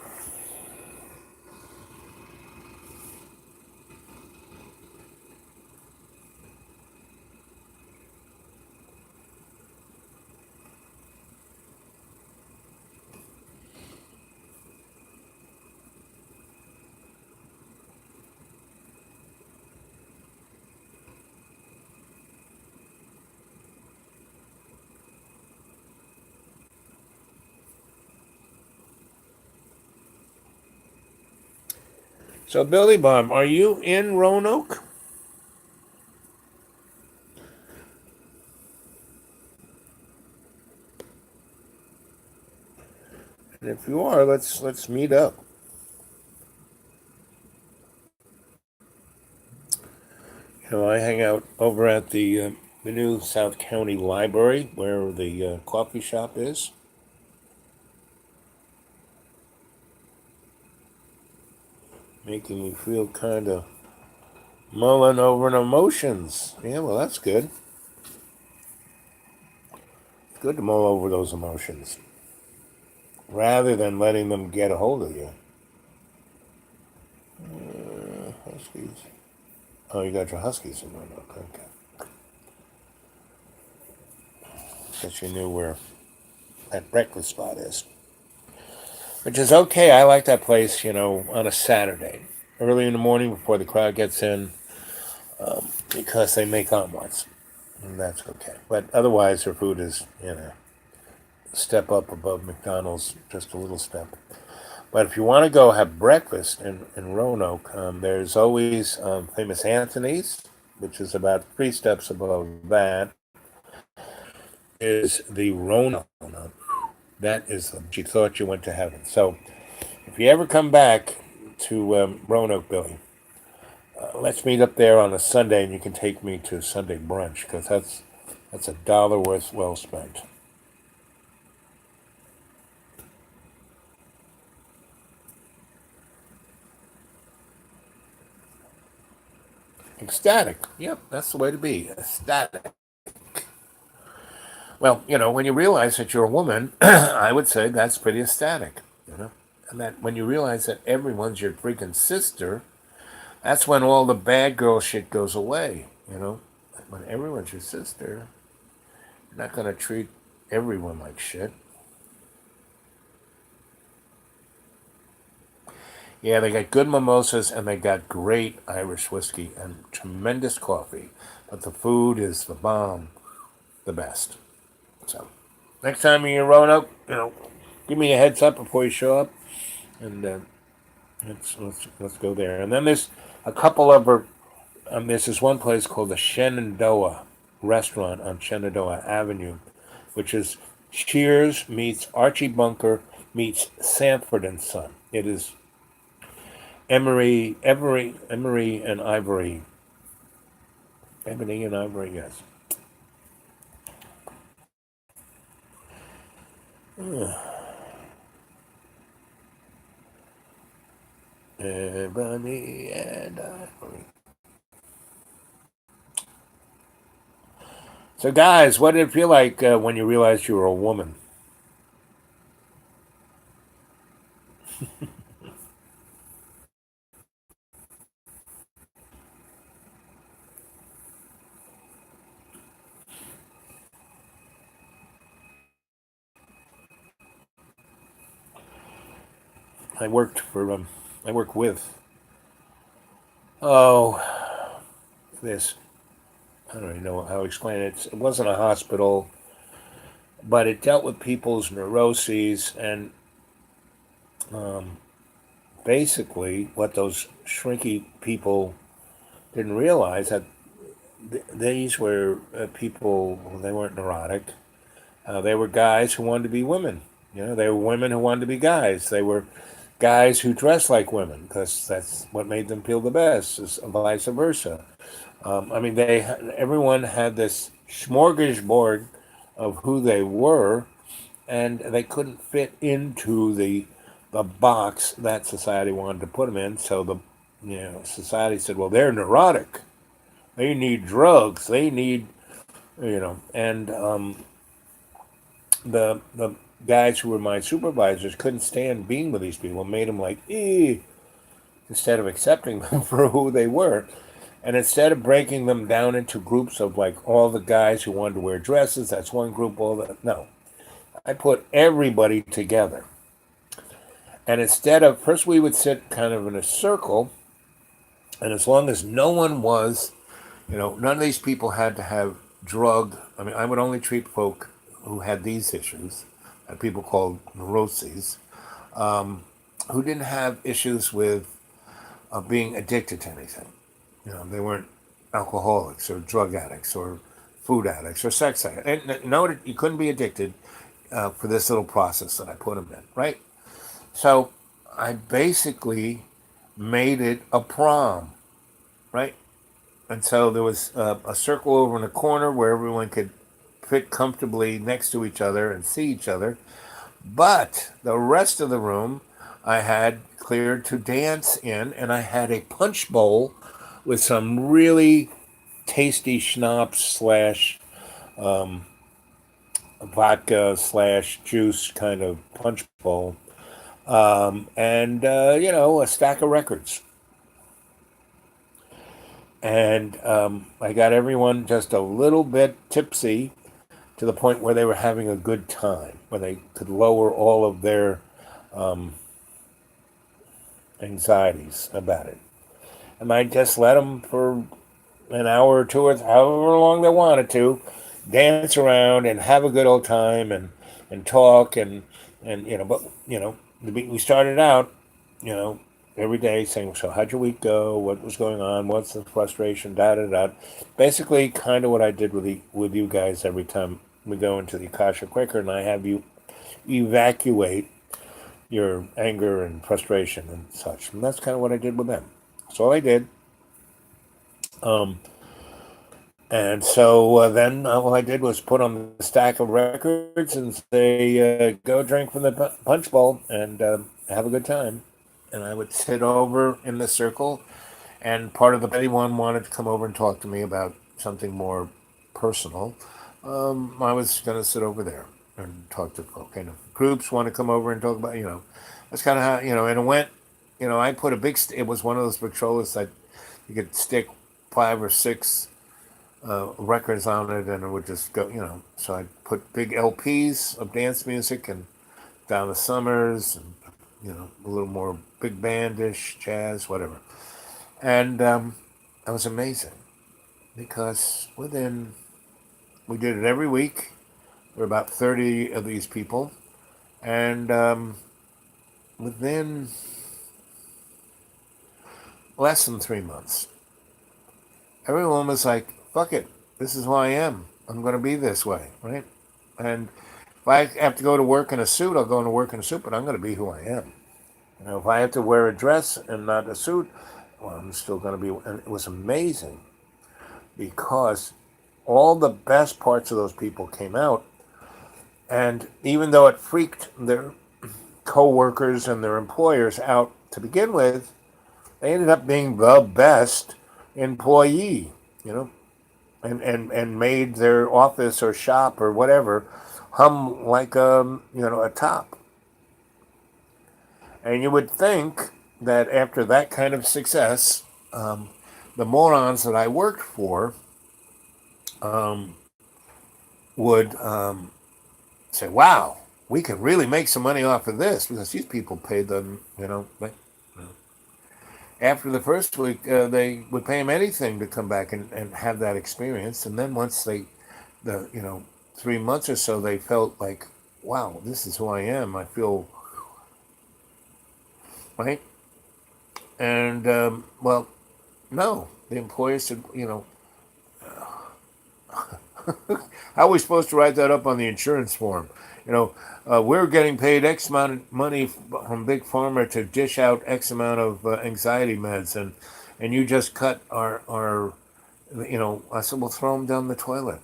So, Billy Bob, are you in Roanoke? And if you are, let's meet up. I hang out over at the new South County Library where the coffee shop is. Making me feel kind of mulling over emotions. Yeah, well, that's good. It's good to mull over those emotions rather than letting them get a hold of you. Huskies. Oh, you got your huskies in Roanoke. Okay. Guess you knew where that breakfast spot is. Which is okay. I like that place, on a Saturday. Early in the morning before the crowd gets in, because they make omelets. And that's okay. But otherwise, their food is, a step up above McDonald's, just a little step. But if you want to go have breakfast in Roanoke, there's always Famous Anthony's, which is about 3 steps above that, is the Roanoke. That is, she thought you went to heaven. So if you ever come back to Roanoke, Billy, let's meet up there on a Sunday, and you can take me to Sunday brunch, because that's $1 worth well spent. Ecstatic. Yep, that's the way to be. Ecstatic. Well, when you realize that you're a woman, I would say that's pretty ecstatic, And that when you realize that everyone's your freaking sister, that's when all the bad girl shit goes away, When everyone's your sister, you're not going to treat everyone like shit. Yeah, they got good mimosas and they got great Irish whiskey and tremendous coffee. But the food is the bomb, the best. So, next time you're in Roanoke, give me a heads up before you show up. And, Let's go there. And then there's a couple of there's this one place called the Shenandoah Restaurant on Shenandoah Avenue, which is Cheers meets Archie Bunker meets Sanford and Son. It is Emery and Ivory, Ebony and Ivory. Yes. Ebony and Ivory. So, guys, what did it feel like when you realized you were a woman? I worked for I worked with oh this I don't even know how to explain it. It wasn't a hospital, but it dealt with people's neuroses and basically what those shrinky people didn't realize that these were people. They weren't neurotic. They were guys who wanted to be women. You know, they were women who wanted to be guys. They were guys who dressed like women because that's what made them feel the best, vice versa. I mean, everyone had this smorgasbord of who they were, and they couldn't fit into the box that society wanted to put them in. So society said, well, they're neurotic. They need drugs. They need and the guys who were my supervisors couldn't stand being with these people. It made them like, instead of accepting them for who they were. And instead of breaking them down into groups of like all the guys who wanted to wear dresses, that's one group, all that. No, I put everybody together. And instead of, first we would sit kind of in a circle, and as long as no one was, none of these people had to have I mean, I would only treat folk who had these issues, that people called neuroses, who didn't have issues with being addicted to anything. They weren't alcoholics or drug addicts or food addicts or sex addicts. And no, you couldn't be addicted for this little process that I put them in, right? So I basically made it a prom, right? And so there was a circle over in the corner where everyone could fit comfortably next to each other and see each other. But the rest of the room I had cleared to dance in, and I had a punch bowl with some really tasty schnapps slash vodka slash juice kind of punch bowl, and a stack of records. And I got everyone just a little bit tipsy to the point where they were having a good time, where they could lower all of their anxieties about it. And I just let them for an hour or two or however long they wanted to dance around and have a good old time and talk and but we started out you know every day saying, so how'd your week go, what was going on, what's the frustration, da da da, basically kind of what I did with you guys every time we go into the Akasha Quaker, and I have you evacuate your anger and frustration and such, and that's kind of what I did with them. That's all I did. And so then all I did was put on the stack of records and say, go drink from the punch bowl and have a good time. And I would sit over in the circle, and part of anyone wanted to come over and talk to me about something more personal, I was going to sit over there and talk to folk. And if groups want to come over and talk about, that's kind of how, and it went, I put it was one of those patrollers that you could stick 5 or 6 records on it, and it would just go, So I put big LPs of dance music and Donna Summers, and a little more big bandish, jazz, whatever. And it was amazing because we did it every week. There were about 30 of these people, and within less than 3 months. Everyone was like, fuck it, this is who I am. I'm going to be this way, right? And if I have to go to work in a suit, I'll go to work in a suit, but I'm going to be who I am. If I have to wear a dress and not a suit, well, I'm still going to be. And it was amazing because all the best parts of those people came out. And even though it freaked their co-workers and their employers out to begin with, they ended up being the best employee, you know, and made their office or shop or whatever hum like a top. And you would think that after that kind of success, the morons that I worked for um, would say, "Wow, we can really make some money off of this," because these people paid them, after the first week, they would pay them anything to come back and have that experience. And then once the 3 months or so, they felt like, wow, this is who I am. I feel, right? And, well, no, the employer said, how are we supposed to write that up on the insurance form? We're getting paid X amount of money from Big Pharma to dish out X amount of anxiety meds, and you just cut our. I said, well, throw them down the toilet.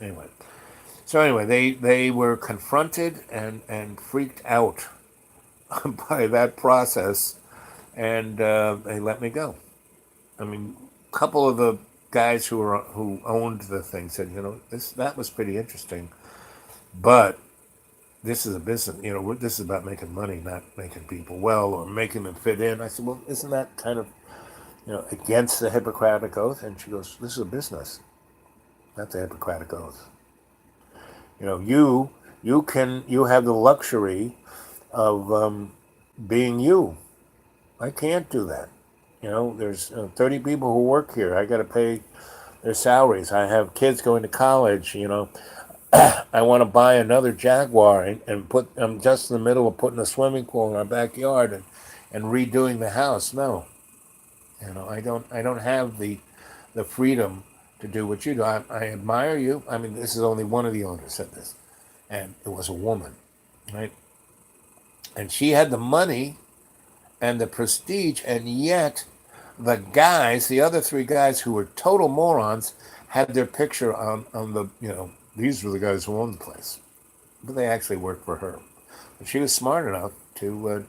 Anyway. So anyway, they were confronted and freaked out by that process, and they let me go. I mean, a couple of the guys who owned the thing said, that was pretty interesting, but this is a business. This is about making money, not making people well or making them fit in. I said, well, isn't that kind of against the Hippocratic Oath? And she goes, this is a business, not the Hippocratic Oath. You have the luxury of being you. I can't do that. There's 30 people who work here. I got to pay their salaries. I have kids going to college. I want to buy another Jaguar and put. I'm just in the middle of putting a swimming pool in our backyard and redoing the house. No, I don't have the freedom to do what you do. I admire you. I mean, this is only one of the owners said this, and it was a woman, right? And she had the money and the prestige, and yet the other three guys who were total morons, had their picture on the, these were the guys who owned the place. But they actually worked for her. But she was smart enough to,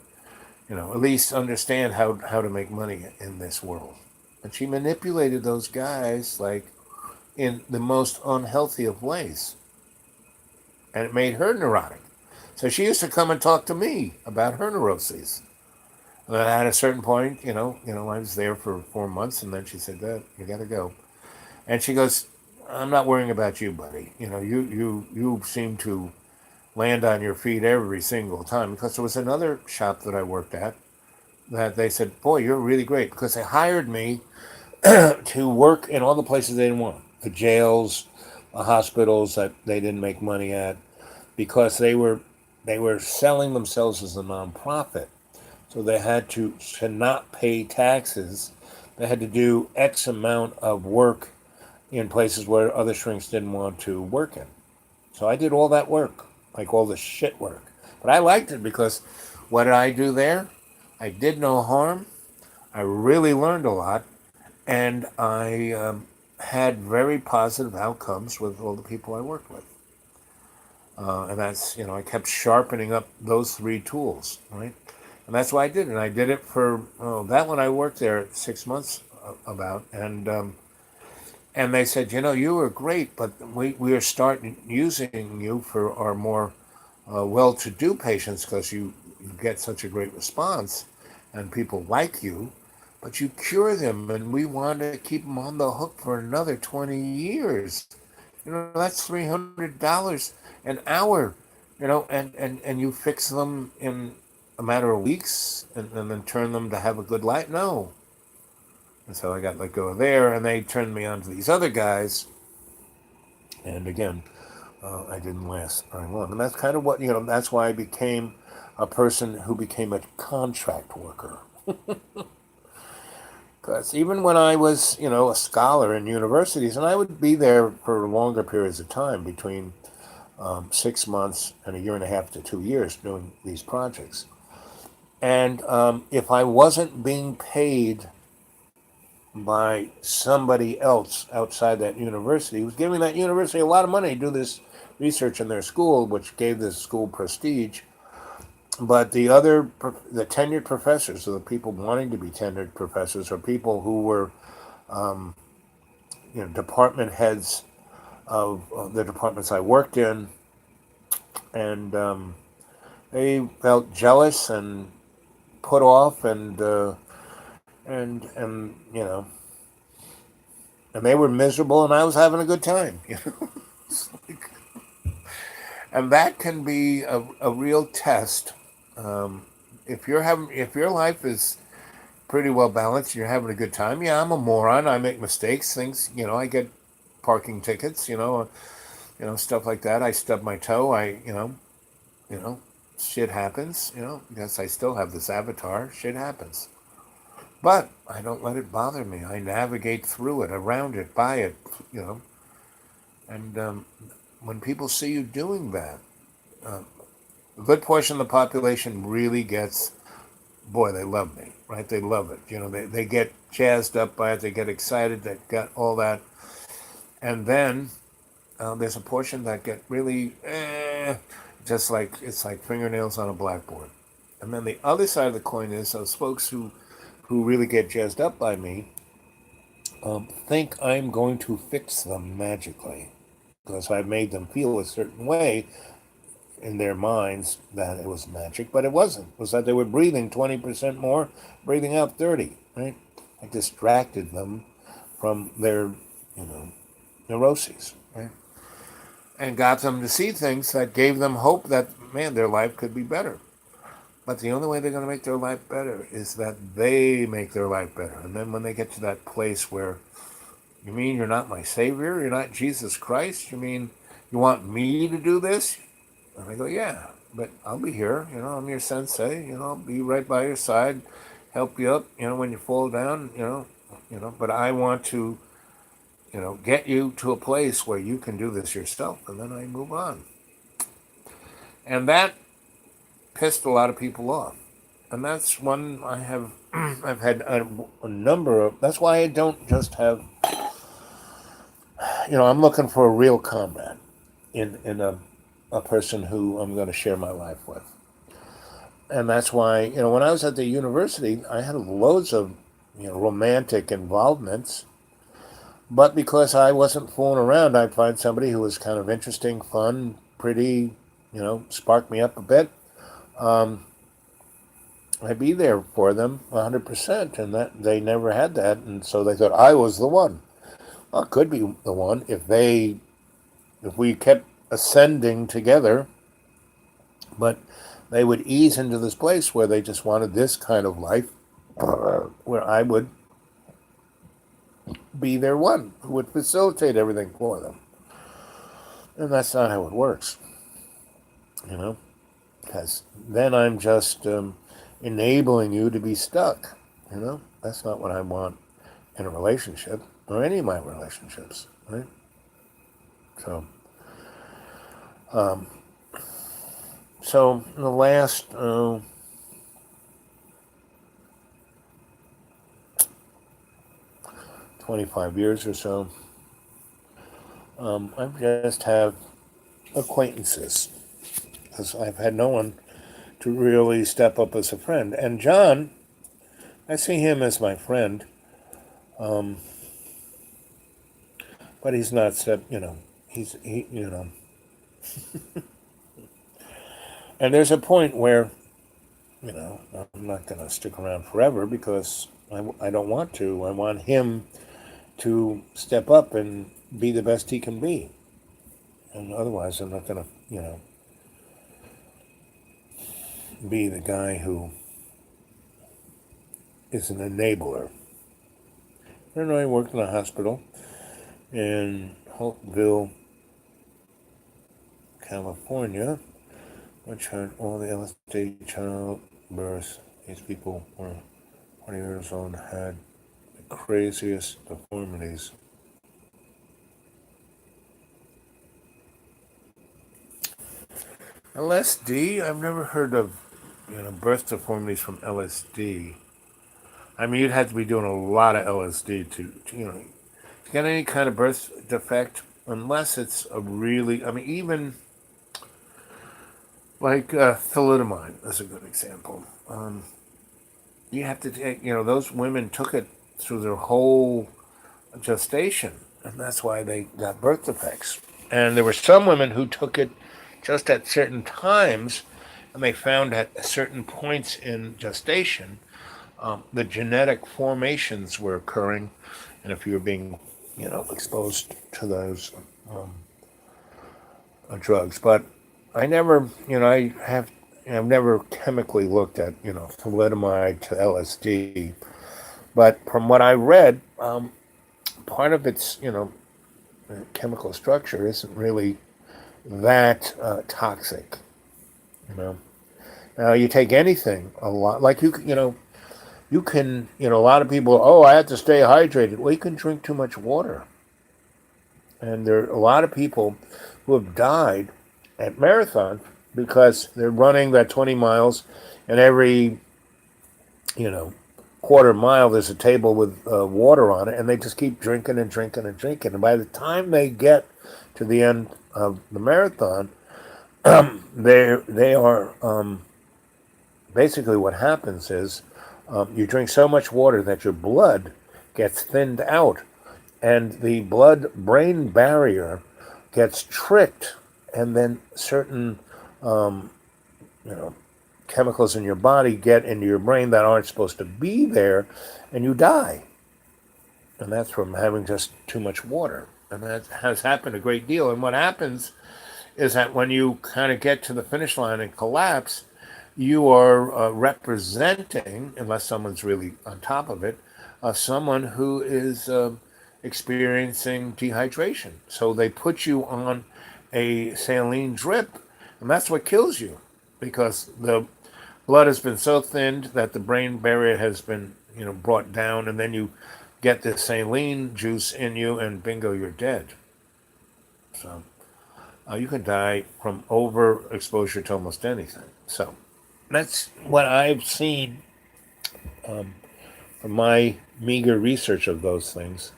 at least understand how to make money in this world. And she manipulated those guys, like, in the most unhealthy of ways. And it made her neurotic. So she used to come and talk to me about her neuroses. And at a certain point, I was there for 4 months, and then she said, "Dad, you got to go." And she goes, "I'm not worrying about you, buddy. You seem to land on your feet every single time." Because there was another shop that I worked at that they said, "Boy, you're really great," because they hired me to work in all the places they didn't want, the jails, the hospitals that they didn't make money at, because they were selling themselves as a nonprofit. So they had to not pay taxes. They had to do X amount of work in places where other shrinks didn't want to work in. So I did all that work, like all the shit work. But I liked it because what did I do there? I did no harm. I really learned a lot. And I had very positive outcomes with all the people I worked with. And that's, I kept sharpening up those three tools, right? And that's why I did it. And I did it for that one. I worked there 6 months about, and they said, you were great, but we are starting using you for our more well-to-do patients because you get such a great response, and people like you, but you cure them, and we want to keep them on the hook for another 20 years. That's $300 an hour. And you fix them in a matter of weeks and then turn them to have a good life? No. And so I got let go of there, and they turned me on to these other guys. And again, I didn't last very long. And that's kind of what, that's why I became a person who became a contract worker. Because even when I was, a scholar in universities, and I would be there for longer periods of time, between 6 months and a year and a half to 2 years, doing these projects. And if I wasn't being paid by somebody else outside that university, who was giving that university a lot of money to do this research in their school, which gave the school prestige. But the tenured professors, or the people wanting to be tenured professors, or people who were, um, department heads of the departments I worked in, and they felt jealous and put off, and and they were miserable, and I was having a good time. And that can be a real test. Um, if your life is pretty well balanced, you're having a good time. Yeah, I'm a moron. I make mistakes. Things, I get parking tickets. Stuff like that. I stub my toe. You know, shit happens. Because I still have this avatar. Shit happens. But I don't let it bother me. I navigate through it, around it, by it. You know, and when people see you doing that, uh, a good portion of the population really gets, boy, they love me, right? They love it. They get jazzed up by it. They get excited. They got all that. And then there's a portion that get really, just like, it's like fingernails on a blackboard. And then the other side of the coin is those folks who really get jazzed up by me, think I'm going to fix them magically because I've made them feel a certain way in their minds that it was magic, but it wasn't. It was that they were breathing 20% more, breathing out 30, right? I distracted them from their, neuroses, right? And got them to see things that gave them hope that, man, their life could be better. But the only way they're going to make their life better is that they make their life better. And then when they get to that place where, you mean you're not my savior? You're not Jesus Christ? You mean you want me to do this? And I go, yeah, but I'll be here. I'm your sensei. I'll be right by your side, help you up. When you fall down. But I want to, get you to a place where you can do this yourself, and then I move on. And that pissed a lot of people off, and that's one I have. I've had a number of. That's why I don't just have. I'm looking for a real comrade in a person who I'm going to share my life with. And that's why, when I was at the university, I had loads of, romantic involvements. But because I wasn't fooling around, I'd find somebody who was kind of interesting, fun, pretty, spark me up a bit. Um, I'd be there for them 100%, and that they never had that, and so they thought I was the one. Well, it could be the one if we kept ascending together, but they would ease into this place where they just wanted this kind of life, where I would be their one who would facilitate everything for them. And that's not how it works, because then I'm just enabling you to be stuck. That's not what I want in a relationship or any of my relationships, right? So, um, in the last 25 years or so, I just have acquaintances because I've had no one to really step up as a friend. And John, I see him as my friend, um, but he's not. He. And there's a point where, I'm not going to stick around forever because I don't want to. I want him to step up and be the best he can be. And otherwise, I'm not going to, be the guy who is an enabler. I worked in a hospital in Holtville, California, which had all the LSD childbirths. These people were 20 years old and had craziest deformities. LSD? I've never heard of, birth deformities from LSD. I mean, you'd have to be doing a lot of LSD to get any kind of birth defect, unless it's a really, I mean, even like thalidomide is a good example. You have to take, those women took it through their whole gestation, and that's why they got birth defects. And there were some women who took it just at certain times, and they found at certain points in gestation, the genetic formations were occurring, and if you were being, exposed to those drugs. But I never, I've never chemically looked at, thalidomide to LSD. But from what I read, part of its, chemical structure isn't really that toxic. You know, now you take anything a lot, like you can, a lot of people. Oh, I have to stay hydrated. Well, you can drink too much water, and there are a lot of people who have died at marathon because they're running that 20 miles, and every, you know, quarter mile there's a table with water on it, and they just keep drinking and drinking and drinking. And by the time they get to the end of the marathon, they are basically what happens is you drink so much water that your blood gets thinned out, and the blood-brain barrier gets tricked, and then certain you know chemicals in your body get into your brain that aren't supposed to be there, and you die. And that's from having just too much water. And that has happened a great deal. And what happens is that when you kind of get to the finish line and collapse, you are representing, unless someone's really on top of it, someone who is experiencing dehydration. So they put you on a saline drip, and that's what kills you, because the blood has been so thinned that the brain barrier has been, brought down, and then you get this saline juice in you, and bingo, you're dead. So you can die from overexposure to almost anything. So that's what I've seen from my meager research of those things,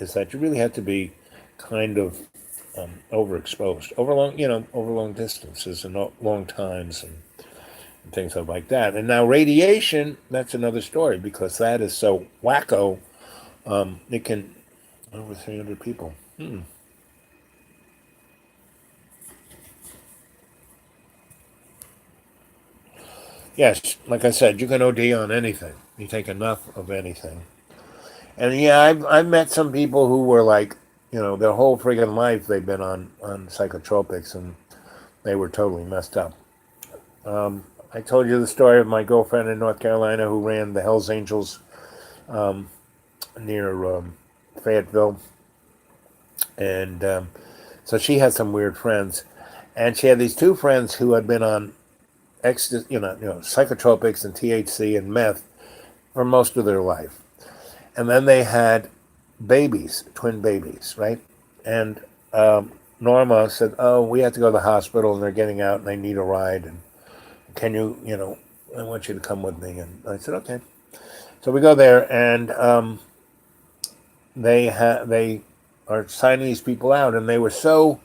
is that you really have to be kind of overexposed over long distances and long times and things like that. And now radiation, that's another story, because that is so wacko. It can over 300 people. Yes, like I said, you can OD on anything. You take enough of anything. And yeah, I've met some people who were like, their whole friggin' life they've been on psychotropics, and they were totally messed up. I told you the story of my girlfriend in North Carolina who ran the Hells Angels near Fayetteville. And so she had some weird friends. And she had these two friends who had been on psychotropics and THC and meth for most of their life. And then they had babies, twin babies, right? And Norma said, "Oh, we have to go to the hospital, and they're getting out, and they need a ride. And can you, I want you to come with me." And I said, "Okay." So we go there, and they are signing these people out, and they were so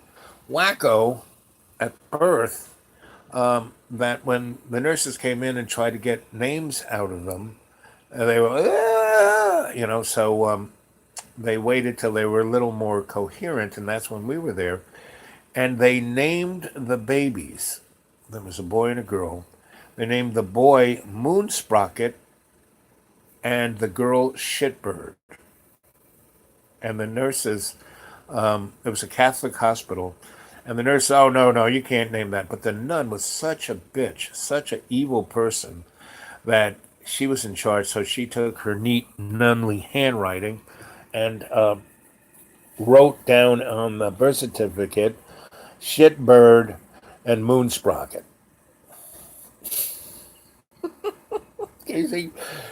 wacko at birth that when the nurses came in and tried to get names out of them, they were, so they waited till they were a little more coherent, and that's when we were there. And they named the babies. There was a boy and a girl. They named the boy Moonsprocket and the girl Shitbird. And the nurses, it was a Catholic hospital, and the nurse, "Oh, no, no, you can't name that." But the nun was such a bitch, such an evil person, that she was in charge. So she took her neat nunly handwriting and wrote down on the birth certificate Shitbird and Moonsprocket. Casey,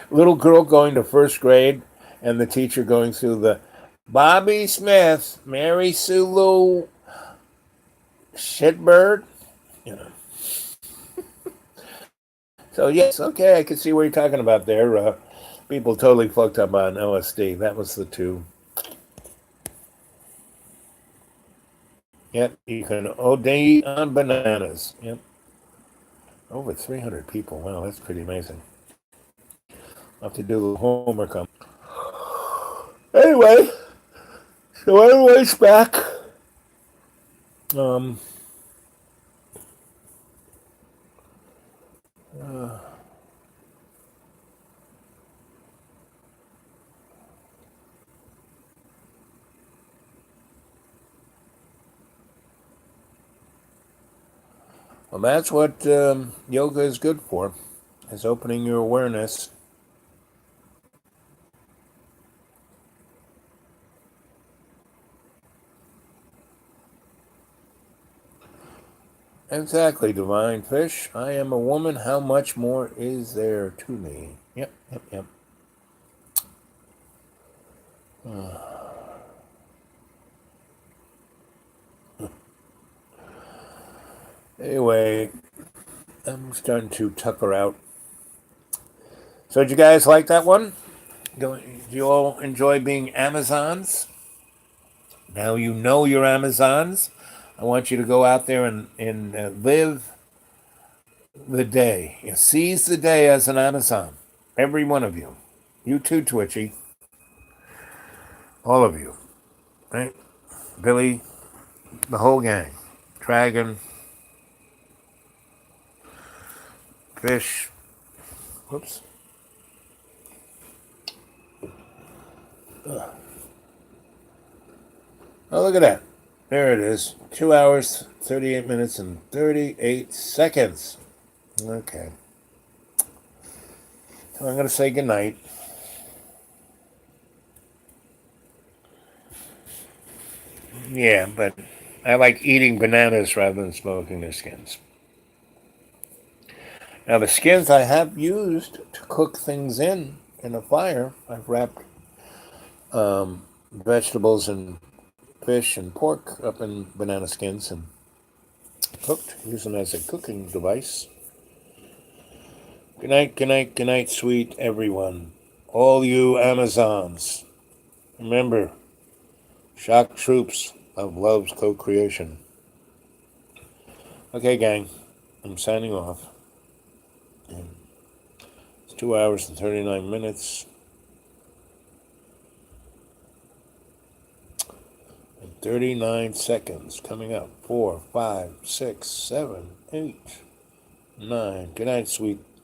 little girl going to first grade, And the teacher going through the Bobby Smith, Mary Sulu, shitbird. You know. So yes, okay, I can see what you're talking about there. People totally fucked up on LSD. That was the two. Yep, you can OD on bananas. Yep. Over 300 people. Wow, that's pretty amazing. I'll have to do the homework on. Anyway, so anyways, back. Um, uh, well, that's what yoga is good for, is opening your awareness. Exactly, divine fish. I am a woman. How much more is there to me? Yep, yep, yep. Anyway, I'm starting to tucker out. So, did you guys like that one? Do you all enjoy being Amazons? Now you know you're Amazons. I want you to go out there and live the day. You seize the day as an Amazon. Every one of you. You too, Twitchy. All of you. Right? Billy, the whole gang. Dragon, Fish. Whoops. Oh, look at that. There it is. 2 hours, 38 minutes, and 38 seconds. Okay. So I'm going to say goodnight. Yeah, but I like eating bananas rather than smoking their skins. Now, the skins I have used to cook things in a fire. I've wrapped vegetables and fish and pork up in banana skins and cooked, using as a cooking device. Good night, good night, good night, sweet everyone. All you Amazons. Remember, shock troops of love's co-creation. Okay, gang, I'm signing off. It's 2 hours and 39 minutes. And 39 seconds coming up. 4, 5, 6, 7, 8, 9. Good night, sweet